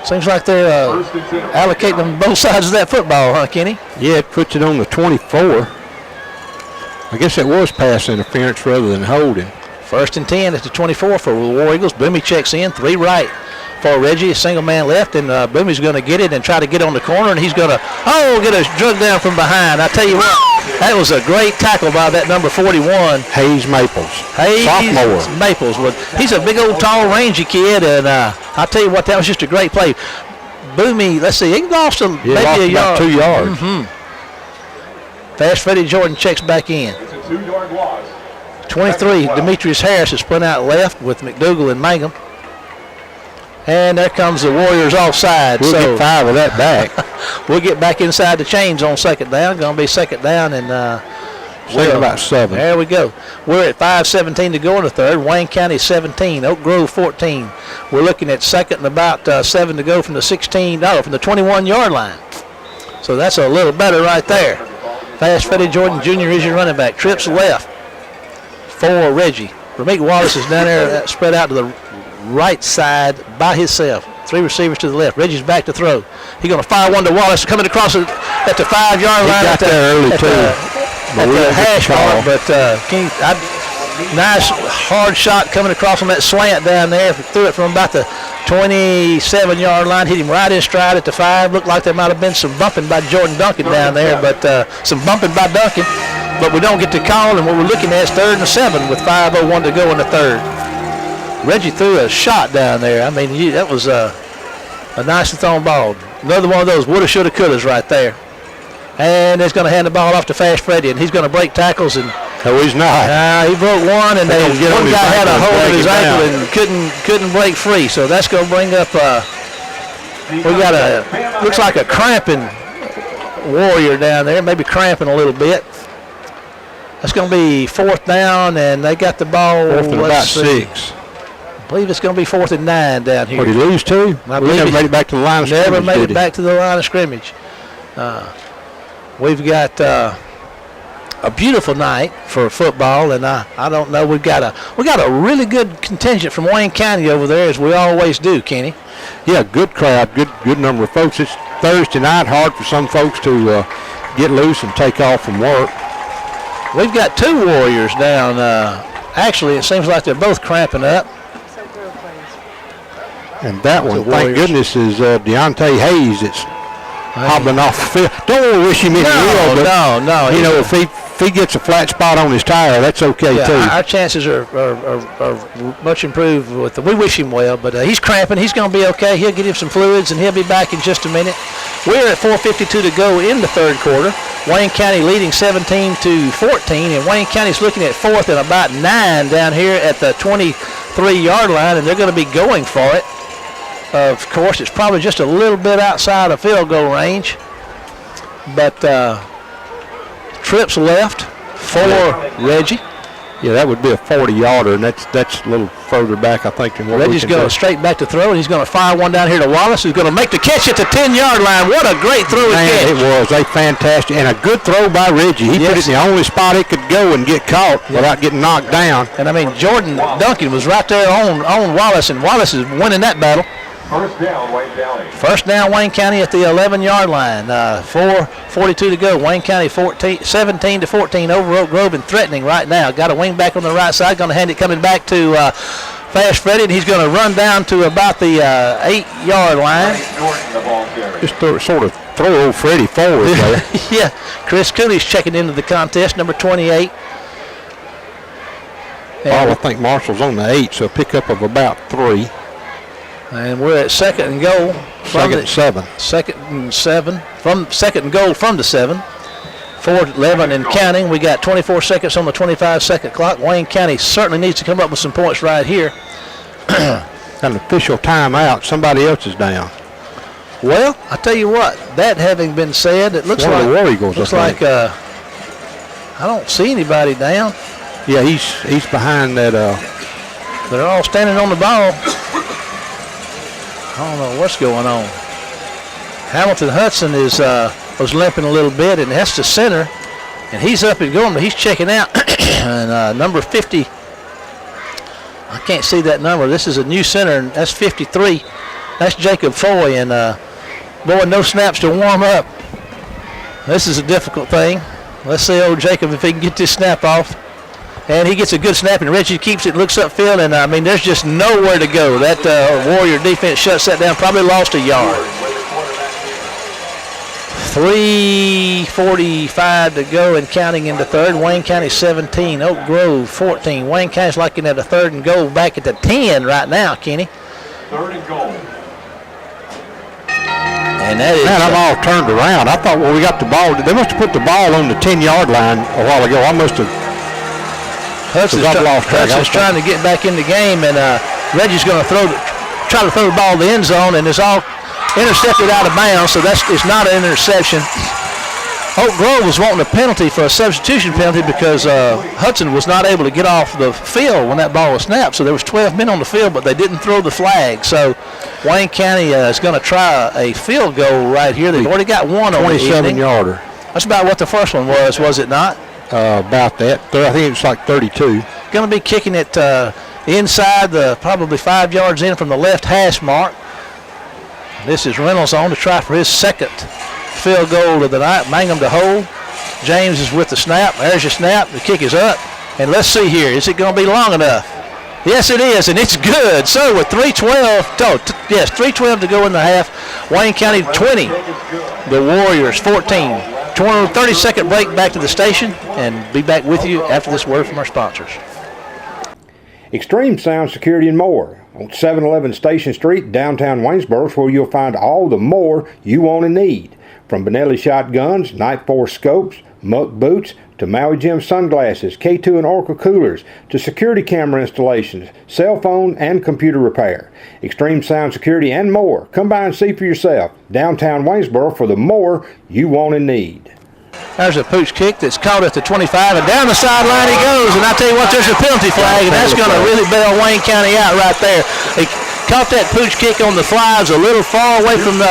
Seems like they're allocating them both sides of that football, huh, Kenny? Yeah, it puts it on the 24. I guess it was pass interference rather than holding. 1st and 10 at the 24 for the War Eagles. Boomy checks in, 3 right for Reggie, a single man left, and Boomy's going to get it and try to get on the corner, and he's going to, get a drug down from behind. I tell you what, that was a great tackle by that number 41. Hayes Maples. Sophomore. Maples. He's a big old tall rangy kid, and I tell you what, that was just a great play. Boomy, let's see, he lost maybe a yard. 2 yards. Fast Freddie Jordan checks back in. It's a 2-yard loss. 23, Demetrius Harris is split out left with McDougal and Mangum. And there comes the Warriors offside. We'll get 5 of that back. We'll get back inside the chains on 2nd down. Going to be 2nd down and about 7. There we go. We're at 5:17 to go in the 3rd. Wayne County 17, Oak Grove 14. We're looking at 2nd and about 7 to go from the 21-yard line. So that's a little better right there. Fast Freddie Jordan Jr. is your running back. Trips left for Reggie. Ramik Wallace is down there spread out to the right side by himself. 3 receivers to the left. Reggie's back to throw. He's going to fire one to Wallace coming across at the 5-yard line. He got there early too. At the hash mark, but nice hard shot coming across on that slant down there. Threw it from about the 27-yard line. Hit him right in stride at the 5. Looked like there might have been some bumping by Jordan Duncan down there, but some bumping by Duncan. But we don't get to call, and what we're looking at is 3rd and 7 with 5:01 to go in the 3rd. Reggie threw a shot down there. I mean, that was a nicely thrown ball. Another one of those woulda, shoulda, couldas right there. And he's going to hand the ball off to Fast Freddie, and he's going to break tackles. And he's not. He broke one, and one guy had a hold of his ankle and couldn't break free. So that's going to bring up. We got looks like a cramping Warrior down there, maybe cramping a little bit. That's going to be 4th down, and they got the ball. 4th and about 6. I believe it's going to be 4th and 9 down here. What, did he lose 2? I believe never made it back to the line of scrimmage. Never made it back to the line of scrimmage. We've got a beautiful night for football, and I don't know. We got a really good contingent from Wayne County over there, as we always do, Kenny. Yeah, good crowd, good number of folks. It's Thursday night, hard for some folks to get loose and take off from work. We've got 2 Warriors down. Actually, it seems like they're both cramping up. And that one, thank goodness, is Deontay Hayes. It's hobbling off the field. Don't want to wish him any ill, but no. You know, if he gets a flat spot on his tire, that's okay too. Our chances are much improved with we wish him well, but he's cramping. He's going to be okay. He'll get him some fluids, and he'll be back in just a minute. We're at 4:52 to go in the 3rd quarter. Wayne County leading 17-14, and Wayne County's looking at 4th and about 9 down here at the 23-yard line, and they're going to be going for it. Of course, it's probably just a little bit outside of field goal range, but trips left for Reggie, Yeah, that would be a 40-yarder, and that's a little further back, I think, than what Reggie's going straight back to throw, and he's going to fire one down here to Wallace, who's going to make the catch at the 10-yard line. What a great throw and catch. It was a fantastic, and a good throw by Reggie. He put it in the only spot it could go and get caught without getting knocked down. And, I mean, Jordan Duncan was right there on Wallace, and Wallace is winning that battle. First down, Wayne County. First down, Wayne County at the 11-yard line. 4:42 to go. Wayne County 17-14 over Oak Grove and threatening right now. Got a wing back on the right side. Going to hand it coming back to Fast Freddy, and he's going to run down to about the 8-yard line. Just sort of throw old Freddie forward there. Yeah. Chris Cooley's checking into the contest, number 28. I think Marshall's on the 8, so a pickup of about 3. And we're at second and goal. Second and 7. Second and 7. Second and goal from the 7. 4:11 and counting. We got 24 seconds on the 25-second clock. Wayne County certainly needs to come up with some points right here. An official timeout. Somebody else is down. Well, I tell you what. That having been said, it looks like the War Eagles. Looks like I don't see anybody down. Yeah, he's behind that. They're all standing on the ball. I don't know what's going on. Hamilton Hudson was limping a little bit, and that's the center, and he's up and going, but he's checking out. And number 50, I can't see that number. This is a new center, and that's 53. That's Jacob Foy, and boy, no snaps to warm up. This is a difficult thing. Let's see old Jacob if he can get this snap off. And he gets a good snap, and Reggie keeps it and looks upfield, and, I mean, there's just nowhere to go. That Warrior defense shuts that down, probably lost a yard. 3:45 to go and counting into third. Wayne County 17, Oak Grove 14. Wayne County's looking at a third and goal back at the 10 right now, Kenny. Third and goal. And that is... Man, I'm all turned around. I thought when we got the ball, they must have put the ball on the 10-yard line a while ago. I must have... Hudson's trying to get back in the game, and Reggie's going to try to throw the ball to the end zone, and it's all intercepted out of bounds, so it's not an interception. Oak Grove was wanting a penalty for a substitution penalty because Hudson was not able to get off the field when that ball was snapped, so there was 12 men on the field, but they didn't throw the flag. So Wayne County is going to try a field goal right here. They've already got one on the evening. 27-yarder. That's about what the first one was it not? About that. I think it was like 32. Going to be kicking it inside probably 5 yards in from the left hash mark. This is Reynolds on to try for his second field goal of the night. Mangum to hold. James is with the snap. There's your snap. The kick is up. And let's see here. Is it going to be long enough? Yes, it is, and it's good. So with 3:12 to go in the half, Wayne County 20, the Warriors 14. 30-second break back to the station, and be back with you after this word from our sponsors. Extreme Sound Security and More on 711 Station Street, downtown Waynesboro, is where you'll find all the more you want and need. From Benelli shotguns, Night Force scopes, Muck boots, to Maui Jim sunglasses, K2 and Oracle coolers, to security camera installations, cell phone and computer repair. Extreme Sound Security and more. Come by and see for yourself. Downtown Waynesboro for the more you want and need. There's a pooch kick that's caught at the 25, and down the sideline he goes. And I tell you what, there's a penalty flag, and that's going to really bail Wayne County out right there. He caught that pooch kick on the flies a little far away from the,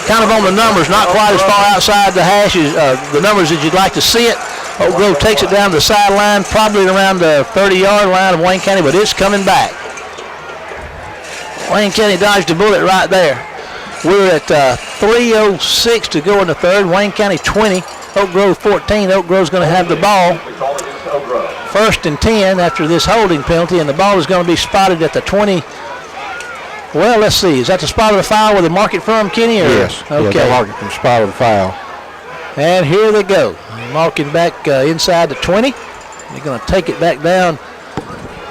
kind of on the numbers, not quite as far outside the hashes, the numbers as you'd like to see it. Oak Grove takes it down to the sideline, probably around the 30-yard line of Wayne County, but it's coming back. Wayne County dodged a bullet right there. We're at 3:06 to go in the third. Wayne County 20, Oak Grove 14. Oak Grove's going to have the ball. First and 10 after this holding penalty, and the ball is going to be spotted at the 20. Well, let's see. Is that the spot of the foul where they mark it from, Kenny? Or? Yes. Okay. Yeah, they mark it from the spot of the foul. And here they go. Marking back inside the 20. They're going to take it back down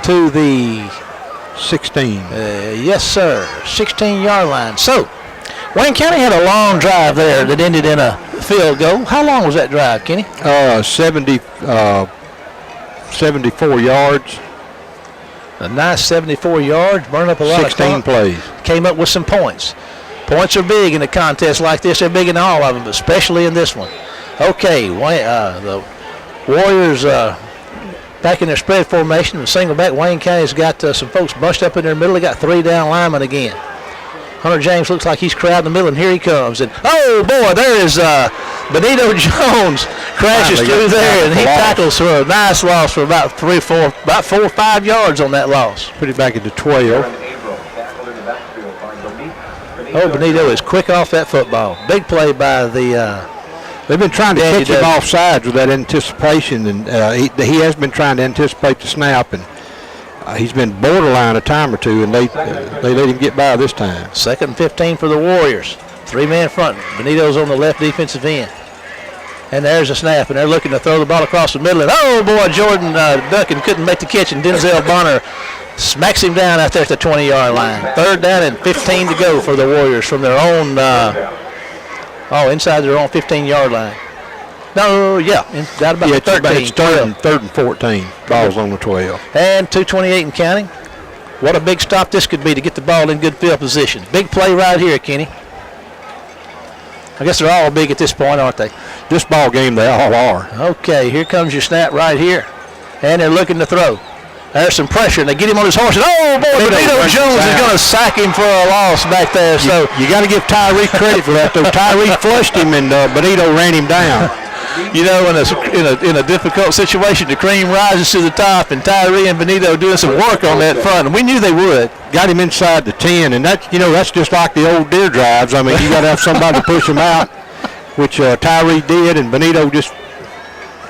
to the 16. Yes, sir. 16-yard line. So, Wayne County had a long drive there that ended in a field goal. How long was that drive, Kenny? 74 yards. A nice 74 yards. Burned up a lot 16 of plays. Came up with some points. Points are big in a contest like this. They're big in all of them, but especially in this one. Okay, the Warriors Back in their spread formation, the single back, Wayne County's got some folks bunched up in their middle. They got 3 down linemen again. Hunter James looks like he's crowding the middle, and here he comes. And oh boy, there is Benito Jones crashes through there, and he tackles for a nice loss for about 4 or 5 yards on that loss. Put it back into 12. Oh, Benito is quick off that football. Big play by the. They've been trying to catch him off sides with that anticipation, and he has been trying to anticipate the snap, and he's been borderline a time or two, and they let him get by this time. 2nd and 15 for the Warriors. 3-man front. Benito's on the left defensive end. And there's a snap, and they're looking to throw the ball across the middle. And oh boy, Jordan Duncan couldn't make the catch, and Denzel Bonner smacks him down out there at the 20-yard line. 3rd down and 15 to go for the Warriors from their own, inside their own 15-yard line. No, yeah, got about 13. It's 3rd and 14. Ball's on the 12. And 2:28 and counting. What a big stop this could be to get the ball in good field position. Big play right here, Kenny. I guess they're all big at this point, aren't they? This ball game, they all are. Okay, here comes your snap right here. And they're looking to throw. There's some pressure, and they get him on his horse. And oh, boy, Benito Jones is going to sack him for a loss back there. So you got to give Tyree credit for that, though. Tyree flushed him, and Benito ran him down. You know, in a difficult situation, the cream rises to the top, and Tyree and Benito doing some work on that front, and we knew they would. Got him inside the 10, and that's just like the old deer drives. I mean, you got to have somebody to push him out, which Tyree did, and Benito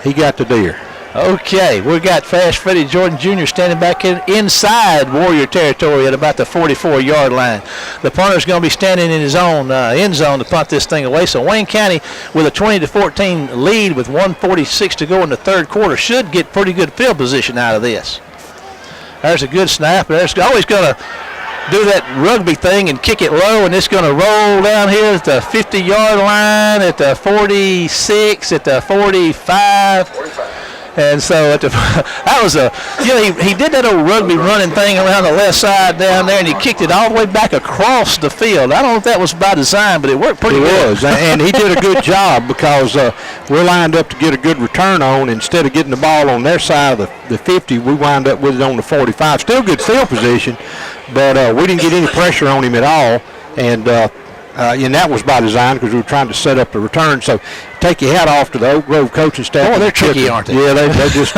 he got the deer. Okay, we got Fast Freddie Jordan Jr. standing back inside Warrior territory at about the 44-yard line. The punter's going to be standing in his own end zone to punt this thing away. So Wayne County, with a 20-14 lead with 1:46 to go in the 3rd quarter, should get pretty good field position out of this. There's a good snap. There's always going to do that rugby thing and kick it low, and it's going to roll down here at the 50-yard line, at the 46, at the 45. And so that was he did that old rugby running thing around the left side down there, and he kicked it all the way back across the field. I don't know if that was by design, but it worked pretty good. It was, and he did a good job because we're lined up to get a good return on. Instead of getting the ball on their side of the 50, we wind up with it on the 45. Still good field position, but we didn't get any pressure on him at all. And that was by design because we were trying to set up the return. So take your hat off to the Oak Grove coaching staff. Oh, they're tricky, aren't they? Yeah, they're just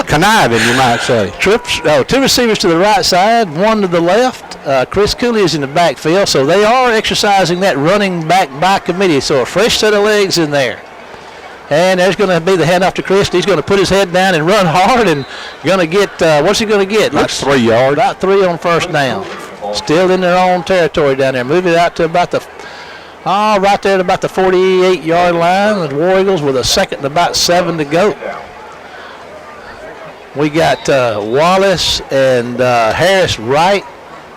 conniving, you might say. 2 receivers to the right side, 1 to the left. Chris Cooley is in the backfield, so they are exercising that running back by committee. So a fresh set of legs in there. And there's going to be the handoff to Chris. He's going to put his head down and run hard and going to get, what's he going to get? Like 3 yards. About 3 on 1st down. Still in their own territory down there. Move it out to about right there at about the 48-yard line. The War Eagles with a 2nd and about 7 to go. We got Wallace and Harris right,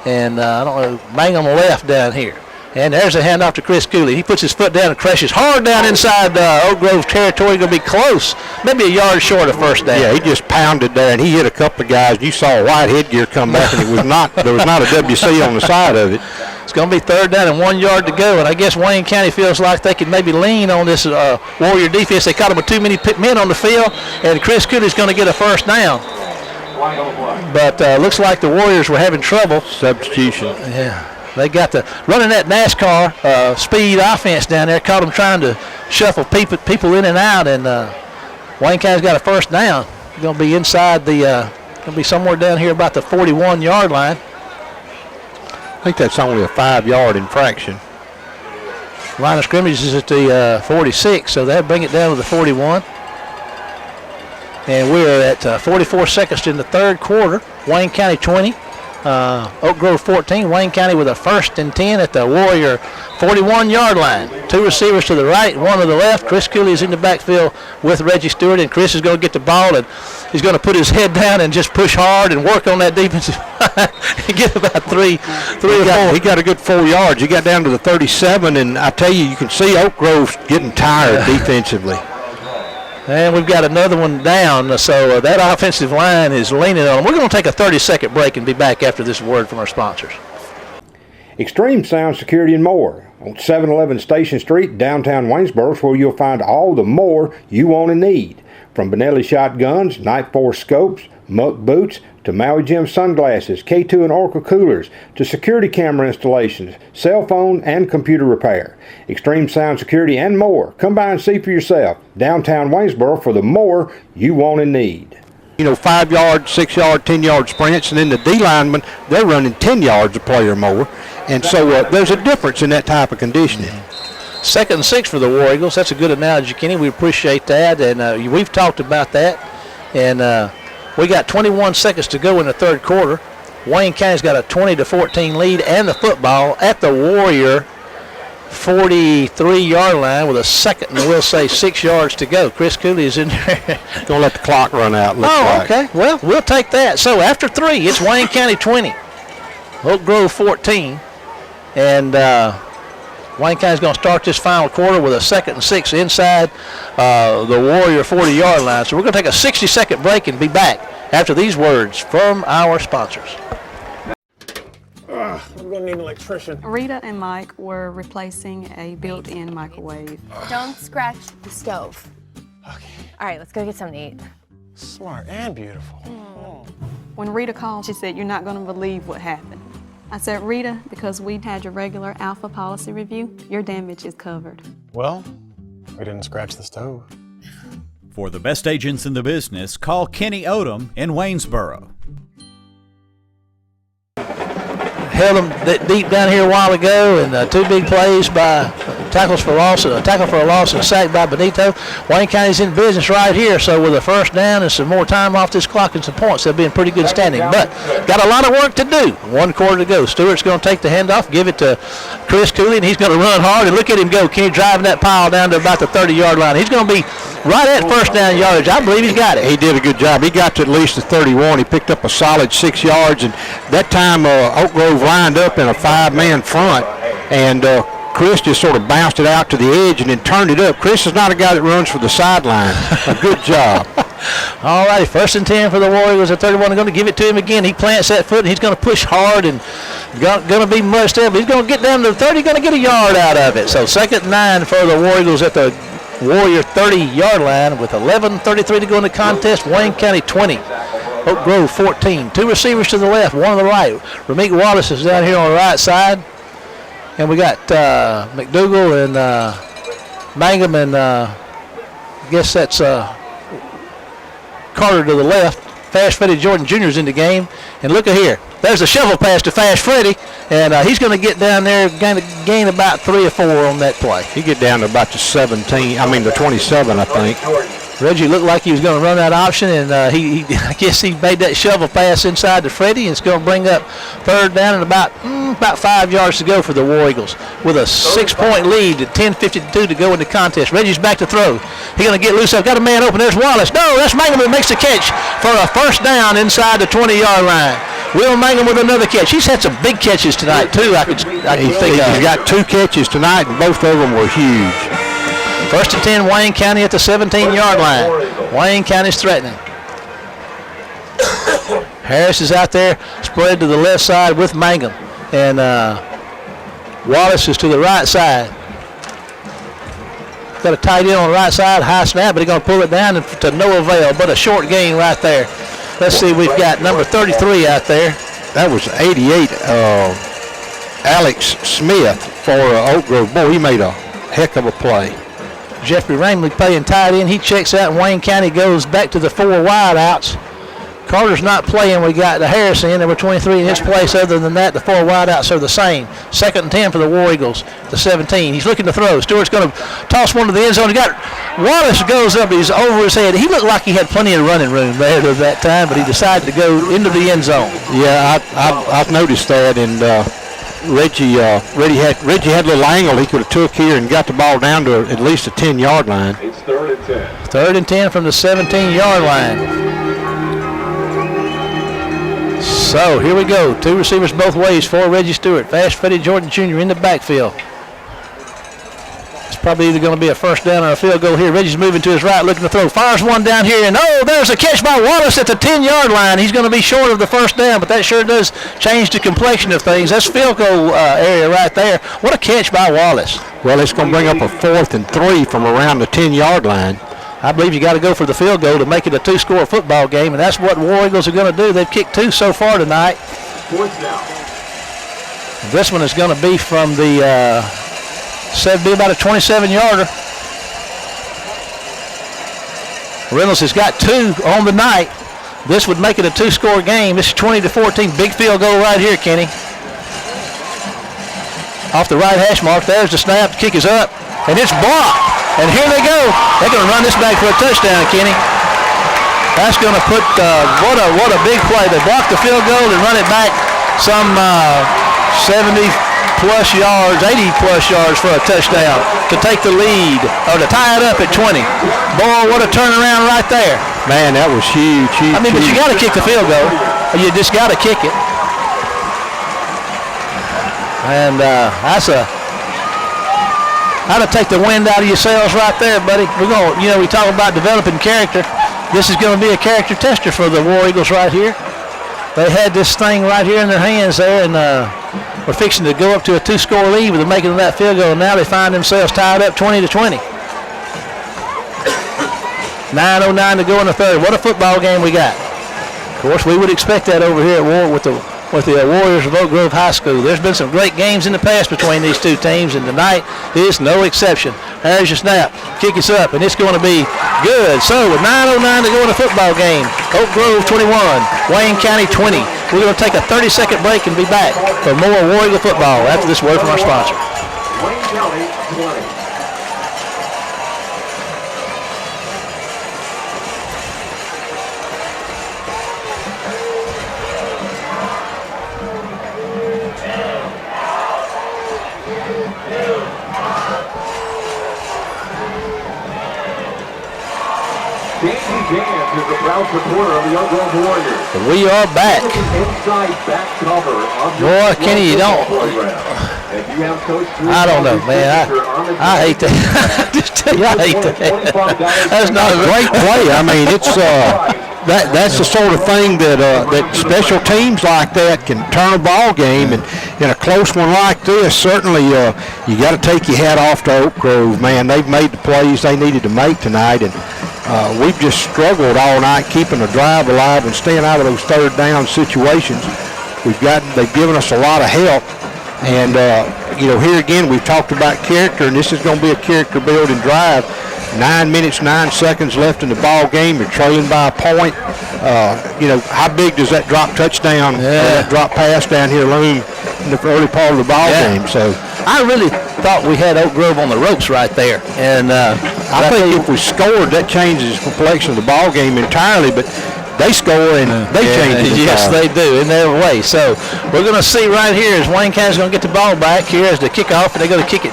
and Mangum left down here. And there's a handoff to Chris Cooley. He puts his foot down and crashes hard down inside Oak Grove territory. Going to be close, maybe a yard short of 1st down. Yeah, he just pounded there, and he hit a couple of guys. You saw a white headgear come back, and there was not a WC on the side of it. It's going to be 3rd down and 1 yard to go, and I guess Wayne County feels like they can maybe lean on this Warrior defense. They caught them with too many men on the field, and Chris Cooley's going to get a 1st down. But looks like the Warriors were having trouble. Substitution. Yeah. They got the running that NASCAR speed offense down there. Caught them trying to shuffle people in and out, and Wayne County's got a 1st down. Going to be inside the, going to be somewhere down here about the 41-yard line. I think that's only a 5-yard infraction. Line of scrimmage is at the 46, so they'll bring it down to the 41. And we're at 44 seconds in the 3rd quarter. Wayne County 20. Oak Grove 14, Wayne County with a 1st and 10 at the Warrior 41-yard line. 2 receivers to the right, 1 to the left. Chris Cooley is in the backfield with Reggie Stewart, and Chris is going to get the ball, and he's going to put his head down and just push hard and work on that defensive line and get about 3 or 4. He got a good 4 yards. He got down to the 37, and I tell you can see Oak Grove getting tired defensively. And we've got another one down, so that offensive line is leaning on them. We're going to take a 30-second break and be back after this word from our sponsors. Extreme Sound Security and More on 711 Station Street, downtown Waynesboro, is where you'll find all the more you want and need. From Benelli shotguns, Night Force scopes, Muck boots, to Maui Jim sunglasses, K2 and Oracle coolers, to security camera installations, cell phone and computer repair, extreme sound security, and more. Come by and see for yourself. Downtown Waynesboro for the more you want and need. 5-yard, 6-yard, 10-yard sprints, and then the D linemen, they're running 10 yards a play or more. And so there's a difference in that type of conditioning. 2nd and 6 for the War Eagles. That's a good analogy, Kenny. We appreciate that, and we've talked about that. And we got 21 seconds to go in the third quarter. Wayne County's got a 20-14 lead and the football at the Warrior 43-yard line with a second and we'll say 6 yards to go. Chris Cooley is in there. Gonna let the clock run out. Okay. Well, we'll take that. So after 3, it's Wayne County 20, Oak Grove 14, and Wayne County's going to start this final quarter with a 2nd and 6 inside the Warrior 40-yard line. So we're going to take a 60-second break and be back after these words from our sponsors. I'm gonna need an electrician. Rita and Mike were replacing a built-in microwave. Don't scratch the stove. Okay. All right, let's go get something to eat. Smart and beautiful. When Rita called, she said, "You're not going to believe what happened." I said, "Rita, because we had your regular Alpha policy review, your damage is covered." Well, we didn't scratch the stove. For the best agents in the business, call Kenny Odom in Waynesboro. Held them deep down here a while ago, and 2 big plays by tackles for loss, a tackle for a loss, and a sack by Benito. Wayne County's in business right here, so with a first down and some more time off this clock and some points, they'll be in pretty good standing. But got a lot of work to do. 1 quarter to go. Stewart's going to take the handoff, give it to Chris Cooley, and he's going to run hard. And look at him go. Kenny driving that pile down to about the 30-yard line. He's going to be right at first down yardage. I believe he's got it. He did a good job. He got to at least the 31. He picked up a solid 6 yards, and that time Oak Grove lined up in a 5-man front, and Chris just sort of bounced it out to the edge and then turned it up. Chris is not a guy that runs for the sideline. A good job. All righty, 1st and 10 for the Warriors at 31. They're going to give it to him again. He plants that foot, and he's going to push hard and going to be much there, but he's going to get down to the 30, going to get a yard out of it. So 2nd and 9 for the Warriors at the Warrior 30-yard line with 11:33 to go in the contest. Wayne County 20, Oak Grove 14. 2 receivers to the left, 1 on the right. Ramik Wallace is down here on the right side. And we got McDougal and Mangum, and I guess that's Carter to the left. Fast Freddie Jordan Jr. is in the game. And look at here. There's a shovel pass to Fast Freddie, and he's going to get down there, gain about 3 or 4 on that play. He get down to about the 27, I think. Reggie looked like he was going to run that option, and I guess he made that shovel pass inside to Freddie, and it's going to bring up 3rd down and about 5 yards to go for the War Eagles with a 6-point lead at 10:52 to go in the contest. Reggie's back to throw. He's going to get loose up. Got a man open. There's Wallace. No, that's Mangum who makes the catch for a 1st down inside the 20-yard line. Will Mangum with another catch. He's had some big catches tonight, too, I can think of. He's got 2 catches tonight, and both of them were huge. 1st and 10, Wayne County at the 17-yard line. Wayne County's threatening. Harris is out there, spread to the left side with Mangum. And Wallace is to the right side. Got a tight end on the right side, high snap, but he's going to pull it down to no avail, but a short gain right there. Let's see, we've got number 33 out there. That was 88, Alex Smith for Oak Grove. Boy, he made a heck of a play. Jeffrey Ramley playing tight end. He checks out, and Wayne County goes back to the 4 wideouts. Carter's not playing. We got the Harris in, number 23 in his place. Other than that, the 4 wideouts are the same. 2nd and 10 for the War Eagles, the 17. He's looking to throw. Stewart's going to toss one to the end zone. He got Wallace goes up. He's over his head. He looked like he had plenty of running room there at that time, but he decided to go into the end zone. Yeah, I've noticed that, and Reggie had a little angle he could have took here and got the ball down to at least a 10-yard line. It's 3rd and 10. 3rd and 10 from the 17-yard line. So here we go. 2 receivers both ways for Reggie Stewart. Fast Freddie Jordan Jr. in the backfield. It's probably either going to be a 1st down or a field goal here. Reggie's moving to his right, looking to throw. Fires one down here, and there's a catch by Wallace at the 10-yard line. He's going to be short of the 1st down, but that sure does change the complexion of things. That's field goal area right there. What a catch by Wallace. Well, it's going to bring up a 4th and 3 from around the 10-yard line. I believe you got to go for the field goal to make it a 2-score football game, and that's what War Eagles are going to do. They've kicked 2 so far tonight. This one is going to be from the, said be about a 27-yarder. Reynolds has got 2 on the night. This would make it a 2-score game. This is 20-14. Big field goal right here, Kenny. Off the right hash mark. There's the snap. The kick is up, and it's blocked. And here they go. They're going to run this back for a touchdown, Kenny. That's going to put what a big play. They blocked the field goal and run it back some 70-plus yards, 80-plus yards for a touchdown to take the lead or to tie it up at 20. Boy, what a turnaround right there. Man, that was huge. I mean, but you got to kick the field goal. You just got to kick it. And that'll take the wind out of your sails right there, buddy. We talk about developing character. This is going to be a character tester for the War Eagles right here. They had this thing right here in their hands there, and we're fixing to go up to a 2-score lead with the making of that field goal. Now they find themselves tied up 20-20. 9:09 to go in the third. What a football game we got. Of course, we would expect that over here at War with the Warriors of Oak Grove High School. There's been some great games in the past between these two teams, and tonight is no exception. There's your snap. Kick is up, and it's going to be good. So with 9:09 to go in the football game, Oak Grove 21, Wayne County 20. We're going to take a 30-second break and be back for more War Eagle football after this word from our sponsor. Wayne County 20. Is the proud supporter of the Oak Grove Warriors. We are back. Inside back cover of your Boy, Kenny, you don't. I don't know, man. I hate that. Just tell you, I hate that. That's not a Great play. I mean, it's that's the sort of thing that special teams like that can turn a ball game, and in a close one like this, certainly you got to take your hat off to Oak Grove, man. They've made the plays they needed to make tonight, and we've just struggled all night keeping the drive alive and staying out of those third down situations. They've given us a lot of help, and here again we've talked about character, and this is going to be a character building drive. 9 minutes, 9 seconds left in the ball game. You're trailing by a point. How big does that drop touchdown, that drop pass down here loom in the early part of the ball game? So I really thought we had Oak Grove on the ropes right there, and I think if we scored, that changes the complexion of the ball game entirely. But they score and they change it. Yes, they do in their way. So we're going to see right here as Wayne County's going to get the ball back here as the kickoff, and they're going to kick it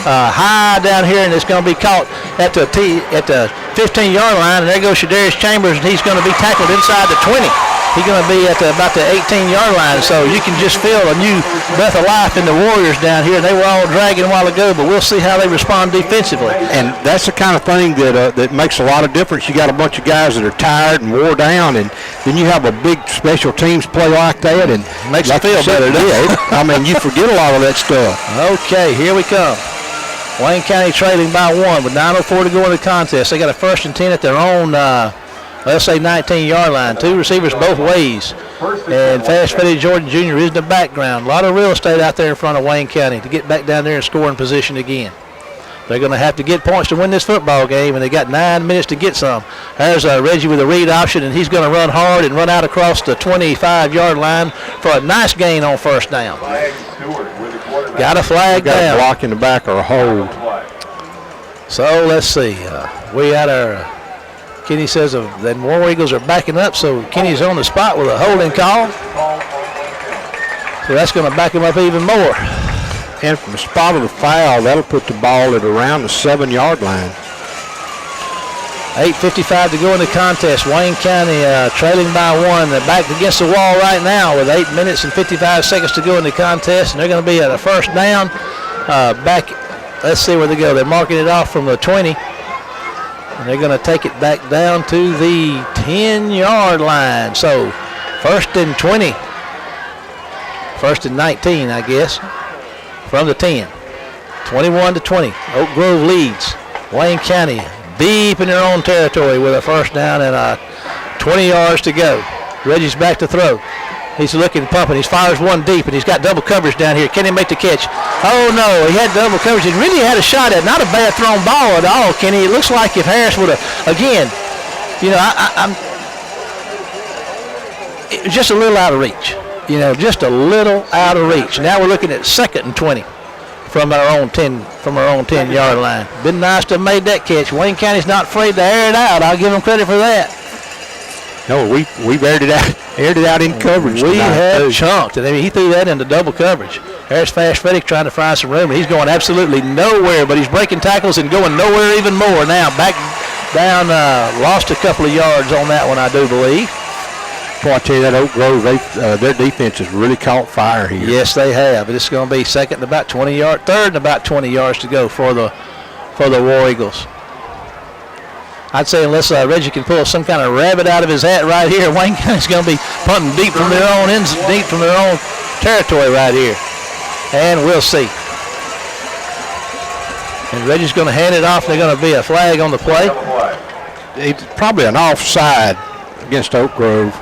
high down here, and it's going to be caught at the 15-yard line, and there goes Shadarius Chambers, and he's going to be tackled inside the 20. He's going to be at about the 18-yard line, so you can just feel a new breath of life in the Warriors down here. They were all dragging a while ago, but we'll see how they respond defensively. And that's the kind of thing that makes a lot of difference. You got a bunch of guys that are tired and wore down, and then you have a big special teams play like that, and makes you feel better, doesn't it? I mean, you forget a lot of that stuff. Okay, here we come. Wayne County trailing by 1 with 9:04 to go in the contest. They got a 1st and 10 at their own, let's say 19-yard line. 2 receivers both ways. And Fast Freddie Jordan Jr. is in the background. A lot of real estate out there in front of Wayne County to get back down there and score in position again. They're going to have to get points to win this football game, and they got 9 minutes to get some. There's Reggie with a read option, and he's going to run hard and run out across the 25-yard line for a nice gain on 1st down. Got a flag down. Got a block in the back or a hold. So let's see. We had our, Kenny says that War Eagles are backing up, so Kenny's on the spot with a holding call. So that's going to back him up even more. And from the spot of the foul, that'll put the ball at around the 7-yard line. 8:55 to go in the contest. Wayne County trailing by 1. They're back against the wall right now with 8 minutes and 55 seconds to go in the contest, and they're going to be at a 1st down. Back, let's see where they go. They're marking it off from the 20, and they're going to take it back down to the 10-yard line. So 1st and 20, 1st and 19, I guess, from the 10. 21-20. Oak Grove leads. Wayne County deep in their own territory with a first down and 20 yards to go. Reggie's back to throw. He's looking, pumping. He fires one deep, and he's got double coverage down here. Can he make the catch? Oh, no. He had double coverage. He really had a shot at not a bad thrown ball at all, Kenny. It looks like if Harris would have, again, it was just a little out of reach. Just a little out of reach. Now we're looking at 2nd and 20 from our own 10-yard line. Been nice to have made that catch. Wayne County's not afraid to air it out. I'll give them credit for that. No, we've aired it out in coverage. We have chunked. I mean, he threw that into double coverage. Harris Fast Freddy trying to find some room, and he's going absolutely nowhere, but he's breaking tackles and going nowhere even more. Now back down, lost a couple of yards on that one, I do believe. Boy, I tell you, that Oak Grove, their defense has really caught fire here. Yes, they have. It's going to be third and about 20 yards to go for the War Eagles. I'd say unless Reggie can pull some kind of rabbit out of his hat right here, Wayne County's going to be punting deep from their own territory right here. And we'll see. And Reggie's going to hand it off. There's going to be a flag on the play. It's probably an offside against Oak Grove.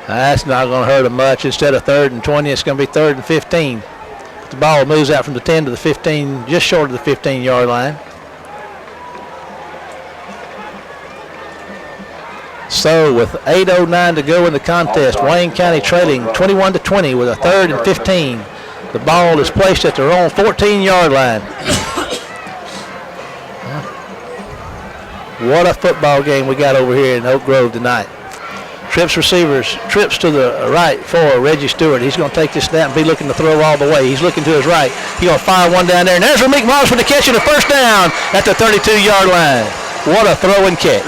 That's not going to hurt them much. Instead of 3rd and 20, it's going to be 3rd and 15. The ball moves out from the 10 to the 15, just short of the 15-yard line. So with 8:09 to go in the contest, Wayne County trailing 21-20 with a 3rd and 15. The ball is placed at their own 14-yard line. What a football game we got over here in Oak Grove tonight. Trips to the right for Reggie Stewart. He's going to take this snap and be looking to throw all the way. He's looking to his right. He's going to fire one down there. And there's Rameek Moss with the catch and a first down at the 32-yard line. What a throw and catch.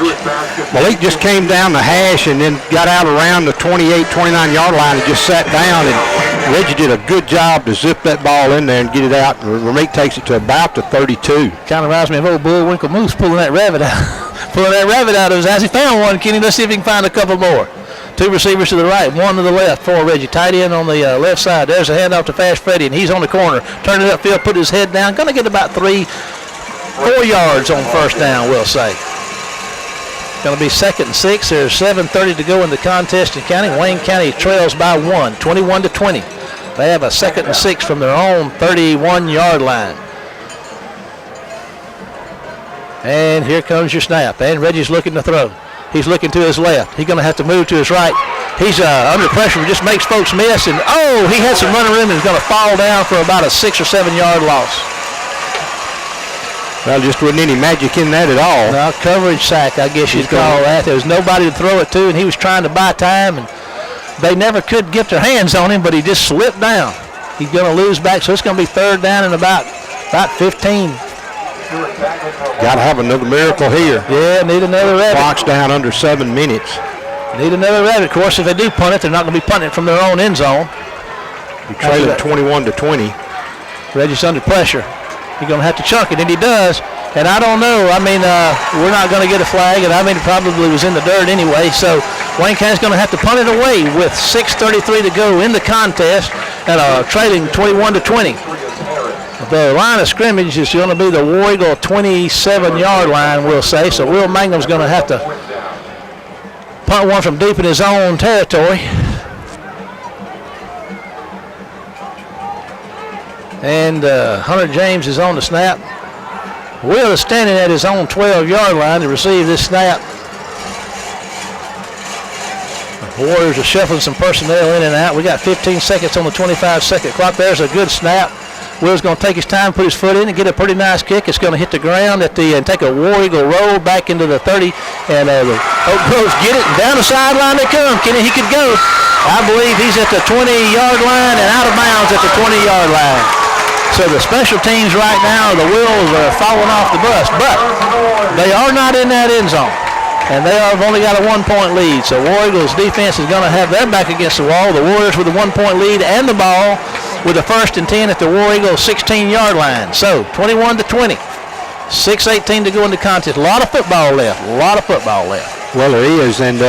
Malik just came down the hash and then got out around the 28, 29-yard line and just sat down. And Reggie did a good job to zip that ball in there and get it out. And Rameek takes it to about the 32. Kind of reminds me of old Bullwinkle Moose pulling that rabbit out of his ass. He found one, Kenny. Let's see if he can find a couple more. 2 receivers to the right, 1 to the left for Reggie. Tight end on the left side. There's a handoff to Fast Freddy, and he's on the corner. Turning it upfield, put his head down. Going to get about 4 yards on first down, we'll say. Going to be 2nd and 6. There's 7:30 to go in the contest in County. Wayne County trails by 1, 21-20. They have a 2nd and 6 from their own 31-yard line. And here comes your snap. And Reggie's looking to throw. He's looking to his left. He's going to have to move to his right. He's under pressure. Just makes folks miss. And, he had some running room and is going to fall down for about a 6 or 7 yard loss. Well, just wasn't any magic in that at all. No, coverage sack, I guess you'd call that. There was nobody to throw it to, and he was trying to buy time, and they never could get their hands on him, but he just slipped down. He's going to lose back, so it's going to be 3rd down and about 15. Got to have another miracle here. Yeah, need another rabbit. Clock's down under 7 minutes. Need another rabbit. Of course, if they do punt it, they're not going to be punting it from their own end zone. You're trailing 21-20. Reggie's under pressure. He's going to have to chunk it, and he does. And I don't know. I mean, we're not going to get a flag, and I mean, it probably was in the dirt anyway. So Wayne County's going to have to punt it away with 6:33 to go in the contest and trailing 21-20. The line of scrimmage is going to be the War Eagle 27-yard line, we'll say. So Will Mangum's going to have to punt one from deep in his own territory. And Hunter James is on the snap. Will is standing at his own 12-yard line to receive this snap. The Warriors are shuffling some personnel in and out. We got 15 seconds on the 25-second clock. There's a good snap. Will's going to take his time, put his foot in, and get a pretty nice kick. It's going to hit the ground and take a War Eagle roll back into the 30. And the Oak Groves get it, and down the sideline they come. Kenny, he could go. I believe he's at the 20-yard line and out of bounds at the 20-yard line. So the special teams right now, the wheels are falling off the bus, but they are not in that end zone. And they have only got a 1-point lead. So War Eagles defense is going to have their back against the wall. The Warriors with a 1-point lead and the ball with a 1st and 10 at the War Eagles 16-yard line. So 21-20. 6:18 to go in the contest. A lot of football left. Well, there is, and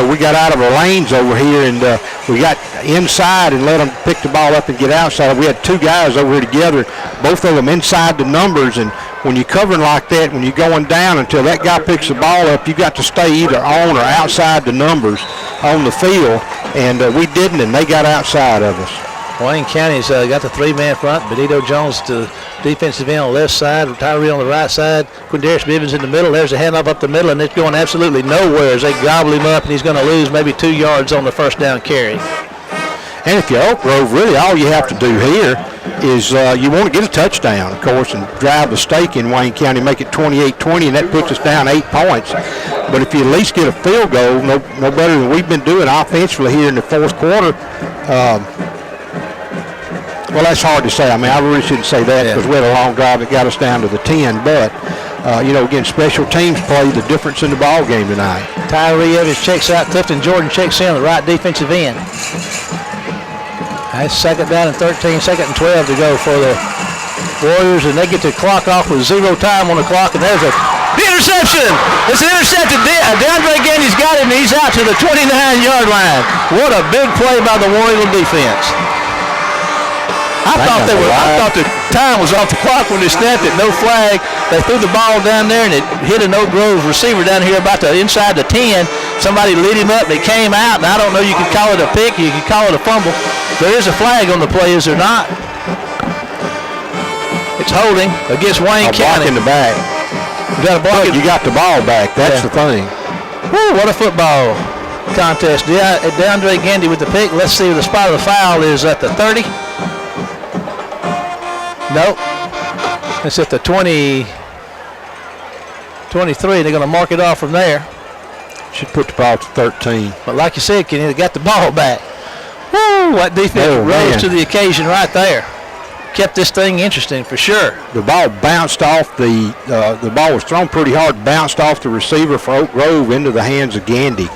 we got out of our lanes over here, and we got inside and let them pick the ball up and get outside. We had two guys over here together, both of them inside the numbers, and when you're covering like that, when you're going down until that guy picks the ball up, you got to stay either on or outside the numbers on the field, and we didn't, and they got outside of us. Wayne County's got the three-man front. Benito Jones to defensive end on the left side, Tyree on the right side, Quindarius Bivens in the middle. There's a handoff up the middle, and it's going absolutely nowhere as they gobble him up, and he's going to lose maybe 2 yards on the first down carry. And if you're Oak Grove, really all you have to do here is you want to get a touchdown, of course, and drive the stake in Wayne County, make it 28-20, and that puts us down 8 points. But if you at least get a field goal, no better than we've been doing offensively here in the fourth quarter, well, that's hard to say. I mean, I really shouldn't say that because we had a long drive that got us down to the 10. But, again, special teams play the difference in the ball game tonight. Tyree Evans checks out. Clifton Jordan checks in on the right defensive end. That's second down and 13, second and 12 to go for the Warriors, and they get the clock off with 0 time on the clock, and there's the interception. It's an intercepted. DeAndre Gandy's got it, and he's out to the 29-yard line. What a big play by the Warrior defense. I thought the time was off the clock when they snapped it. No flag. They threw the ball down there, and it hit an Oak Grove receiver down here about inside the 10. Somebody lit him up, and it came out. And I don't know, you could call it a pick, you could call it a fumble. There is a flag on the play, is there not? It's holding against Wayne County. Block in the back. You got the ball back. That's the thing. Woo, what a football contest. DeAndre Gandy with the pick. Let's see, the spot of the foul is at the 30. Nope. It's at the 23. They're going to mark it off from there. Should put the ball to 13. But like you said, Kenny, they got the ball back. Woo, that defense rose to the occasion right there. Kept this thing interesting for sure. The ball bounced off the ball was thrown pretty hard, bounced off the receiver for Oak Grove into the hands of Gandy.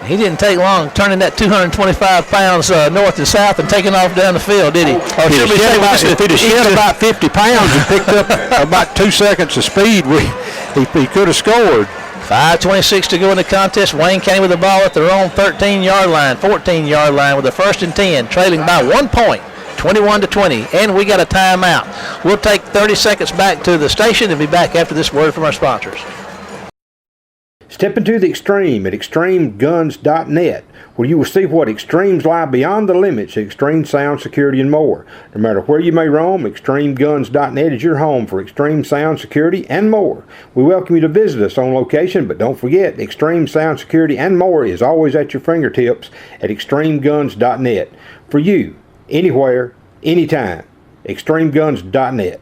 He didn't take long turning that 225 pounds north and south and taking off down the field, did he? If he'd have shed about 50 pounds and picked up about 2 seconds of speed, he could have scored. 5:26 to go in the contest. Wayne County with the ball at their own 13-yard line, 14-yard line with a 1st and 10, trailing by 1 point, 21-20, and we got a timeout. We'll take 30 seconds back to the station and be back after this word from our sponsors. Step into the extreme at extremeguns.net, where you will see what extremes lie beyond the limits of extreme sound, security, and more. No matter where you may roam, extremeguns.net is your home for extreme sound, security, and more. We welcome you to visit us on location, but don't forget, extreme sound, security, and more is always at your fingertips at extremeguns.net. For you, anywhere, anytime, extremeguns.net.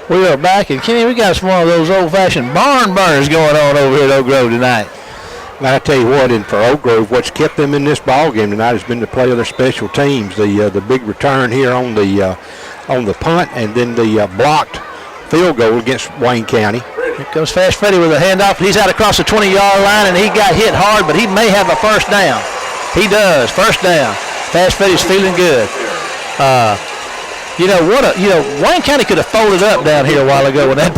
We are back, and Kenny, we got some of those old-fashioned barn burners going on over here at Oak Grove tonight. And I tell you what, and for Oak Grove, what's kept them in this ball game tonight has been the play of their special teams. The big return here on the punt, and then the blocked field goal against Wayne County. Here comes Fast Freddy with a handoff. He's out across the 20-yard line, and he got hit hard, but he may have a first down. He does, first down. Fast Freddy's feeling good. Wayne County could have folded up down here a while ago when that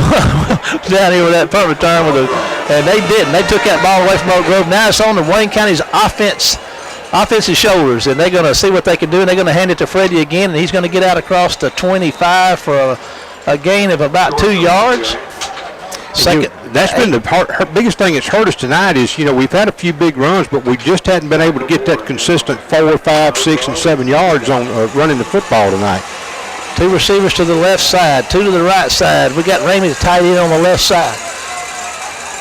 down here with that punt return and they didn't. They took that ball away from Oak Grove. Now it's on the Wayne County's offensive shoulders, and they're going to see what they can do, and they're going to hand it to Freddie again, and he's going to get out across the 25 for a gain of about 2 yards. That's been the biggest thing that's hurt us tonight is, we've had a few big runs, but we just hadn't been able to get that consistent 4, 5, 6, and 7 yards on running the football tonight. 2 receivers to the left side, 2 to the right side. We got Ramey the tight end on the left side.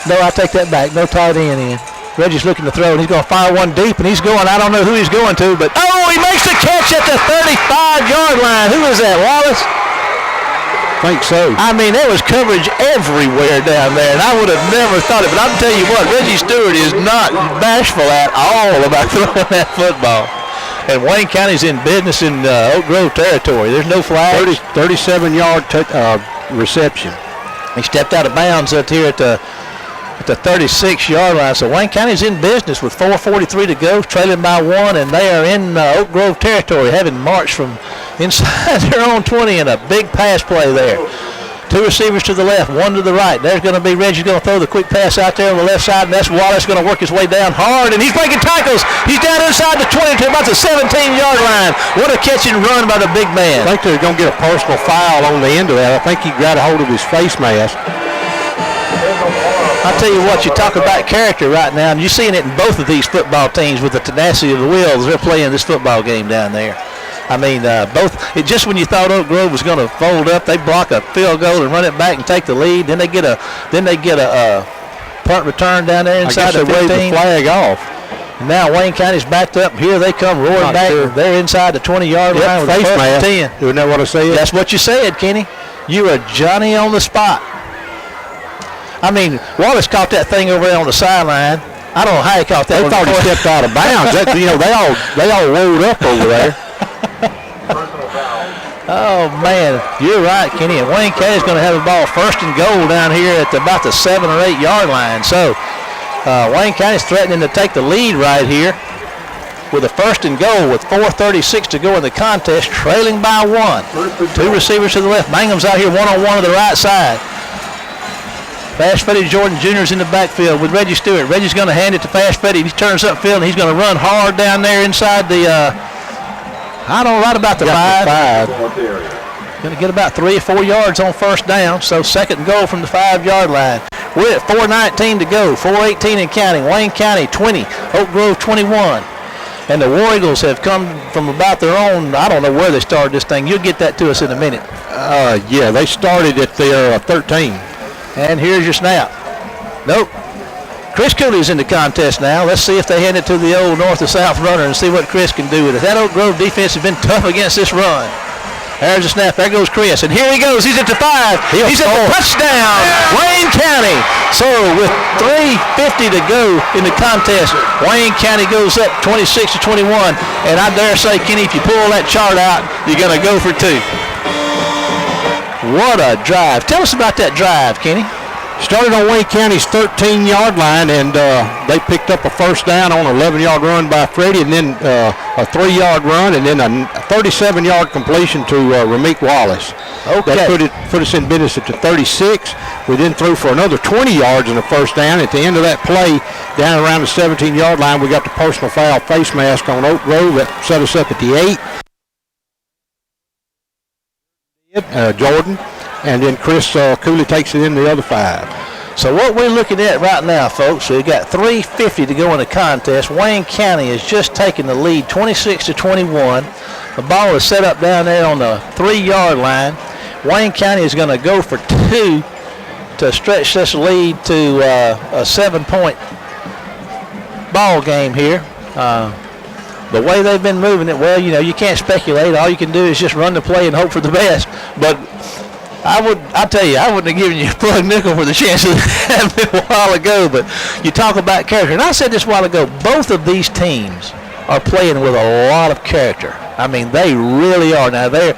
No, I take that back. No tight end in. Reggie's looking to throw, and he's going to fire one deep, and he's going. I don't know who he's going to, but he makes the catch at the 35-yard line. Who is that, Wallace? I think so. I mean, there was coverage everywhere down there, and I would have never thought it. But I'm telling you what, Reggie Stewart is not bashful at all about throwing that football. And Wayne County's in business in Oak Grove territory. There's no flag. 37-yard reception. He stepped out of bounds up here at the the 36-yard line. So Wayne County's in business with 4:43 to go, trailing by 1, and they are in Oak Grove territory, having marched from inside their own 20 in a big pass play there. 2 receivers to the left, 1 to the right. There's going to be Reggie's going to throw the quick pass out there on the left side, and that's Wallace going to work his way down hard, and he's breaking tackles. He's down inside the 20 to about the 17-yard line. What a catch and run by the big man. I think they're going to get a personal foul on the end of that. I think he got a hold of his face mask. I tell you what, you talk about character right now, and you're seeing it in both of these football teams with the tenacity of the wheels. They're playing this football game down there. I mean, just when you thought Oak Grove was going to fold up, they block a field goal and run it back and take the lead. Then they get a punt return down there inside the 15. I guess they waved the flag off. And now Wayne County's backed up. Here they come roaring back. Sure. They're inside the 20-yard line with face mask. 10. Isn't that what I said? That's what you said, Kenny. You are Johnny on the spot. I mean, Wallace caught that thing over there on the sideline. I don't know how he caught that. They thought he stepped out of bounds. They all rolled up over there. Oh, man, you're right, Kenny. And Wayne County's going to have the ball 1st and goal down here at about the 7 or 8 yard line. So Wayne County's threatening to take the lead right here with a 1st and goal with 4:36 to go in the contest, trailing by 1. 2 receivers to the left. Mangum's out here one-on-one to the right side. Fast Freddy Jordan Jr. is in the backfield with Reggie Stewart. Reggie's going to hand it to Fast Freddy. He turns upfield, and he's going to run hard down there inside the right about the 5. Going to get about 3 or 4 yards on 1st down, so 2nd and goal from the 5-yard line. We're at 4:19 to go, 4:18 and counting. Wayne County 20, Oak Grove 21. And the War Eagles have come from about their own, I don't know where they started this thing. You'll get that to us in a minute. Yeah, they started at their 13. And here's your snap. Nope. Chris Cooley's in the contest now. Let's see if they hand it to the old north or south runner and see what Chris can do with it. That Oak Grove defense has been tough against this run. There's a snap. There goes Chris. And here he goes. He's at the 5. He's at the touchdown. Wayne County. So with 3:50 to go in the contest, Wayne County goes up 26-21. And I dare say, Kenny, if you pull that chart out, you're going to go for 2. What a drive. Tell us about that drive, Kenny. Started on Wayne County's 13-yard line, and they picked up a 1st down on an 11-yard run by Freddie, and then a 3-yard run, and then a 37-yard completion to Rameek Wallace. Okay. That put us in business at the 36. We then threw for another 20 yards in the 1st down. At the end of that play, down around the 17-yard line, we got the personal foul face mask on Oak Grove that set us up at the 8. Jordan. And then Chris Cooley takes it in the other 5. So what we're looking at right now, folks, we've got 3:50 to go in the contest. Wayne County is just taking the lead, 26-21. The ball is set up down there on the 3-yard line. Wayne County is going to go for 2 to stretch this lead to a 7-point ball game here. The way they've been moving it, well, you can't speculate. All you can do is just run the play and hope for the best. But I tell you, I wouldn't have given you a plug nickel for the chance of that a while ago, but you talk about character. And I said this a while ago, both of these teams are playing with a lot of character. I mean, they really are. Now, they're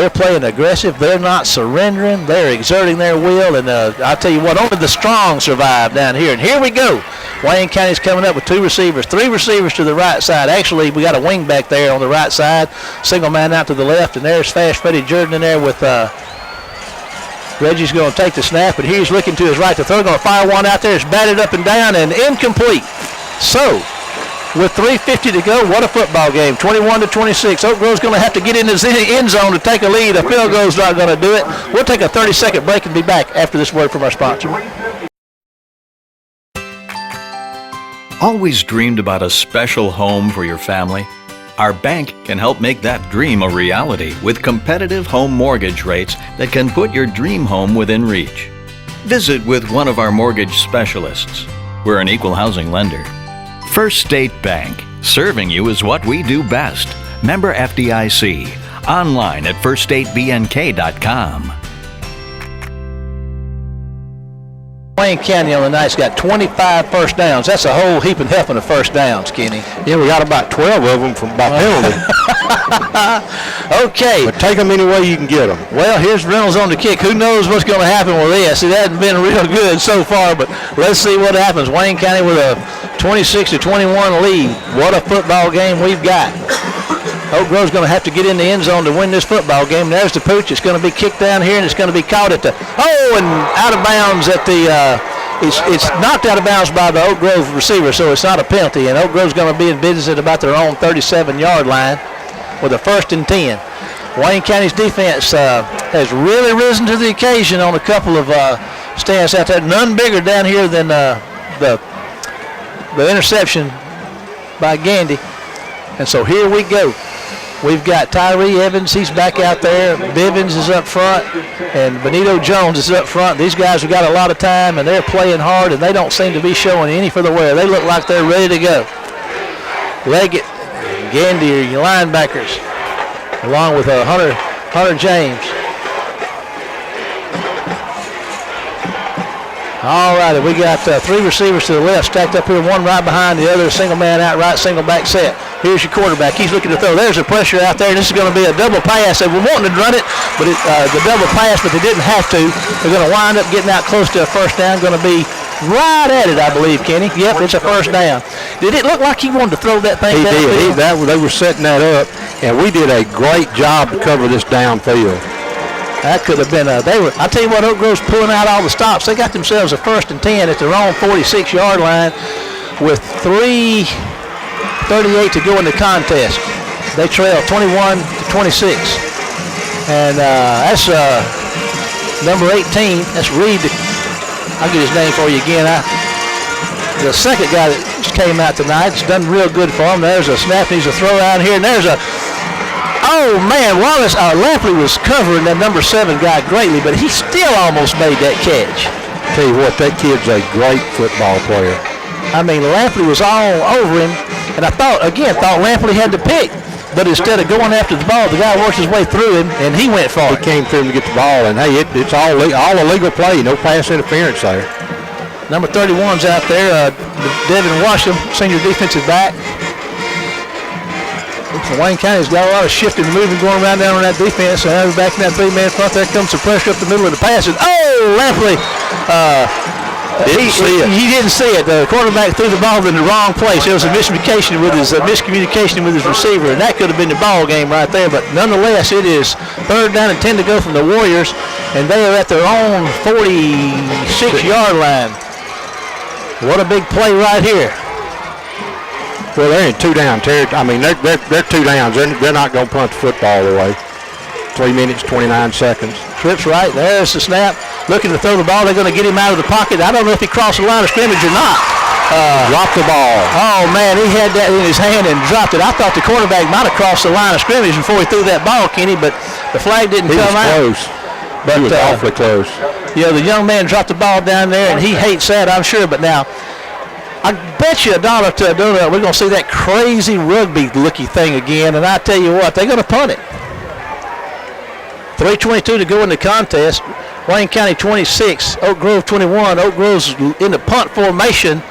playing aggressive. They're not surrendering. They're exerting their will. And I tell you what, only the strong survive down here. And here we go. Wayne County's coming up with 2 receivers, 3 receivers to the right side. Actually, we got a wing back there on the right side, single man out to the left, and there's Fast Freddy Jordan in there with Reggie's going to take the snap, and he's looking to his right to throw. Going to fire one out there. It's batted up and down and incomplete. So, with 3:50 to go, what a football game. 21-26. Oak Grove's going to have to get in the end zone to take a lead. A field goal's not going to do it. We'll take a 30-second break and be back after this word from our sponsor. Always dreamed about a special home for your family? Our bank can help make that dream a reality with competitive home mortgage rates that can put your dream home within reach. Visit with one of our mortgage specialists. We're an equal housing lender. First State Bank, serving you is what we do best. Member FDIC. Online at firststatebnk.com. Wayne County on the night's got 25 first downs. That's a whole heap and helping of first downs, Kenny. Yeah, we got about 12 of them by penalty. Okay. But take them any way you can get them. Well, here's Reynolds on the kick. Who knows what's going to happen with this? It hasn't been real good so far, but let's see what happens. Wayne County with a 26-21 lead. What a football game we've got. Oak Grove's going to have to get in the end zone to win this football game. There's the pooch. It's going to be kicked down here, and it's going to be caught at the and out of bounds at the. It's knocked out of bounds by the Oak Grove receiver, so it's not a penalty. And Oak Grove's going to be in business at about their own 37-yard line with a 1st and 10. Wayne County's defense has really risen to the occasion on a couple of stands out there. None bigger down here than the interception by Gandy. And so here we go. We've got Tyree Evans, he's back out there. Bivens is up front, and Benito Jones is up front. These guys have got a lot of time, and they're playing hard, and they don't seem to be showing any for the wear. They look like they're ready to go. Leggett and Gandy are your linebackers, along with Hunter James. All righty, we got 3 receivers to the left stacked up here, one right behind the other, single man out right, single back set. Here's your quarterback. He's looking to throw. There's the pressure out there. This is going to be a double pass. They were wanting to run it, but the double pass, but they didn't have to. They're going to wind up getting out close to a first down. Going to be right at it, I believe, Kenny. Yep, it's a first down. Did it look like he wanted to throw that thing downfield? They were setting that up, and we did a great job to cover this downfield. That could have been I tell you what, Oak Grove's pulling out all the stops. They got themselves a 1st and 10 at their own 46-yard line with 3:38 to go in the contest. They trail 21-26. And that's number 18. That's Reed. I'll get his name for you again. The second guy that just came out tonight, it's done real good for him. There's a snap. Needs a throw out here. And there's oh, man, Wallace, Lampley was covering that number 7 guy greatly, but he still almost made that catch. Tell you what, that kid's a great football player. I mean, Lampley was all over him, and I thought Lampley had the pick, but instead of going after the ball, the guy worked his way through him, and he went for it. He came through him to get the ball, and, hey, it's all a legal play, no pass interference there. Number 31's out there, Devin Washington, senior defensive back. Wayne County's got a lot of shifting and moving going around down on that defense. So now back in that 3-man front. There comes some pressure up the middle of the passes. Oh, Lampley. He didn't see it. The quarterback threw the ball in the wrong place. There was a miscommunication with his receiver, and that could have been the ball game right there. But nonetheless, it is 3rd down and 10 to go from the Warriors, and they are at their own 46-yard line. What a big play right here. Well, they're in 2-down territory. I mean, they're 2 downs. They're not going to punt the football away. 3 minutes, 29 seconds. Trips right. There's the snap. Looking to throw the ball. They're going to get him out of the pocket. I don't know if he crossed the line of scrimmage or not. Dropped the ball. Oh, man, he had that in his hand and dropped it. I thought the quarterback might have crossed the line of scrimmage before he threw that ball, Kenny, but the flag didn't come out. He was close. But, he was awfully close. Yeah, the young man dropped the ball down there, and he hates that, I'm sure. But now, I bet you $1 to $1 we're going to see that crazy rugby-looky thing again, and I tell you what, they're going to punt it. 3:22 to go in the contest. Wayne County 26, Oak Grove 21. Oak Grove's in the punt formation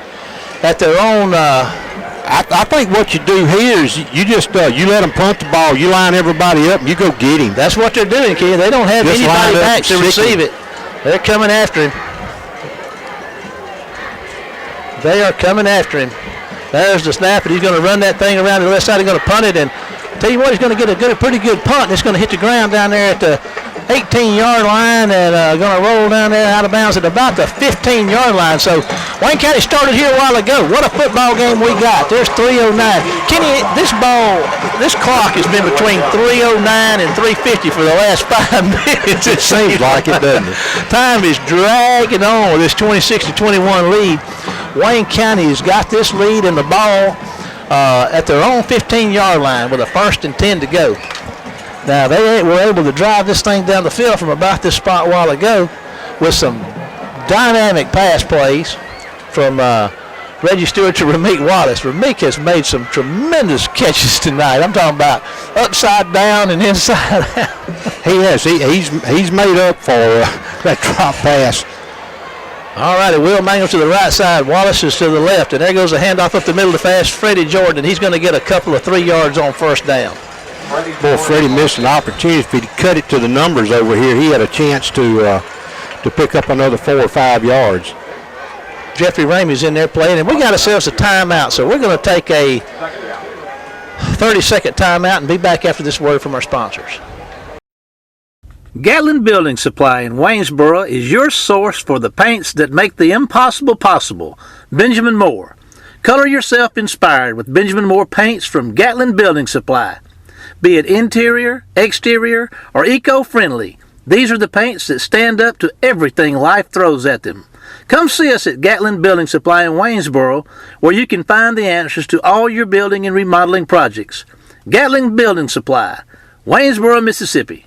at their own. I think what you do here is you just you let them punt the ball, you line everybody up, and you go get him. That's what they're doing, kid. They don't have just anybody back to receive it. They're coming after him. They are coming after him. There's the snap, and he's going to run that thing around the left side. He's going to punt it, and tell you what, he's going to get a pretty good punt. And it's going to hit the ground down there at the 18-yard line, and going to roll down there out of bounds at about the 15-yard line. So Wayne County started here a while ago. What a football game we got. There's 3:09. Kenny, this clock has been between 3:09 and 3:50 for the last 5 minutes. It seems like it, doesn't it? Time is dragging on with this 26-21 lead. Wayne County has got this lead in the ball at their own 15-yard line with a 1st and 10 to go. Now, they were able to drive this thing down the field from about this spot a while ago with some dynamic pass plays from Reggie Stewart to Rameek Wallace. Rameek has made some tremendous catches tonight. I'm talking about upside down and inside out. He has. He's made up for that drop pass. All righty, Will Mangum to the right side. Wallace is to the left, and there goes a handoff up the middle to Fast Freddie Jordan. He's going to get a couple of 3 yards on first down. Boy, Freddie missed an opportunity. If he'd cut it to the numbers over here, he had a chance to pick up another 4 or 5 yards. Jeffrey Ramey's in there playing, and we got ourselves a timeout, so we're going to take a 30-second timeout and be back after this word from our sponsors. Gatlin Building Supply in Waynesboro is your source for the paints that make the impossible possible. Benjamin Moore. Color yourself inspired with Benjamin Moore paints from Gatlin Building Supply. Be it interior, exterior, or eco-friendly, these are the paints that stand up to everything life throws at them. Come see us at Gatlin Building Supply in Waynesboro, where you can find the answers to all your building and remodeling projects. Gatlin Building Supply, Waynesboro, Mississippi.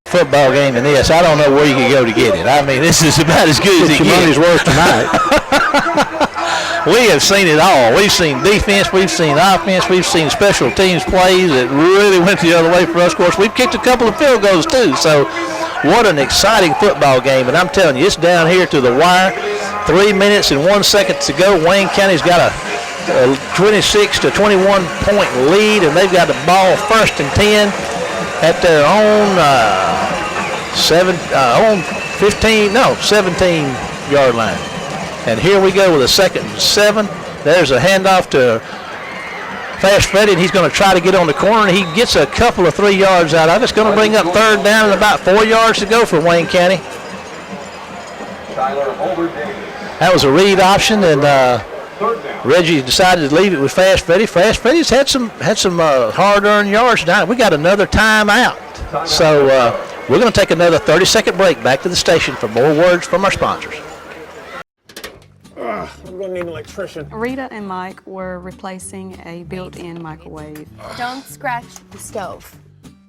Football game in this, I don't know where you can go to get it. I mean, this is about as good as it gets. Your money's worth tonight. We have seen it all. We've seen defense, we've seen offense, we've seen special teams plays that really went the other way for us. Of course, we've kicked a couple of field goals too. So what an exciting football game. And I'm telling you, it's down here to the wire. 3 minutes and 1 second to go. Wayne County's got a 26 to 21 point lead, and they've got the ball 1st and 10 at their own 17-yard line. And here we go with a 2nd and 7. There's a handoff to Fast Freddie, and he's going to try to get on the corner, and he gets a couple of 3 yards out of it. It's going to bring up 3rd down and about 4 yards to go for Wayne County. That was a read option, and Reggie decided to leave it with Fast Freddie. Fast Freddie's had some hard-earned yards tonight. We got another timeout. So we're going to take another 30-second break back to the station for more words from our sponsors. I'm gonna need an electrician. Rita and Mike were replacing a built-in microwave. Don't scratch the stove.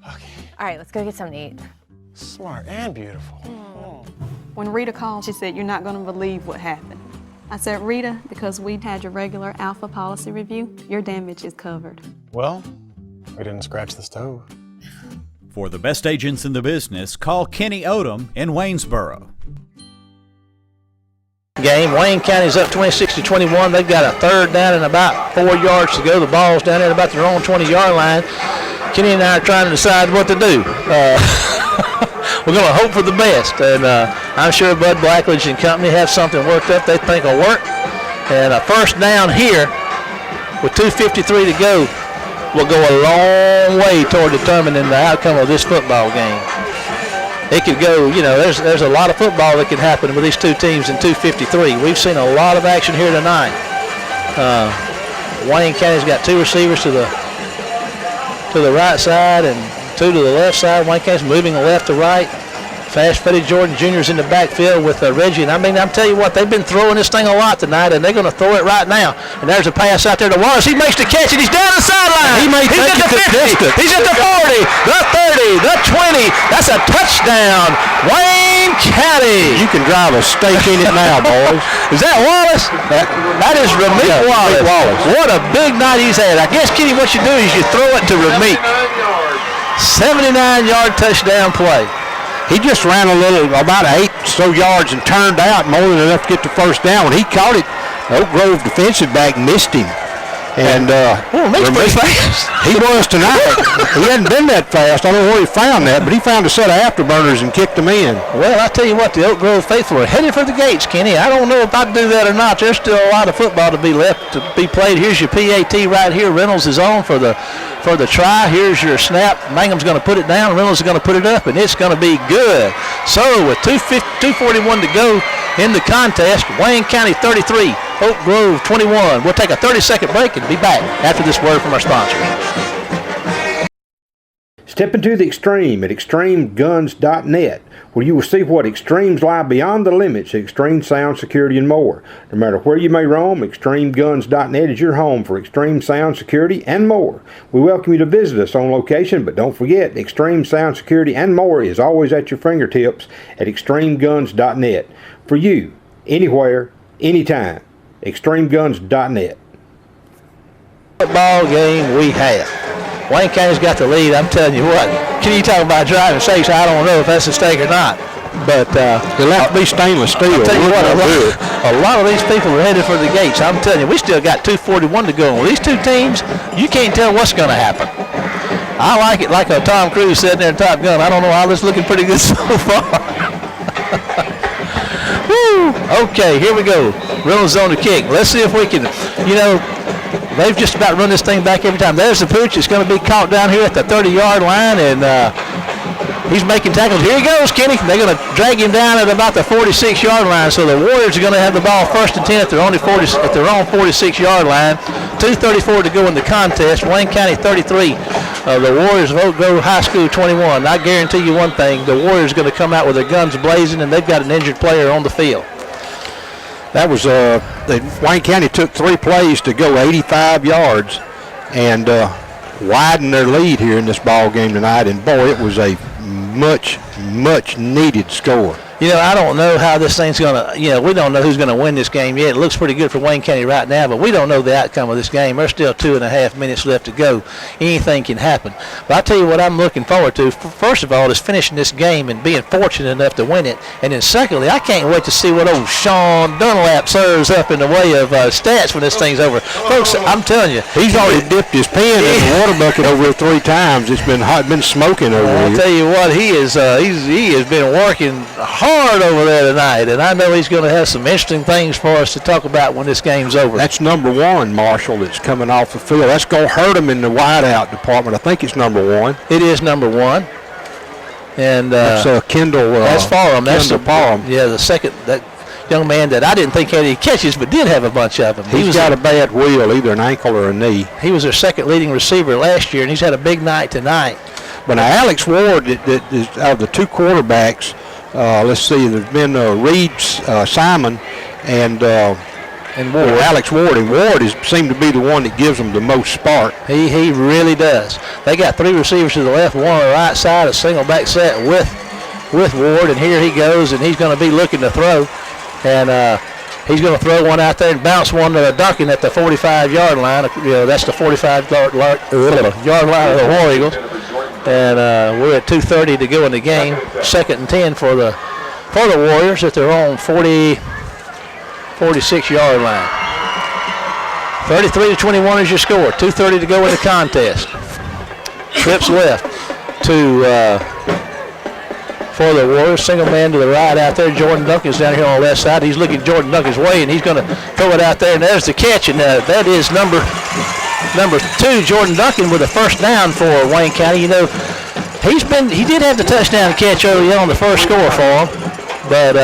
Okay. All right, let's go get something to eat. Smart and beautiful. When Rita called, she said, "You're not going to believe what happened." I said, "Rita, because we had your regular Alpha policy review, your damage is covered." Well, we didn't scratch the stove. For the best agents in the business, call Kenny Odom in Waynesboro. Game. Wayne County's up 26 to 21. They've got a 3rd down and about 4 yards to go. The ball's down there about their own 20-yard line. Kenny and I are trying to decide what to do. We're going to hope for the best, and I'm sure Bud Blackledge and company have something worked up they think will work. And a 1st down here with 2:53 to go will go a long way toward determining the outcome of this football game. It could go, there's a lot of football that can happen with these two teams in 2:53. We've seen a lot of action here tonight. Wayne County's got 2 receivers to the right side and 2 to the left side. Wayne County's moving left to right. Fast Freddie Jordan Jr. is in the backfield with Reggie. And I'm telling you what, they've been throwing this thing a lot tonight, and they're going to throw it right now. And there's a pass out there to Wallace. He makes the catch, and he's down the sideline. He's at the 50. He's at the 40, the 30, the 20. That's a touchdown. Wayne County. You can drive a stake in it now, boys. Is that Wallace? That is Ramik Wallace. What a big night he's had. I guess, Kenny, what you do is you throw it to Ramik. 79-yard touchdown play. He just ran about 8 or so yards and turned out more than enough to get the 1st down. When he caught it, Oak Grove defensive back missed him. And Ramik's pretty fast. He was tonight. He hadn't been that fast. I don't know where he found that, but he found a set of afterburners and kicked them in. Well, I tell you what, the Oak Grove faithful are headed for the gates, Kenny. I don't know if I'd do that or not. There's still a lot of football to be left to be played. Here's your PAT right here. Reynolds is on for the try. Here's your snap. Mangum's going to put it down. Reynolds is going to put it up, and it's going to be good. So with 2:41 to go in the contest, Wayne County 33, Oak Grove 21. We'll take a 30-second break and be back after this word from our sponsors. Step into the extreme at extremeguns.net, where you will see what extremes lie beyond the limits of extreme sound, security, and more. No matter where you may roam, extremeguns.net is your home for extreme sound, security, and more. We welcome you to visit us on location, but don't forget, extreme sound, security, and more is always at your fingertips at extremeguns.net. For you, anywhere, anytime, extremeguns.net. Football game we have. Wayne County's got the lead. I'm telling you what. Can you talk about driving stakes? I don't know if that's a stake or not. But it'll have to be stainless steel. I'll tell you what, a lot of these people are headed for the gates. I'm telling you, we still got 2:41 to go. With these two teams, you can't tell what's going to happen. I like it like Tom Cruise said there in Top Gun. I don't know how this is looking pretty good so far. Woo! Okay, here we go. Reynolds on the kick. Let's see if we can, they've just about run this thing back every time. There's the pooch. It's going to be caught down here at the 30-yard line, and he's making tackles. Here he goes, Kenny. They're going to drag him down at about the 46-yard line. So the Warriors are going to have the ball 1st and 10 at their own 46-yard line. 2:34 to go in the contest. Wayne County 33. The Warriors of Oak Grove High School 21. I guarantee you one thing: the Warriors are going to come out with their guns blazing, and they've got an injured player on the field. That was Wayne County took 3 plays to go 85 yards and widen their lead here in this ball game tonight. And boy, it was a much needed score. I don't know how this thing's going to, we don't know who's going to win this game yet. It looks pretty good for Wayne County right now, but we don't know the outcome of this game. There's still 2.5 minutes left to go. Anything can happen. But I'll tell you what I'm looking forward to. First of all, is finishing this game and being fortunate enough to win it. And then secondly, I can't wait to see what old Sean Dunlap serves up in the way of stats when this thing's over. Folks, I'm telling you. He's already dipped his pen in the water bucket over 3 times. It's been hot, been smoking over here. I'll tell you what, he has been working hard over there tonight, and I know he's going to have some interesting things for us to talk about when this game's over. That's number 1, Marshall, that's coming off the field. That's going to hurt him in the wideout department. I think it's number 1. It is number 1. And that's Kendall. That's Parham. That's Kendall Parham. Yeah, the second, that young man that I didn't think had any catches, but did have a bunch of them. He's got a bad wheel, either an ankle or a knee. He was their second leading receiver last year, and he's had a big night tonight. But now Alex Ward, that is out of the 2 quarterbacks, let's see, there's been Simon and Ward. Alex Ward, and Ward seemed to be the one that gives them the most spark. He really does. They got 3 receivers to the left, 1 on the right side, a single back set with Ward, and here he goes, and he's going to be looking to throw, and he's going to throw one out there and bounce one to Duncan at the 45-yard line. That's the 45-yard line of the War Eagles. And we're at 2:30 to go in the game. 2nd and 10 for the Warriors at their own 46-yard line. 33-21 is your score. 2:30 to go in the contest. Trips left for the Warriors. Single man to the right out there. Jordan Duncan's down here on the left side. He's looking Jordan Duncan's way, and he's going to throw it out there. And there's the catch, and that is number 2, Jordan Duncan, with a first down for Wayne County. He did have the touchdown catch early on, the first score for him, but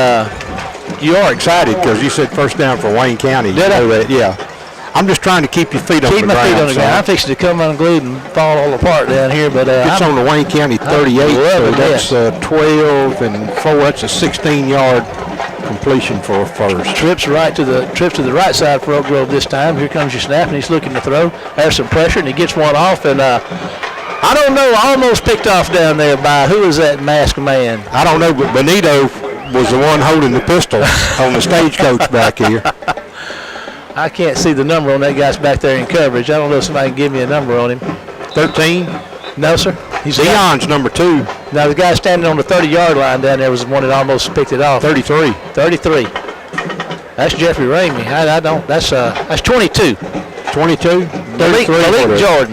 you are excited because you said first down for Wayne County. Did I? That? Yeah. I'm just trying to keep your feet on the ground. Keep my feet on the ground. I'm fixing to come unglued and fall all apart down here, but it's on the Wayne County 38, so that's 12 and 4. That's a 16-yard completion for a first. Trips to the right side for Oak Grove this time. Here comes your snap, and he's looking to throw. There's some pressure, and he gets one off. And I don't know, almost picked off down there by, who is that masked man? I don't know, but Benito was the one holding the pistol on the stagecoach back here. I can't see the number on that guy's back there in coverage. I don't know if somebody can give me a number on him. 13? No, sir. Dion's number 2. Now, the guy standing on the 30-yard line down there was the one that almost picked it off. 33. That's Jeffrey Ramey. That's 22. 22?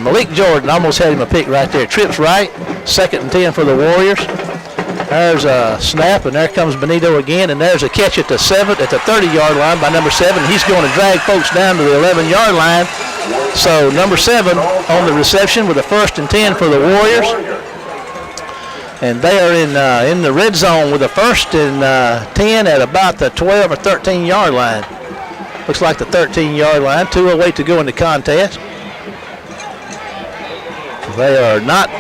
Malik Jordan almost had him a pick right there. Trips right. 2nd and 10 for the Warriors. There's a snap, and there comes Benito again, and there's a catch at the 30-yard line by number 7. He's going to drag folks down to the 11-yard line. So number 7 on the reception with a 1st and 10 for the Warriors. And they are in the red zone with a 1st and 10 at about the 12 or 13-yard line. Looks like the 13-yard line. 2:08 to go in the contest. They are not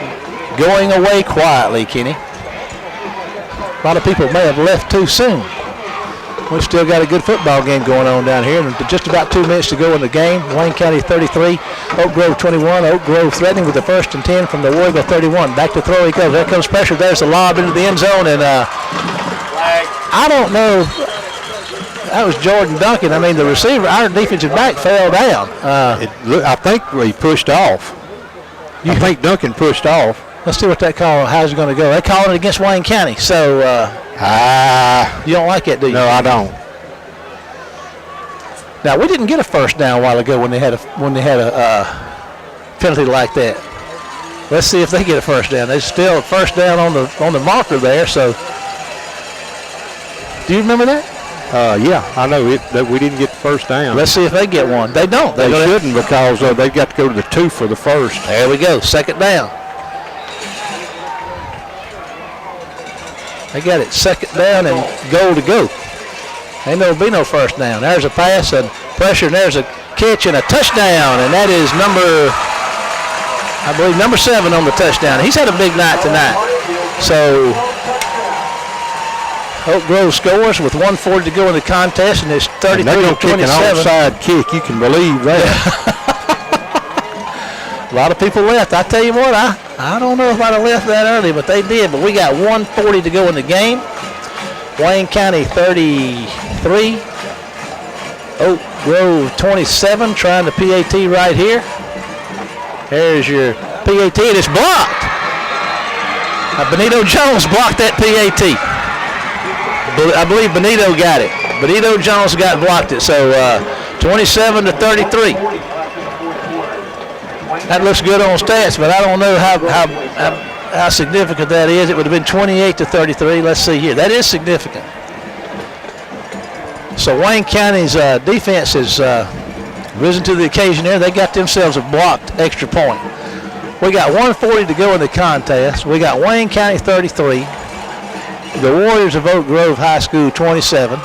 going away quietly, Kenny. A lot of people may have left too soon. We've still got a good football game going on down here. And just about 2 minutes to go in the game. Wayne County 33, Oak Grove 21. Oak Grove threatening with the 1st and 10 from the War Eagle 31. Back to throw he goes. There comes pressure. There's the lob into the end zone. And I don't know. That was Jordan Duncan. I mean, the receiver, our defensive back, fell down. I think he pushed off. You think Duncan pushed off? Let's see what that call, how's it going to go. They call it against Wayne County. So You don't like that, do you? No, I don't. Now we didn't get a first down a while ago when they had a penalty like that. Let's see if they get a first down. There's still a first down on the marker there. So, do you remember that? Yeah, I know that we didn't get the first down. Let's see if they get one. They don't. They shouldn't because they've got to go to the 2 for the first. There we go. Second down. They got it second down and goal to go. Ain't no be no first down. There's a pass and pressure, and there's a catch and a touchdown, and that is I believe number 7 on the touchdown. He's had a big night tonight. So Oak Grove scores with 1:40 to go in the contest, and it's 33-27. An outside kick, you can believe that. A lot of people left. I tell you what, I don't know if I'd have left that early, but they did. But we got 1:40 to go in the game. Wayne County 33, Oak Grove 27, trying the PAT right here. There's your PAT, and it's blocked. Benito Jones blocked that PAT. I believe Benito got it. Benito Jones blocked it, so 27-33. That looks good on stats, but I don't know how significant that is. It would have been 28-33. Let's see here. That is significant. So Wayne County's defense has risen to the occasion there. They got themselves a blocked extra point. We got 1:40 to go in the contest. We got Wayne County 33. The Warriors of Oak Grove High School 27.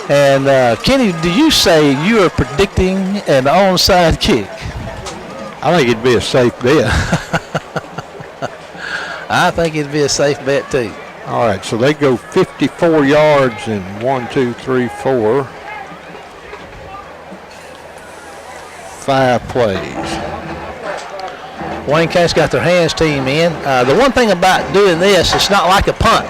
And Kenny, do you say you are predicting an onside kick? I think it'd be a safe bet. I think it'd be a safe bet too. All right, so they go 54 yards in 1, 2, 3, 4. 5 plays. Wayne County's got their hands team in. The one thing about doing this, it's not like a punt.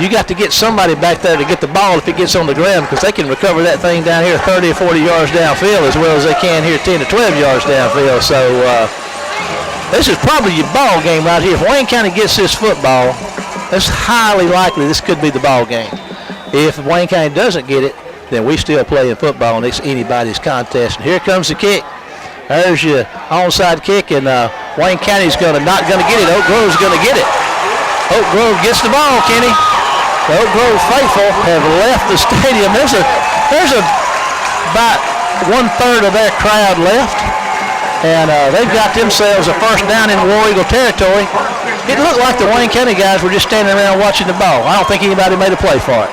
You got to get somebody back there to get the ball if it gets on the ground, because they can recover that thing down here 30 or 40 yards downfield as well as they can here 10 to 12 yards downfield. So this is probably your ball game right here. If Wayne County gets this football, it's highly likely this could be the ball game. If Wayne County doesn't get it, then we still play in football, and it's anybody's contest. And here comes the kick. There's your onside kick, and Wayne County's not going to get it. Oak Grove's going to get it. Oak Grove gets the ball, Kenny. The Oak Grove faithful have left the stadium. There's about 1/3 of their crowd left, and they've got themselves a first down in War Eagle territory. It looked like the Wayne County guys were just standing around watching the ball. I don't think anybody made a play for it.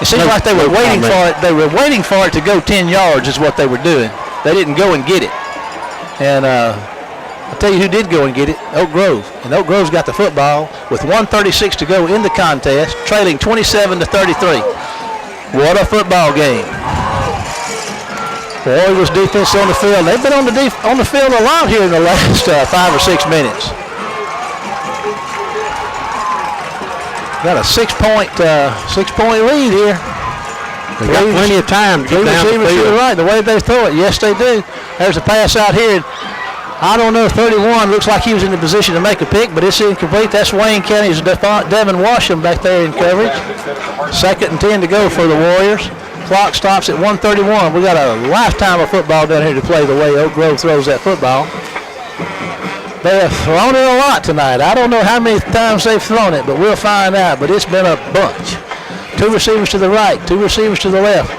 It seems like they were waiting for it. They were waiting for it to go 10 yards is what they were doing. They didn't go and get it. And I'll tell you who did go and get it, Oak Grove. And Oak Grove's got the football with 1:36 to go in the contest, trailing 27-33. What a football game. The Orioles defense on the field. They've been on the field a lot here in the last 5 or 6 minutes. Got a 6-point lead here. They got plenty of time to get down the field. To the right, the way they throw it. Yes, they do. There's a pass out here. I don't know, 31 looks like he was in the position to make a pick, but it's incomplete. That's Wayne County's Devin Washam back there in coverage. 2nd and 10 to go for the Warriors. Clock stops at 1:31. We got a lifetime of football down here to play the way Oak Grove throws that football. They have thrown it a lot tonight. I don't know how many times they've thrown it, but we'll find out. But it's been a bunch. 2 receivers to the right, 2 receivers to the left.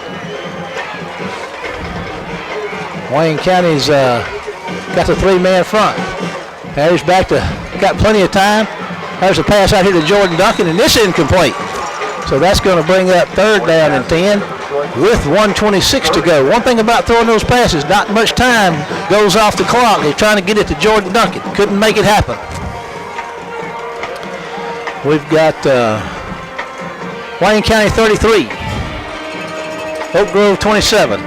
Wayne County's got the 3-man front. Harry's back got plenty of time. There's a pass out here to Jordan Duncan, and this is incomplete. So that's going to bring up 3rd down and 10 with 1:26 to go. One thing about throwing those passes, not much time goes off the clock. They're trying to get it to Jordan Duncan. Couldn't make it happen. We've got Wayne County 33. Oak Grove 27.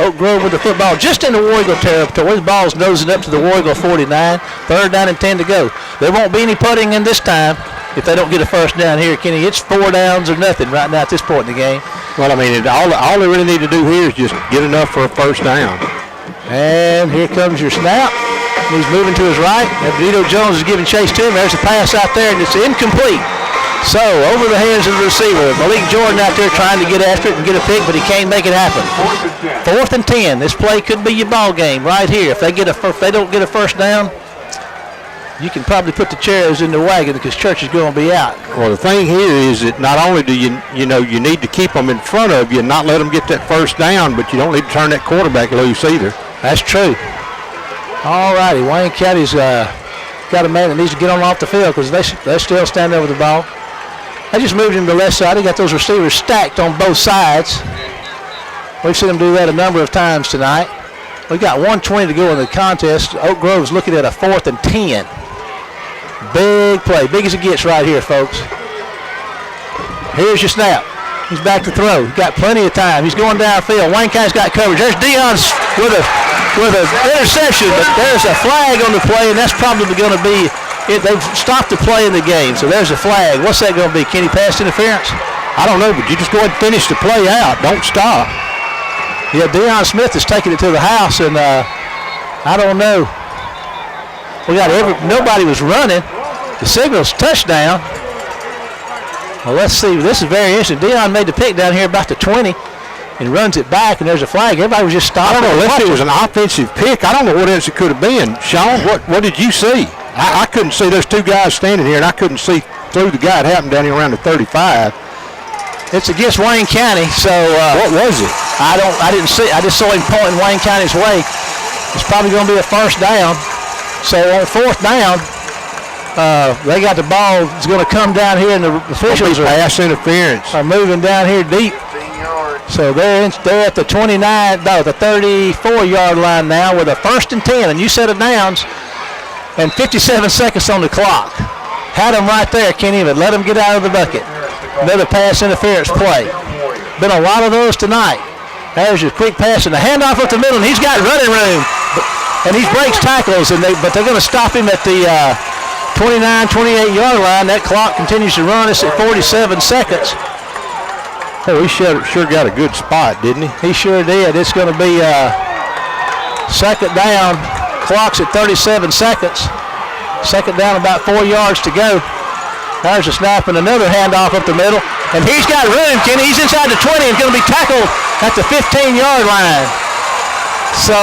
Oak Grove with the football just in the War Eagle territory. The ball's nosing up to the War Eagle 49. 3rd down and 10 to go. There won't be any putting in this time if they don't get a first down here, Kenny. It's 4 downs or nothing right now at this point in the game. Well, I mean, all they really need to do here is just get enough for a first down. And here comes your snap. He's moving to his right. Vito Jones is giving chase to him. There's a pass out there, and it's incomplete. So, over the hands of the receiver. Malik Jordan out there trying to get after it and get a pick, but he can't make it happen. 4th and 10. This play could be your ball game right here. If they don't get a first down, you can probably put the chairs in the wagon because church is going to be out. Well, the thing here is that not only do you need to keep them in front of you and not let them get that first down, but you don't need to turn that quarterback loose either. That's true. All righty, Wayne County's got a man that needs to get on off the field because they're still standing over the ball. They just moved him to the left side. He got those receivers stacked on both sides. We've seen them do that a number of times tonight. We got 1:20 to go in the contest. Oak Grove's looking at a 4th and 10. Big play, big as it gets right here, folks. Here's your snap. He's back to throw. He's got plenty of time. He's going downfield. Wayne County's got coverage. There's Dion's with an interception, but there's a flag on the play, and that's probably going to be it. They've stopped the play in the game, so there's a flag. What's that going to be? Kenny, pass interference? I don't know, but you just go ahead and finish the play out. Don't stop. Yeah, Deion Smith is taking it to the house, and I don't know. Nobody was running. The signal's touchdown. Well, let's see. This is very interesting. Deion made the pick down here about the 20 and runs it back, and there's a flag. Everybody was just stopping. I don't know unless it was an offensive pick. I don't know what else it could have been. Sean, what did you see? I couldn't see. There's two guys standing here, and I couldn't see through the guy. It happened down here around the 35. It's against Wayne County, so what was it? I didn't see. I just saw him pointing Wayne County's way. It's probably going to be a first down. So on 4th down, they got the ball. It's going to come down here, and the officials are pass interference. Are moving down here deep. So they're at the 34-yard line now with a 1st and 10, and you set of downs, and 57 seconds on the clock. Had them right there, Kenny, but let them get out of the bucket. Another pass interference play. Been a lot of those tonight. There's your quick pass and the handoff up the middle, and he's got running room. And he breaks tackles, but they're going to stop him at the 28-yard line. That clock continues to run. It's at 47 seconds. Oh, he sure got a good spot, didn't he? He sure did. It's going to be 2nd down. Clock's at 37 seconds. 2nd down, about 4 yards to go. There's a snap and another handoff up the middle. And he's got room, Kenny. He's inside the 20 and going to be tackled at the 15-yard line. So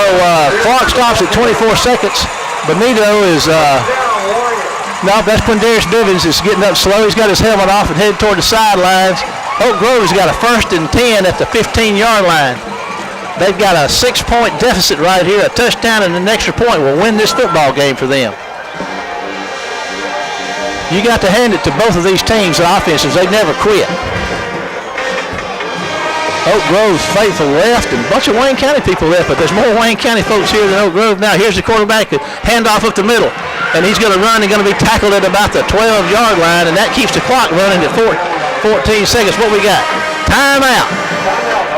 clock stops at 24 seconds. Benito is, no, that's Quindarius Bivens is getting up slow. He's got his helmet off and headed toward the sidelines. Oak Grove has got a 1st and 10 at the 15-yard line. They've got a 6-point deficit right here. A touchdown and an extra point will win this football game for them. You got to hand it to both of these teams and offenses. They never quit. Oak Grove's faithful left and a bunch of Wayne County people left, but there's more Wayne County folks here than Oak Grove. Now here's the quarterback, handoff up the middle, and he's going to run and going to be tackled at about the 12-yard line, and that keeps the clock running at 14 seconds. What we got? Timeout.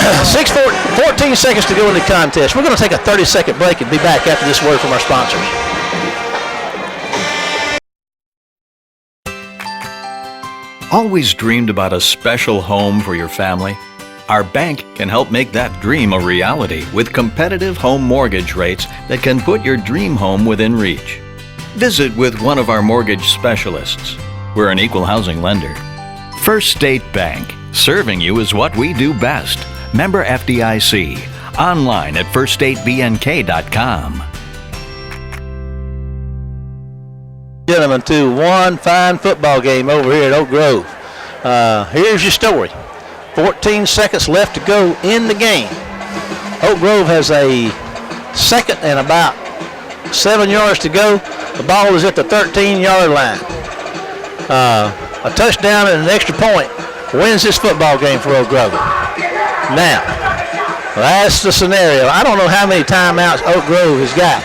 14 seconds to go in the contest. We're going to take a 30-second break and be back after this word from our sponsors. Always dreamed about a special home for your family? Our bank can help make that dream a reality with competitive home mortgage rates that can put your dream home within reach. Visit with one of our mortgage specialists. We're an equal housing lender. First State Bank. Serving you is what we do best. Member FDIC. Online at firststatebnk.com. Gentlemen, to one fine football game over here at Oak Grove. Here's your story. 14 seconds left to go in the game. Oak Grove has a 2nd and about 7 yards to go. The ball is at the 13-yard line. A touchdown and an extra point wins this football game for Oak Grove. Now, that's the scenario. I don't know how many timeouts Oak Grove has got.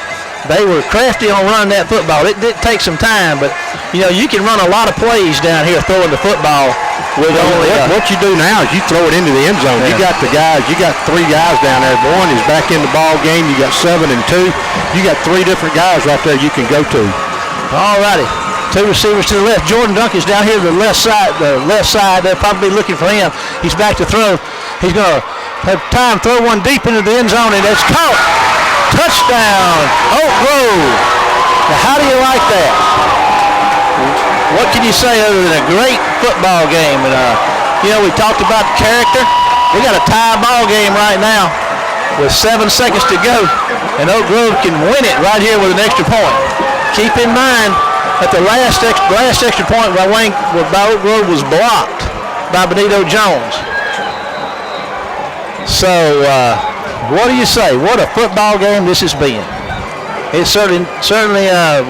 They were crafty on running that football. It did take some time, but you can run a lot of plays down here throwing the football with only. What you do now is you throw it into the end zone. Yeah. You got the guys. You got 3 guys down there. One is back in the ball game. You got 7 and 2. You got 3 different guys right there you can go to. All righty. 2 receivers to the left. Jordan Duncan's down here to the left side. They're probably looking for him. He's back to throw. He's going to have time throw one deep into the end zone, and it's caught. Touchdown, Oak Grove. Now, how do you like that? What can you say other than a great football game? And you know, we talked about character. We got a tie ball game right now with 7 seconds to go, and Oak Grove can win it right here with an extra point. Keep in mind that the last extra point by Oak Grove was blocked by Benito Jones. So, what do you say? What a football game this has been. It certainly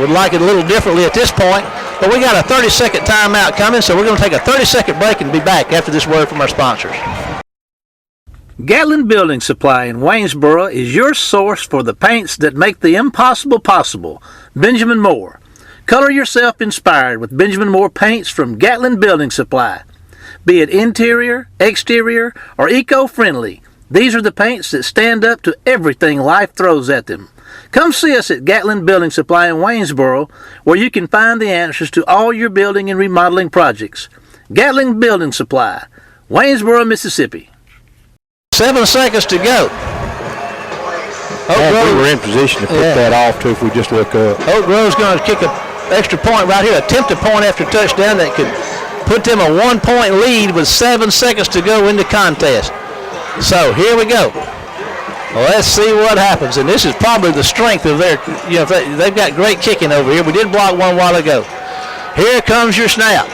would like it a little differently at this point, but we got a 30-second timeout coming, so we're going to take a 30-second break and be back after this word from our sponsors. Gatlin Building Supply in Waynesboro is your source for the paints that make the impossible possible. Benjamin Moore. Color yourself inspired with Benjamin Moore paints from Gatlin Building Supply. Be it interior, exterior, or eco-friendly, these are the paints that stand up to everything life throws at them. Come see us at Gatlin Building Supply in Waynesboro, where you can find the answers to all your building and remodeling projects. Gatlin Building Supply, Waynesboro, Mississippi. 7 seconds to go. We were in position to put that off too if we just look up. Oak Grove's going to kick an extra point right here, attempt a point after touchdown that could put them a 1-point lead with 7 seconds to go in the contest. So here we go. Well, let's see what happens. And this is probably the strength of their, you know, they've got great kicking over here. We did block one while ago. Here comes your snap.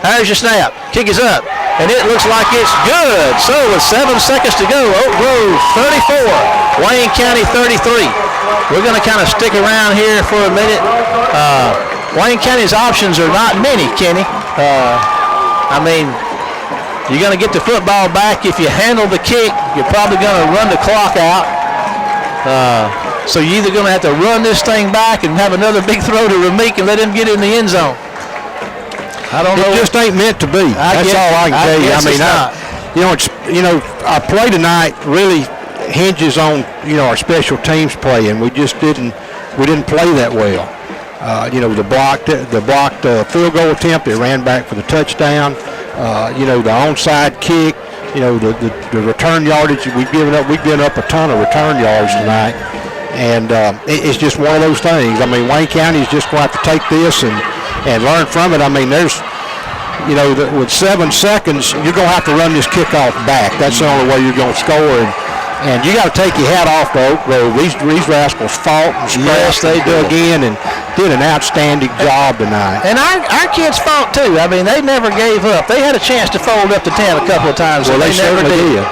There's your snap. Kick is up. And it looks like it's good. So with 7 seconds to go, Oak Grove 34, Wayne County 33. We're going to kind of stick around here for a minute. Wayne County's options are not many, Kenny. I mean, you're going to get the football back. If you handle the kick, you're probably going to run the clock out. So you're either going to have to run this thing back and have another big throw to Rameek and let him get in the end zone. I don't know. It just ain't meant to be. That's all I can tell you. I mean, our play tonight really hinges on, our special teams play, and we just didn't play that well. The blocked field goal attempt, it ran back for the touchdown. The onside kick, the return yardage we've given up a ton of return yards tonight, and it's just one of those things. I mean, Wayne County is just going to have to take this and learn from it. I mean, there's, with 7 seconds, you're going to have to run this kickoff back. That's the only way you're going to score. And you got to take your hat off to Oak Grove. These rascals fought and scratched. They dug in and did an outstanding job tonight. And our kids fought too. I mean, they never gave up. They had a chance to fold up to 10 a couple of times. Well, they never did.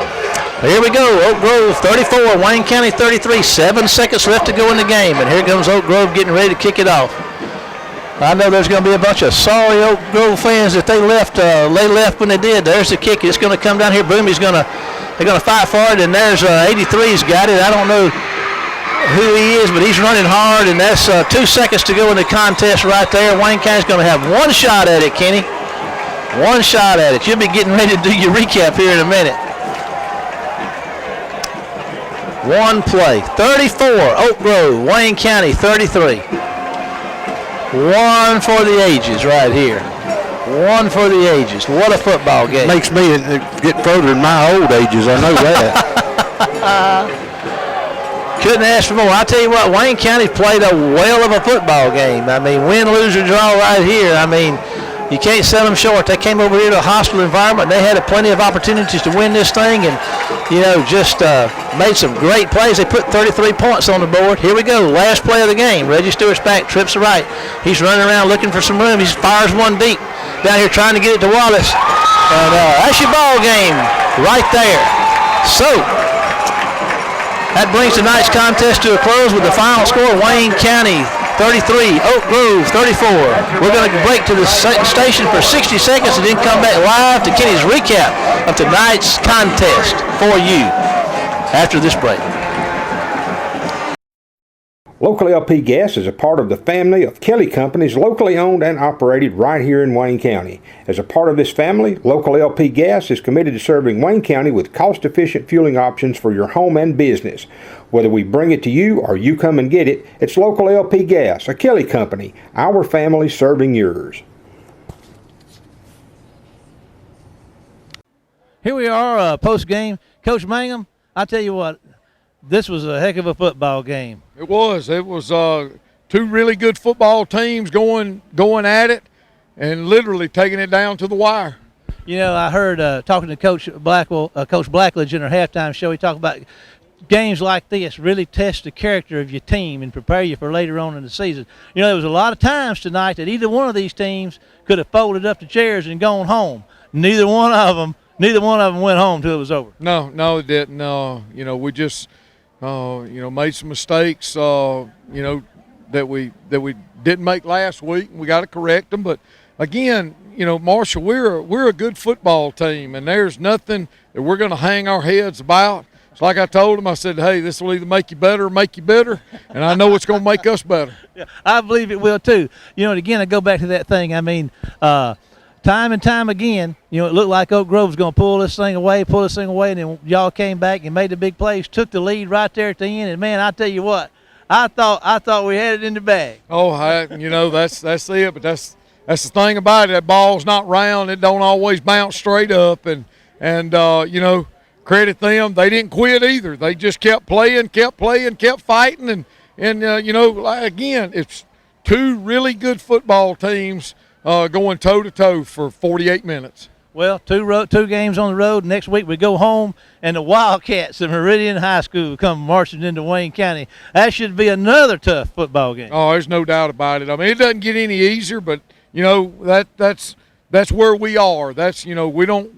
Here we go. Oak Grove 34, Wayne County 33. 7 seconds left to go in the game. And here comes Oak Grove getting ready to kick it off. I know there's going to be a bunch of sorry Oak Grove fans that they left when they did. There's the kick. It's going to come down here. Boomy's they're going to fight for it, and there's 83's got it. I don't know who he is, but he's running hard, and that's 2 seconds to go in the contest right there. Wayne County's going to have one shot at it, Kenny. One shot at it. You'll be getting ready to do your recap here in a minute. One play. 34, Oak Grove, Wayne County 33. One for the ages right here. One for the ages. What a football game. Makes me get further in my old ages. I know that. Couldn't ask for more. I tell you what, Wayne County played a whale of a football game. I mean, win, lose, or draw right here. I mean, you can't sell them short. They came over here to a hostile environment. They had plenty of opportunities to win this thing and, just made some great plays. They put 33 points on the board. Here we go. Last play of the game. Reggie Stewart's back, trips to right. He's running around looking for some room. He fires one deep down here trying to get it to Wallace. And that's your ball game right there. So, that brings tonight's contest to a close with the final score, Wayne County 33, Oak Grove 34. We're going to break to the station for 60 seconds and then come back live to Kenny's recap of tonight's contest for you after this break. Local LP Gas is a part of the family of Kelly Companies, locally owned and operated right here in Wayne County. As a part of this family, Local LP Gas is committed to serving Wayne County with cost-efficient fueling options for your home and business. Whether we bring it to you or you come and get it, it's Local LP Gas, a Kelly Company, our family serving yours. Here we are, post-game. Coach Mangum, I tell you what, this was a heck of a football game. It was two really good football teams going at it and literally taking it down to the wire. You know, I heard talking to Coach Blackledge in our halftime show, he talked about games like this really test the character of your team and prepare you for later on in the season. You know, there was a lot of times tonight that either one of these teams could have folded up the chairs and gone home. Neither one of them went home till it was over. No, it didn't. You know, we just made some mistakes. You know, that we didn't make last week, and we got to correct them. But again, you know, Marshall, we're a good football team, and there's nothing that we're going to hang our heads about. It's like I told them, I said, hey, this will either make you better or make you bitter, and I know it's going to make us better. Yeah, I believe it will too. You know, and again, I go back to that thing. I mean, time and time again, you know, it looked like Oak Grove was going to pull this thing away, and then y'all came back and made the big plays, took the lead right there at the end, and, man, I tell you what, I thought we had it in the bag. Oh, you know, that's it, but that's the thing about it. That ball's not round. It don't always bounce straight up, and you know, credit them. They didn't quit either. They just kept playing, kept fighting, and you know, again, it's two really good football teams going toe-to-toe for 48 minutes. Well, two games on the road. Next week we go home, and the Wildcats of Meridian High School come marching into Wayne County. That should be another tough football game. Oh, there's no doubt about it. I mean, it doesn't get any easier, but, you know, that's where we are. That's, you know, we don't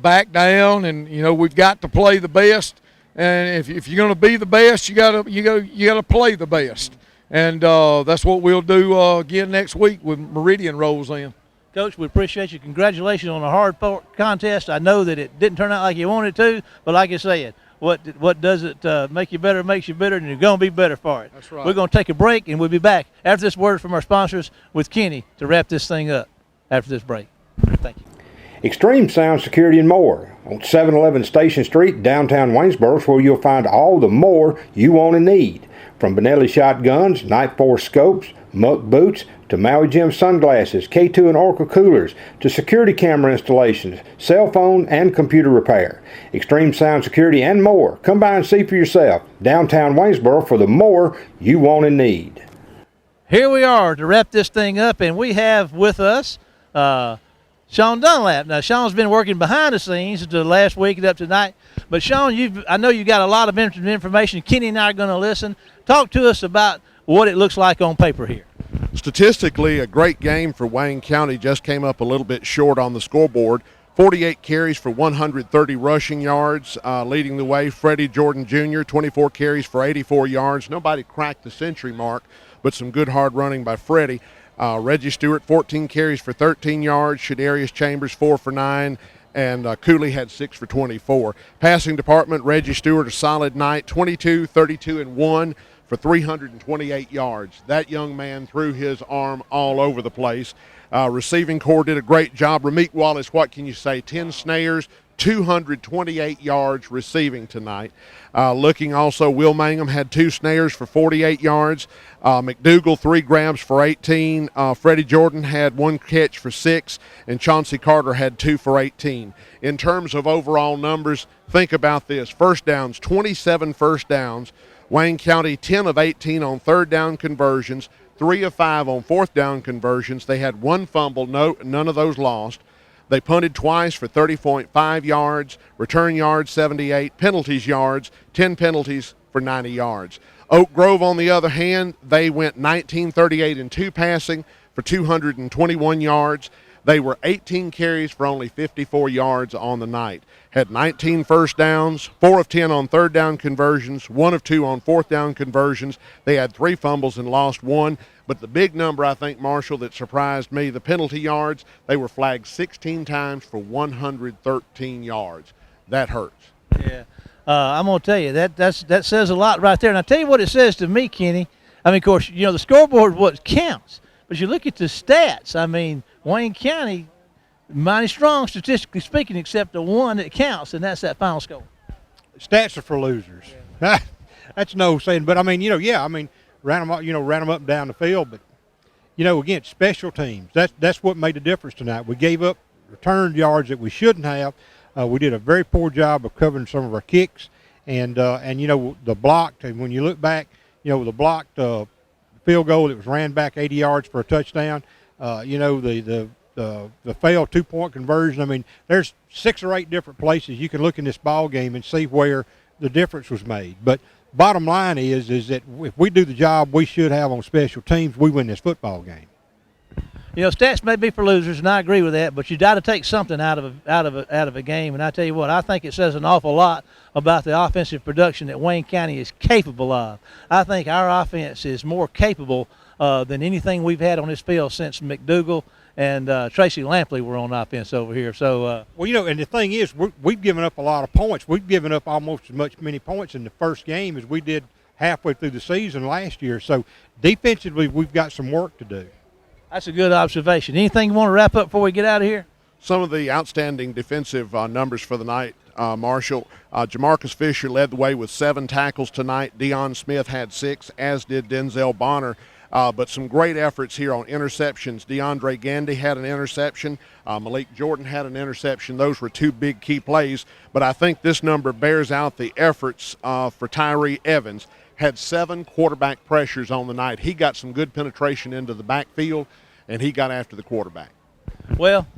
back down, and, you know, we've got to play the best. And if you're going to be the best, you got to play the best. And that's what we'll do again next week when Meridian rolls in. Coach, we appreciate you. Congratulations on a hard-fought contest. I know that it didn't turn out like you wanted to, but like I said, what does it make you better makes you better, and you're going to be better for it. That's right. We're going to take a break, and we'll be back after this word from our sponsors with Kenny to wrap this thing up after this break. Thank you. Extreme Sound Security and More on 711 Station Street, downtown Waynesboro, is where you'll find all the more you want and need. From Benelli shotguns, Night Force scopes, Muck boots, to Maui Jim sunglasses, K2 and Oracle coolers, to security camera installations, cell phone and computer repair. Extreme Sound Security and more. Come by and see for yourself. Downtown Waynesboro for the more you want and need. Here we are to wrap this thing up, and we have with us Sean Dunlap. Now, Sean's been working behind the scenes the last week and up tonight. But, Sean, I know you got a lot of information. Kenny and I are going to listen. Talk to us about what it looks like on paper here. Statistically, a great game for Wayne County. Just came up a little bit short on the scoreboard. 48 carries for 130 rushing yards. Leading the way, Freddie Jordan Jr., 24 carries for 84 yards. Nobody cracked the century mark, but some good hard running by Freddie. Reggie Stewart, 14 carries for 13 yards. Shadarius Chambers, 4 for 9. And Cooley had 6 for 24. Passing department, Reggie Stewart, a solid night, 22, 32, and 1 for 328 yards. That young man threw his arm all over the place. Receiving corps did a great job. Ramik Wallace, what can you say, 10 snares, 228 yards receiving tonight. Looking also, Will Mangum had 2 snares for 48 yards. McDougal, 3 grabs for 18. Freddie Jordan had 1 catch for 6. And Chauncey Carter had 2 for 18. In terms of overall numbers, think about this. First downs, 27 first downs. Wayne County, 10 of 18 on third down conversions, 3 of 5 on fourth down conversions. They had 1 fumble, none of those lost. They punted twice for 30.5 yards, return yards 78, penalties yards, 10 penalties for 90 yards. Oak Grove, on the other hand, they went 19-38 in 2 passing for 221 yards. They were 18 carries for only 54 yards on the night. Had 19 first downs, 4 of 10 on third down conversions, 1 of 2 on fourth down conversions. They had 3 fumbles and lost 1. But the big number, I think, Marshall, that surprised me, the penalty yards, they were flagged 16 times for 113 yards. That hurts. Yeah. I'm going to tell you, that says a lot right there. And I'll tell you what it says to me, Kenny. I mean, of course, you know, the scoreboard is what counts. But you look at the stats, I mean, Wayne County, mighty strong statistically speaking, except the one that counts, and that's that final score. Stats are for losers. Yeah. That's no saying. But, I mean, you know, yeah, I mean, ran them up and down the field. But, you know, again, special teams. That's what made the difference tonight. We gave up return yards that we shouldn't have. We did a very poor job of covering some of our kicks. And you know, the block, and when you look back, the blocked field goal that was ran back 80 yards for a touchdown, the failed 2-point conversion. I mean, there's 6 or 8 different places you can look in this ball game and see where the difference was made. But bottom line is that if we do the job we should have on special teams, we win this football game. Stats may be for losers, and I agree with that, but you got to take something out of a game. And I tell you what, I think it says an awful lot about the offensive production that Wayne County is capable of. I think our offense is more capable than anything we've had on this field since McDougal and Tracy Lampley were on offense over here. So, and the thing is, we've given up a lot of points. We've given up almost as many points in the first game as we did halfway through the season last year. So, defensively, we've got some work to do. That's a good observation. Anything you want to wrap up before we get out of here? Some of the outstanding defensive numbers for the night, Marshall. Jamarcus Fisher led the way with 7 tackles tonight. Deion Smith had 6, as did Denzel Bonner. But some great efforts here on interceptions. DeAndre Gandy had an interception. Malik Jordan had an interception. Those were 2 big key plays. But I think this number bears out the efforts for Tyree Evans. Had 7 quarterback pressures on the night. He got some good penetration into the backfield, and he got after the quarterback. Well,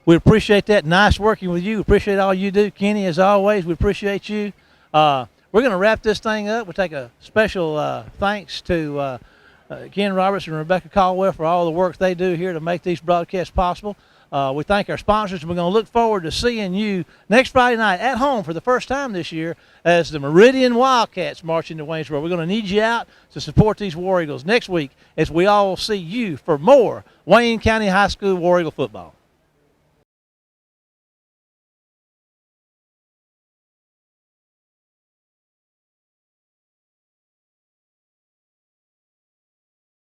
we appreciate that. Nice working with you. Appreciate all you do, Kenny, as always. We appreciate you. We're going to wrap this thing up. We'll take a special thanks to Ken Roberts and Rebecca Caldwell for all the work they do here to make these broadcasts possible. We thank our sponsors, and we're going to look forward to seeing you next Friday night at home for the first time this year as the Meridian Wildcats march into Waynesboro. We're going to need you out to support these War Eagles next week as we all see you for more Wayne County High School War Eagle football.